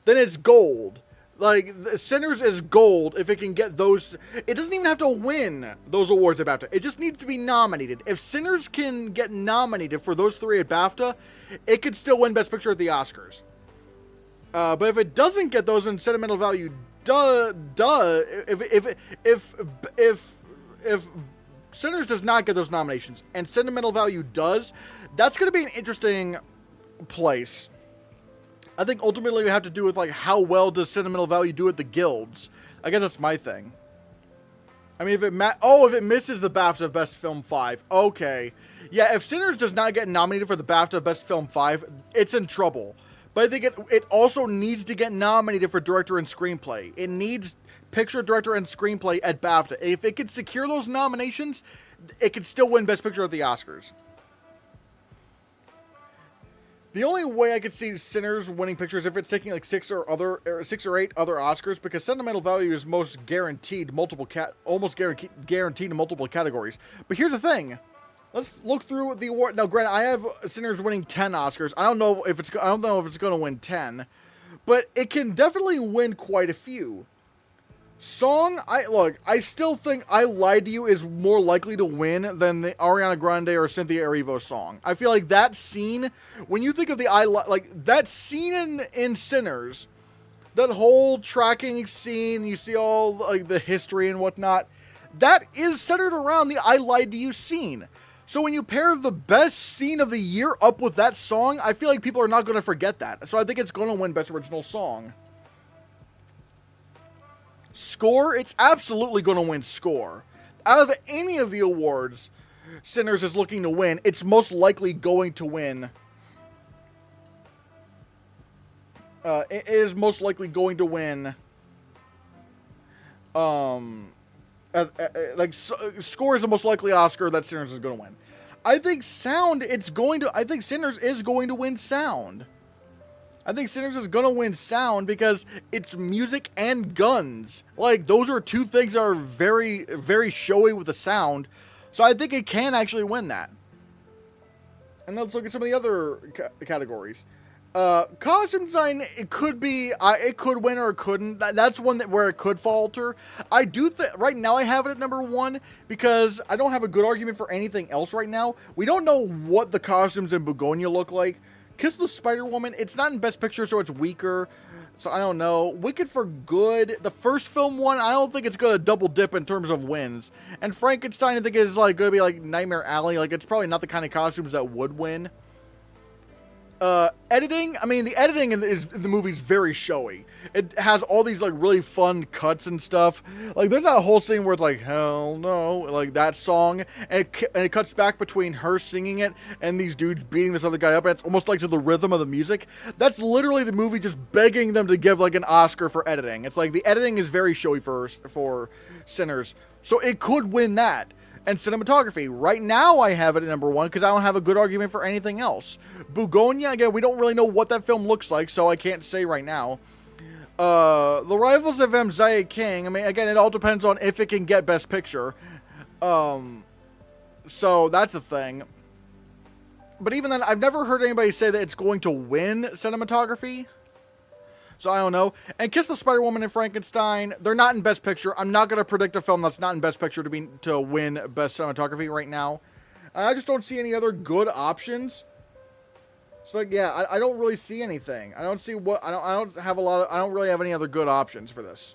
then it's gold. Like, Sinners is gold if it can get those. It doesn't even have to win those awards at BAFTA. It just needs to be nominated. If Sinners can get nominated for those 3 at BAFTA, it could still win Best Picture at the Oscars. But if it doesn't get those, in Sentimental Value, if Sinners does not get those nominations, and Sentimental Value does, that's going to be an interesting place. I think ultimately we have to do with, like, how well does Sentimental Value do at the guilds. I guess that's my thing. I mean, if it misses the BAFTA Best Film 5, okay. Yeah, if Sinners does not get nominated for the BAFTA Best Film 5, it's in trouble. But I think it also needs to get nominated for Director and Screenplay. It needs Picture, Director, and Screenplay at BAFTA. If it could secure those nominations, it could still win Best Picture at the Oscars. The only way I could see Sinners winning pictures if it's taking like 6 or 8 other Oscars, because Sentimental Value is almost guaranteed in multiple categories. But here's the thing. Let's look through the award. Now, granted, I have Sinners winning 10 Oscars. I don't know if it's going to win 10, but it can definitely win quite a few. Song, I still think I Lied to You is more likely to win than the Ariana Grande or Cynthia Erivo song. I feel like that scene, when you think of that scene in Sinners, that whole tracking scene, you see all like the history and whatnot, that is centered around the I Lied to You scene. So when you pair the best scene of the year up with that song, I feel like people are not going to forget that. So I think it's going to win Best Original Song. Score, it's absolutely going to win Score. Out of any of the awards Sinners is looking to win, it's most likely going to win. It is most likely going to win. Score is the most likely Oscar that Sinners is going to win. I think Sinners is going to win Sound. I think Sinners is gonna win sound because it's music and guns. Like, those are two things that are very, very showy with the sound. So I think it can actually win that. And let's look at some of the other categories. Costume design, it could be, it could win or it couldn't. That's one where it could falter. I do think, right now I have it at number 1 because I don't have a good argument for anything else right now. We don't know what the costumes in Begonia look like. Kiss the Spider-Woman, it's not in Best Picture, so it's weaker. So I don't know. Wicked for Good, the first film one, I don't think it's going to double dip in terms of wins. And Frankenstein, I think is like going to be like Nightmare Alley. Like, it's probably not the kind of costumes that would win. Editing, I mean, the editing in the movie's very showy. It has all these, like, really fun cuts and stuff. Like, there's that whole scene where it's like, hell no, like, that song, and it cuts back between her singing it and these dudes beating this other guy up, and it's almost like to the rhythm of the music. That's literally the movie just begging them to give, like, an Oscar for editing. It's like, the editing is very showy for Sinners, so it could win that. And cinematography. Right now I have it at number 1 because I don't have a good argument for anything else. Begonia, again, we don't really know what that film looks like, so I can't say right now. The Rivals of Mzaya King, I mean, again, it all depends on if it can get Best Picture. So that's the thing. But even then, I've never heard anybody say that it's going to win cinematography. So I don't know. And Kiss the Spider-Woman and Frankenstein, they're not in Best Picture. I'm not going to predict a film that's not in Best Picture to win Best Cinematography right now. I just don't see any other good options. So yeah, I don't really see anything. I don't see what I don't really have any other good options for this.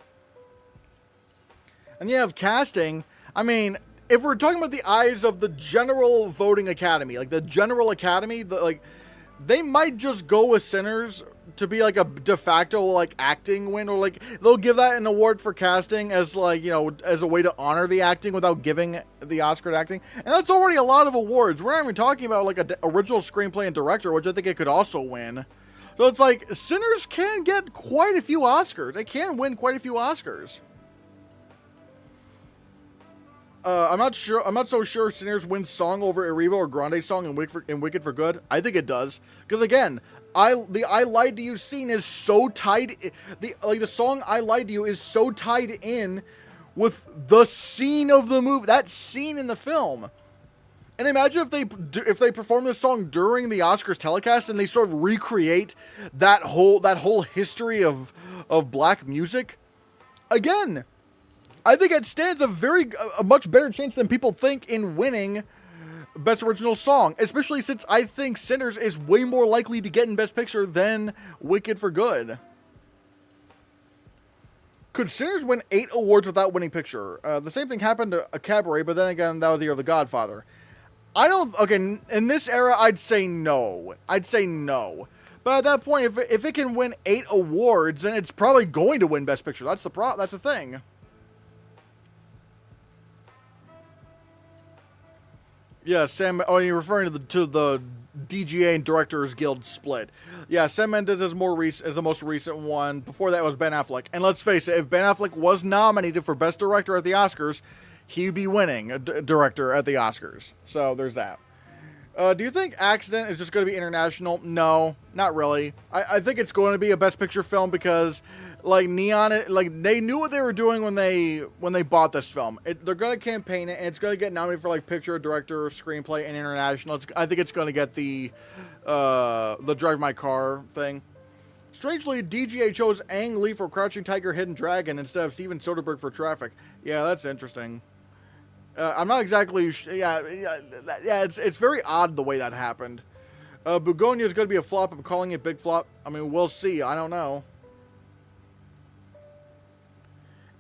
And you have casting. I mean, if we're talking about the eyes of the general voting academy, like the general academy, they might just go with Sinners to be like a de facto like acting win, or like they'll give that an award for casting as like, you know, as a way to honor the acting without giving the Oscar to acting. And that's already a lot of awards. We're not even talking about like a original screenplay and director, which I think it could also win. So it's like Sinners can get quite a few Oscars. It can win quite a few Oscars. I'm not so sure Sinners wins song over Erivo or Grande's song in Wicked for Good. I think it does. Because again, the I Lied to You scene is so tied, the song I Lied to You is so tied in with the scene of the movie, that scene in the film. And imagine if they perform this song during the Oscars telecast and they sort of recreate that whole history of black music. Again, I think it stands a much better chance than people think in winning Best Original Song, especially since I think Sinners is way more likely to get in Best Picture than Wicked for Good. Could Sinners win 8 awards without winning Picture? The same thing happened to A Cabaret, but then again, that was the year of The Godfather. Okay, in this era, I'd say no. But at that point, if it can win 8 awards, then it's probably going to win Best Picture. That's the thing. Yeah, Sam. Oh, you're referring to the DGA and Directors Guild split. Yeah, Sam Mendes is the most recent one. Before that was Ben Affleck. And let's face it, if Ben Affleck was nominated for Best Director at the Oscars, he'd be winning a director at the Oscars. So there's that. Do you think Accident is just going to be international? No, not really. I think it's going to be a Best Picture film because, like, Neon, like, they knew what they were doing when they bought this film. They're going to campaign it, and it's going to get nominated for, like, Picture, Director, Screenplay, and International. I think it's going to get the Drive My Car thing. Strangely, DGA chose Ang Lee for Crouching Tiger, Hidden Dragon instead of Steven Soderbergh for Traffic. Yeah, that's interesting. I'm not exactly... Yeah, it's very odd the way that happened. Begonia is going to be a flop. I'm calling it big flop. I mean, we'll see. I don't know.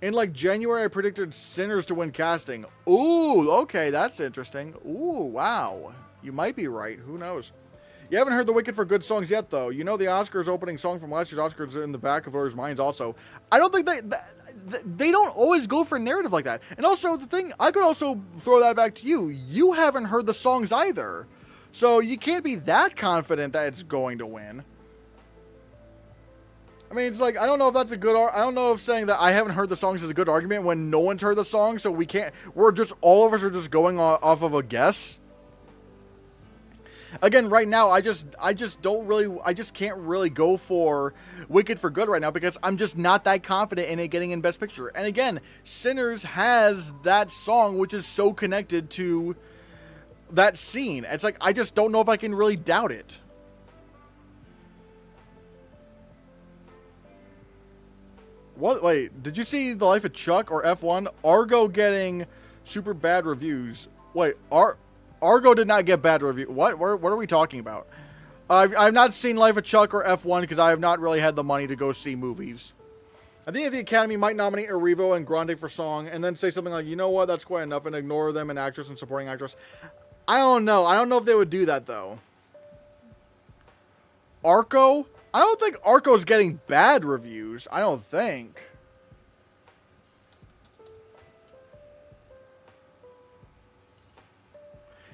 In, like, January, I predicted Sinners to win casting. Ooh, okay, that's interesting. Ooh, wow. You might be right. Who knows? You haven't heard the Wicked for Good songs yet, though. You know the Oscars opening song from last year's Oscars are in the back of voters' minds also. I don't think they don't always go for narrative like that. And also, the thing, I could also throw that back to you. You haven't heard the songs either. So you can't be that confident that it's going to win. I mean, it's like, I don't know if that's a good, I don't know if saying that I haven't heard the songs is a good argument when no one's heard the song, so all of us are just going off of a guess. Again, right now, I just can't really go for Wicked for Good right now because I'm just not that confident in it getting in Best Picture. And again, Sinners has that song which is so connected to that scene. It's like, I just don't know if I can really doubt it. What? Wait, did you see The Life of Chuck or F1? Argo getting super bad reviews. Wait, Argo did not get bad review. What are we talking about? I've not seen Life of Chuck or F1 because I have not really had the money to go see movies. I think the Academy might nominate Erivo and Grande for song and then say something like, you know what, that's quite enough, and ignore them and actress and supporting actress. I don't know. I don't know if they would do that, though. Arco? I don't think Arco's getting bad reviews. I don't think.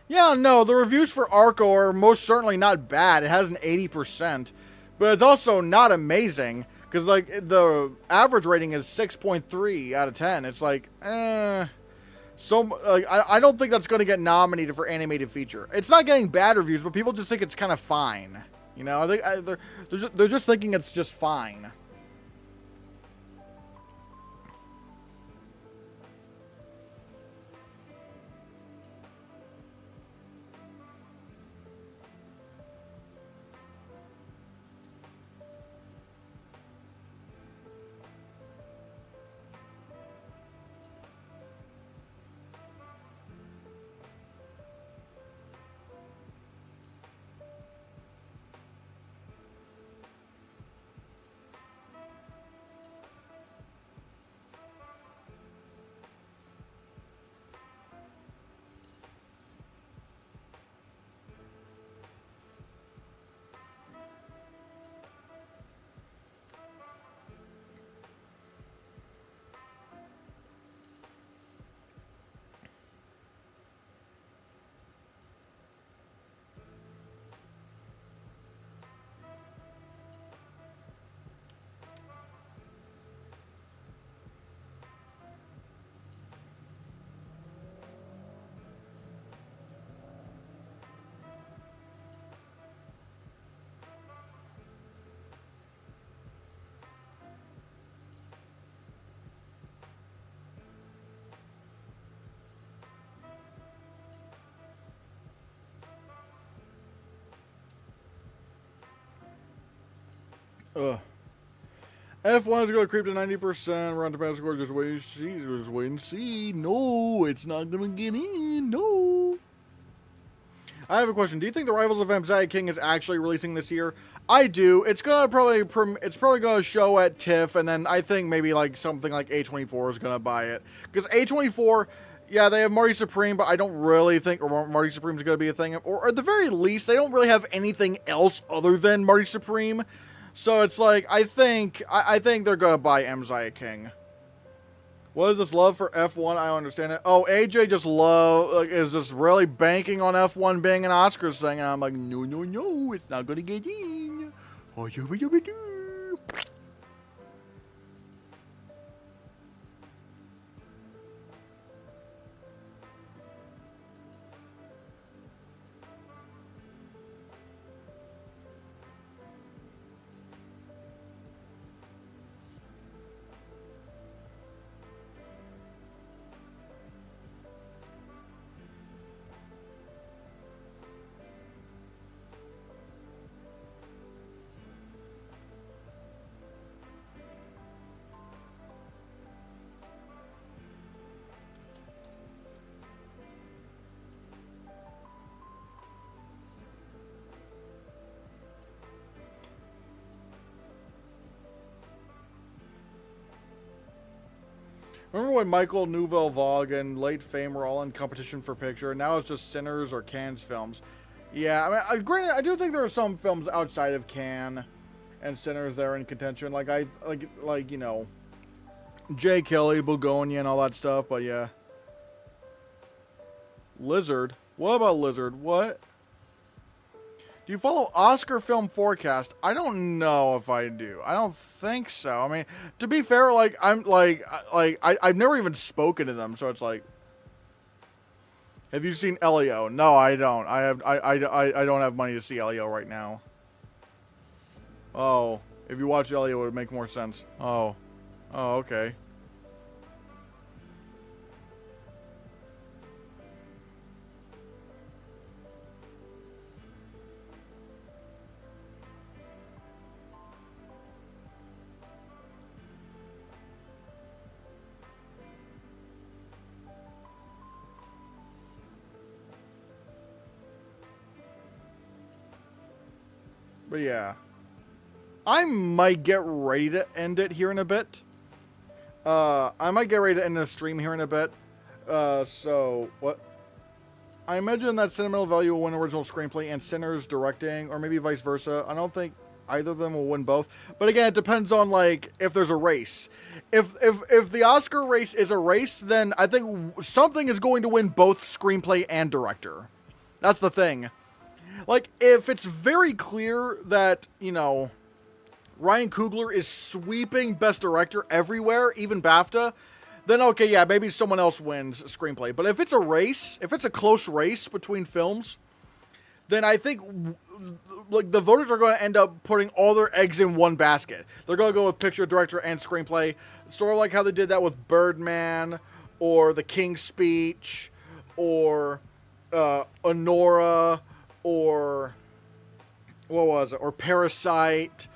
Yeah, no, the reviews for Arco are most certainly not bad. It has an 80%, but it's also not amazing because like the average rating is 6.3 out of 10. It's like, so like I don't think that's going to get nominated for animated feature. It's not getting bad reviews, but people just think it's kind of fine. You know, I think they're just thinking it's just fine. Ugh. F1 is going to creep to 90%. Rotten Tomatoes score, just wait and see. Just wait and see. No, it's not going to get in. No. I have a question. Do you think The Rivals of Anxiety King is actually releasing this year? I do. It's probably going to show at TIFF, and then I think maybe like something like A24 is going to buy it. Because A24, yeah, they have Marty Supreme, but I don't really think Marty Supreme is going to be a thing. Or at the very least, they don't really have anything else other than Marty Supreme. So it's like, I think they're going to buy Mziah King. What is this love for F1? I don't understand it. Oh, AJ just is just really banking on F1 being an Oscars thing. And I'm like, no, it's not going to get in. Oh, you. Remember when Michael Nouvelle Vague and Late Fame were all in competition for picture? Now it's just Sinners or Cannes films. Yeah, I mean, granted, I do think there are some films outside of Cannes and Sinners that are in contention. Like you know, Jay Kelly, Begonia, and all that stuff. But yeah, Lizard. What about Lizard? What? Do you follow Oscar Film Forecast? I don't know if I do. I don't think so. I mean, to be fair, like I've never even spoken to them, so it's like, Have you seen Elio? No, I don't. I don't have money to see Elio right now. Oh, if you watch Elio, it would make more sense. Oh. Oh, okay. But yeah. I might get ready to end it here in a bit. I might get ready to end the stream here in a bit. So, what? I imagine that Sentimental Value will win original screenplay and Sinners directing, or maybe vice versa. I don't think either of them will win both. But again, it depends on, like, if there's a race. If the Oscar race is a race, then I think something is going to win both screenplay and director. That's the thing. Like, if it's very clear that, you know, Ryan Coogler is sweeping Best Director everywhere, even BAFTA, then okay, yeah, maybe someone else wins screenplay. But if it's a race, if it's a close race between films, then I think like the voters are going to end up putting all their eggs in one basket. They're going to go with picture, director, and screenplay, sort of like how they did that with Birdman, or The King's Speech, or Honora, or what was it, or Parasite,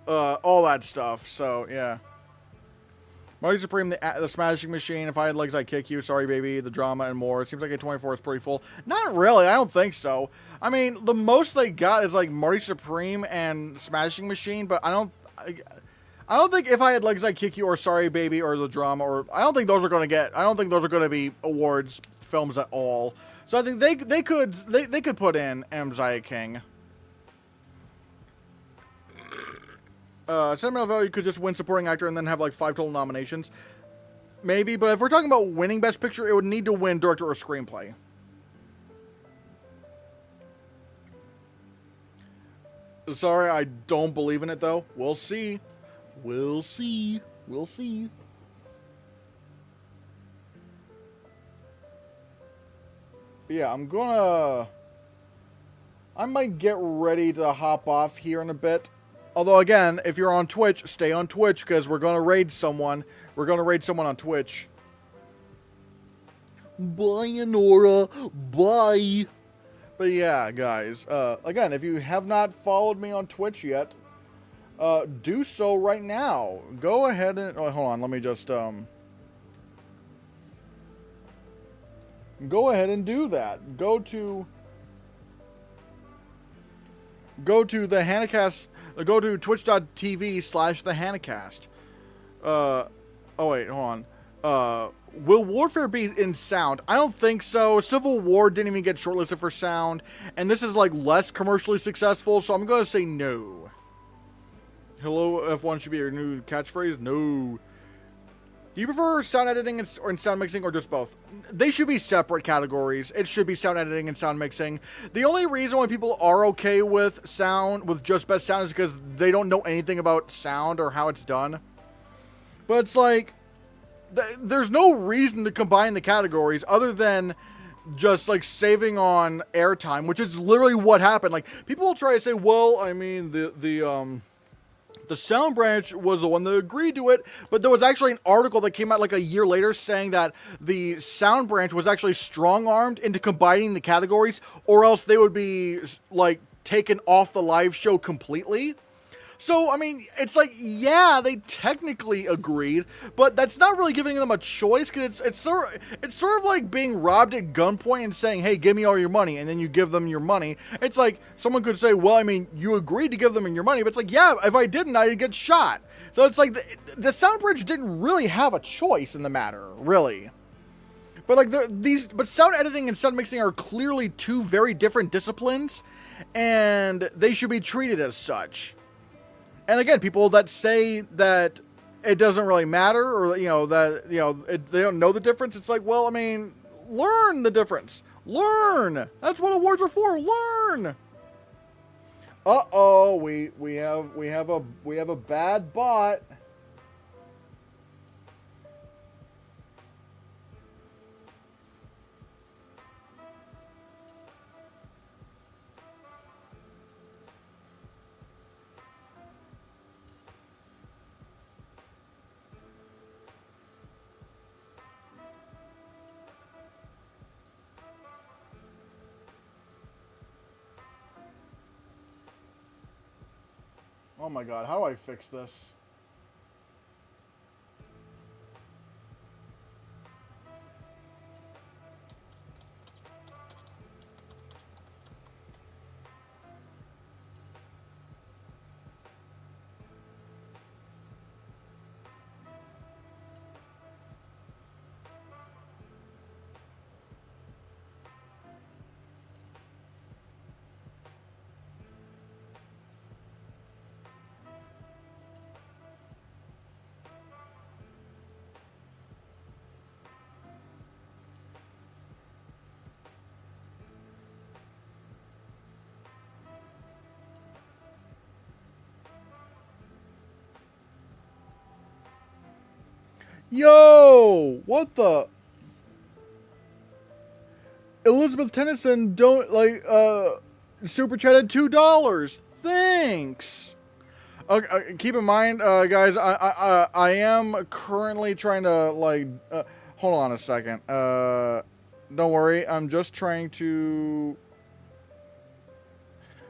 all that stuff. So yeah. Marty Supreme, the Smashing Machine, If I Had Legs I'd Kick You, Sorry Baby, The Drama, and more. It seems like A24 is pretty full. Not really, I don't think so. I mean, the most they got is like Marty Supreme and Smashing Machine, but I don't think If I Had Legs I'd Kick You or Sorry Baby or The Drama, or I don't think those are going to be awards films at all. So I think they could put in Messiah King. Sentimental Value could just win supporting actor and then have like 5 total nominations. Maybe, but if we're talking about winning Best Picture, it would need to win director or screenplay. Sorry, I don't believe in it though. We'll see. We'll see. We'll see. But yeah, I might get ready to hop off here in a bit. Although, again, if you're on Twitch, stay on Twitch, because we're going to raid someone. We're going to raid someone on Twitch. Bye, Honora. Bye. But yeah, guys. Again, if you have not followed me on Twitch yet, do so right now. Go ahead and... Oh, hold on. Let me just... Go ahead and do that. Go to the Hannahcast... Go to twitch.tv/the Hannahcast. Oh wait, hold on. Will Warfare be in sound? I don't think so. Civil War didn't even get shortlisted for sound, and this is like less commercially successful, so I'm gonna say no. Hello, F1 should be your new catchphrase? No. Do you prefer sound editing and sound mixing, or just both? They should be separate categories. It should be sound editing and sound mixing. The only reason why people are okay with sound, with just best sound, is because they don't know anything about sound or how it's done. But it's like, there's no reason to combine the categories other than just like saving on airtime, which is literally what happened. Like, people will try to say, well, I mean, the sound branch was the one that agreed to it, but there was actually an article that came out like a year later saying that the sound branch was actually strong-armed into combining the categories, or else they would be, like, taken off the live show completely. So, I mean, it's like, yeah, they technically agreed, but that's not really giving them a choice, because it's sort of like being robbed at gunpoint and saying, hey, give me all your money, and then you give them your money. It's like, someone could say, well, I mean, you agreed to give them your monney, but it's like, yeah, if I didn't, I'd get shot. So it's like, the sound bridge didn't really have a choice in the matter, really. But like, but sound editing and sound mixing are clearly two very different disciplines, and they should be treated as such. And again, people that say that it doesn't really matter, or, you know, that, you know, they don't know the difference. It's like, well, I mean, learn the difference. Learn. That's what awards are for. Learn. Uh-oh, we have a bad bot. Oh my god, how do I fix this? Yo! What the? Elizabeth Tennyson don't like super chatted $2. Thanks. Okay, keep in mind, guys, I am currently trying to like hold on a second. Don't worry, I'm just trying to.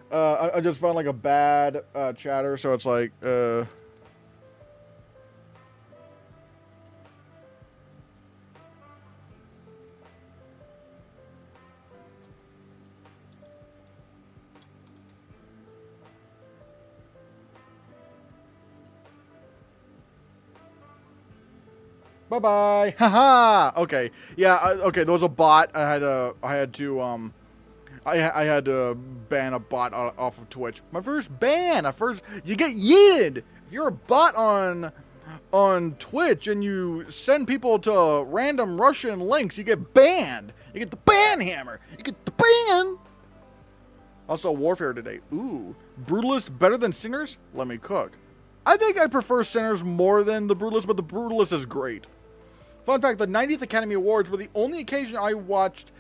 I just found like a bad chatter, so it's like bye bye. Haha. Okay. Yeah. Okay. There was a bot. I had to ban a bot off of Twitch. My first ban. You get yeeted if you're a bot on Twitch and you send people to random Russian links. You get banned. You get the ban hammer. You get the ban. Also, Warfare today. Ooh, Brutalist better than Sinners? Let me cook. I think I prefer Sinners more than the Brutalist, but the Brutalist is great. Fun fact, the 90th Academy Awards were the only occasion I watched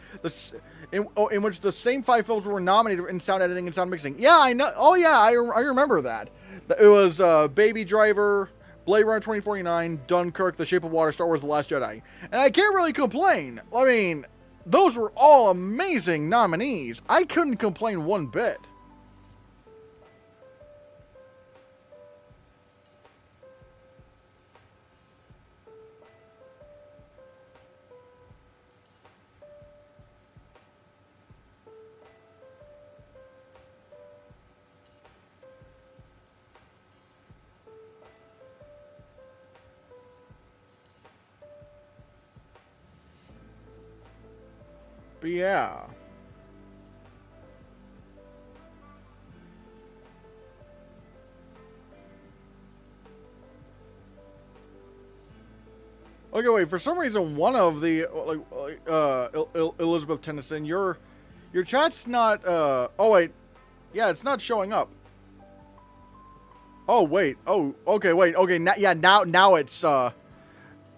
in which the same 5 films were nominated in sound editing and sound mixing. Yeah, I know. Oh, yeah, I remember that. It was Baby Driver, Blade Runner 2049, Dunkirk, The Shape of Water, Star Wars The Last Jedi. And I can't really complain. I mean, those were all amazing nominees. I couldn't complain one bit. But yeah. Okay, wait. For some reason, one of the Elizabeth Tennyson, your chat's not. Oh wait, yeah, it's not showing up. Oh wait. Oh, okay. Wait. Okay. Yeah. Now it's now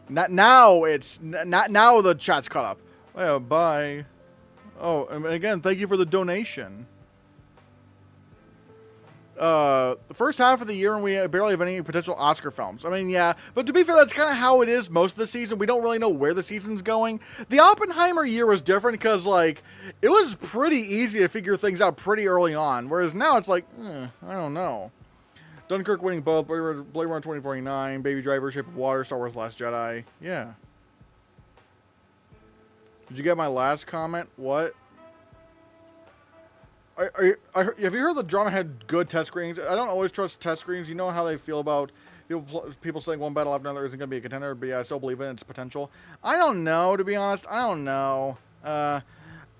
the chat's caught up. Yeah. Bye. Oh, and again, thank you for the donation. The first half of the year, and we barely have any potential Oscar films. I mean, yeah, but to be fair, that's kind of how it is most of the season. We don't really know where the season's going. The Oppenheimer year was different because, like, it was pretty easy to figure things out pretty early on, whereas now it's like, I don't know. Dunkirk winning both, Blade Runner 2049, Baby Driver, Shape of Water, Star Wars The Last Jedi. Yeah. Did you get my last comment? What? Have you heard the drama had good test screenings? I don't always trust test screenings. You know how they feel about people saying one battle after another isn't going to be a contender, but yeah, I still believe in its potential. I don't know, to be honest. I don't know. I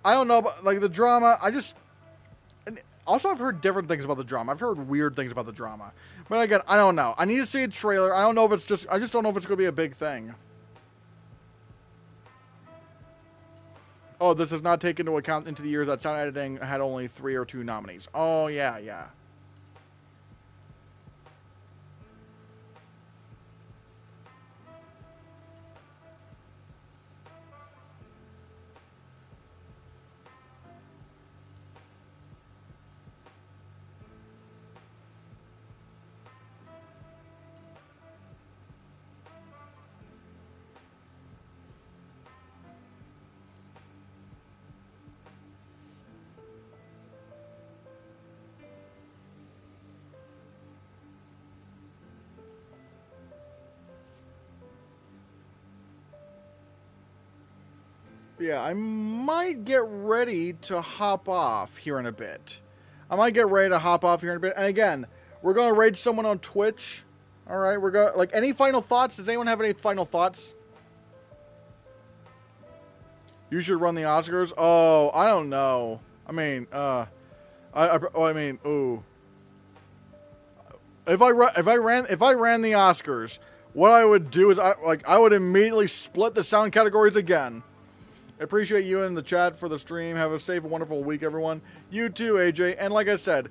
don't know, but like the drama, and also I've heard different things about the drama. I've heard weird things about the drama. But again, I don't know. I need to see a trailer. I don't know if I just don't know if it's going to be a big thing. Oh, this does not take into account into the years that sound editing had only 3 or 2 nominees. Oh, yeah, yeah. Yeah, I might get ready to hop off here in a bit. And again, we're going to raid someone on Twitch. All right, we're going like any final thoughts? Does anyone have any final thoughts? You should run the Oscars. Oh, I don't know. I mean, ooh. If I ran the Oscars, what I would do is I would immediately split the sound categories again. I appreciate you in the chat for the stream. Have a safe and wonderful week, everyone. You too, AJ. And like I said,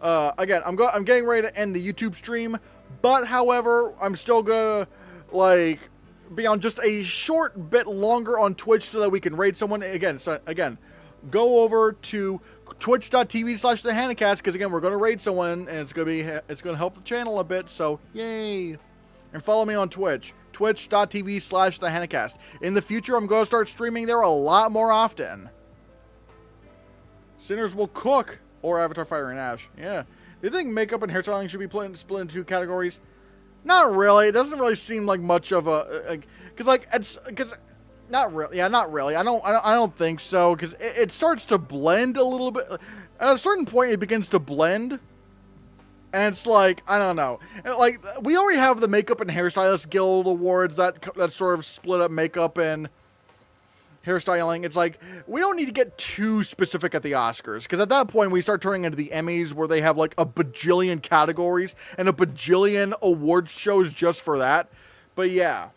again, I'm getting ready to end the YouTube stream, but however, I'm still gonna like be on just a short bit longer on Twitch so that we can raid someone again. So again, go over to twitch.tv/the Hannahcast because again, we're gonna raid someone and it's gonna help the channel a bit. So yay! And follow me on Twitch. Twitch.tv/the Hannahcast. In the future, I'm going to start streaming there a lot more often. Sinners will cook or Avatar Fire and Ash. Yeah. Do you think makeup and hairstyling should be split into two categories? Not really. It doesn't really seem like much of a not really. Yeah, not really. I don't think so because it starts to blend a little bit. At a certain point, it begins to blend. And it's like, I don't know. Like, we already have the Makeup and Hairstylist Guild Awards that sort of split up makeup and hairstyling. It's like, we don't need to get too specific at the Oscars. Because at that point, we start turning into the Emmys where they have like a bajillion categories and a bajillion awards shows just for that. But yeah.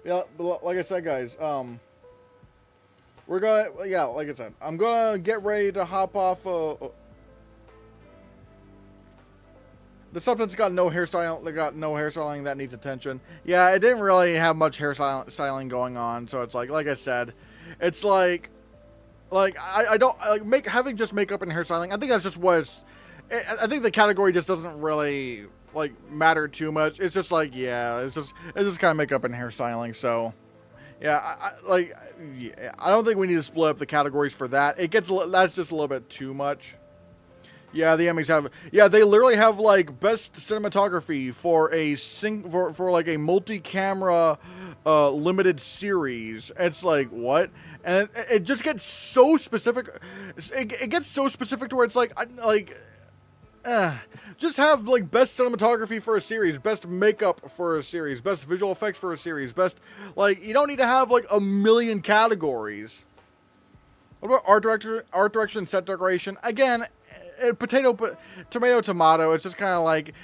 Yeah, like I said, guys, we're gonna, yeah, like I said, I'm gonna get ready to hop off, the substance got no hairstyling that needs attention. Yeah, it didn't really have much hairstyling going on, so it's like I said, it's like I don't like having just makeup and hairstyling. I think that's just what it's. I think the category just doesn't really like matter too much. It's just like it's just kind of makeup and hairstyling. So yeah, I don't think we need to split up the categories for that. That's just a little bit too much. Yeah, the Emmys have. Yeah, they literally have like best cinematography for for like a multi-camera limited series. It's like what? And it just gets so specific. It gets so specific to where it's like just have like best cinematography for a series, best makeup for a series, best visual effects for a series, best you don't need to have like a million categories. What about art direction, set decoration? Again. Tomato. It's just kind of like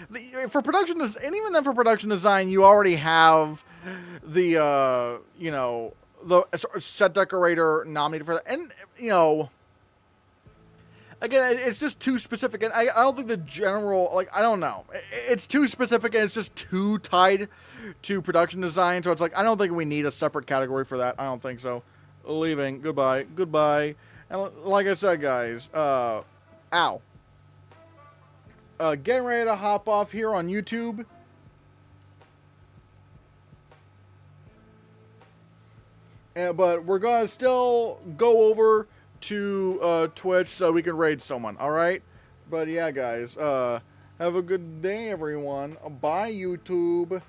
for production, and even then for production design, you already have the the set decorator nominated for that, and again, it's just too specific, and I don't think the general I don't know, it's too specific and it's just too tied to production design, so it's like I don't think we need a separate category for that. I don't think so. Leaving. Goodbye. And like I said, guys, getting ready to hop off here on YouTube. But we're going to still go over to Twitch so we can raid someone, alright? But yeah, guys, have a good day, everyone. Bye, YouTube.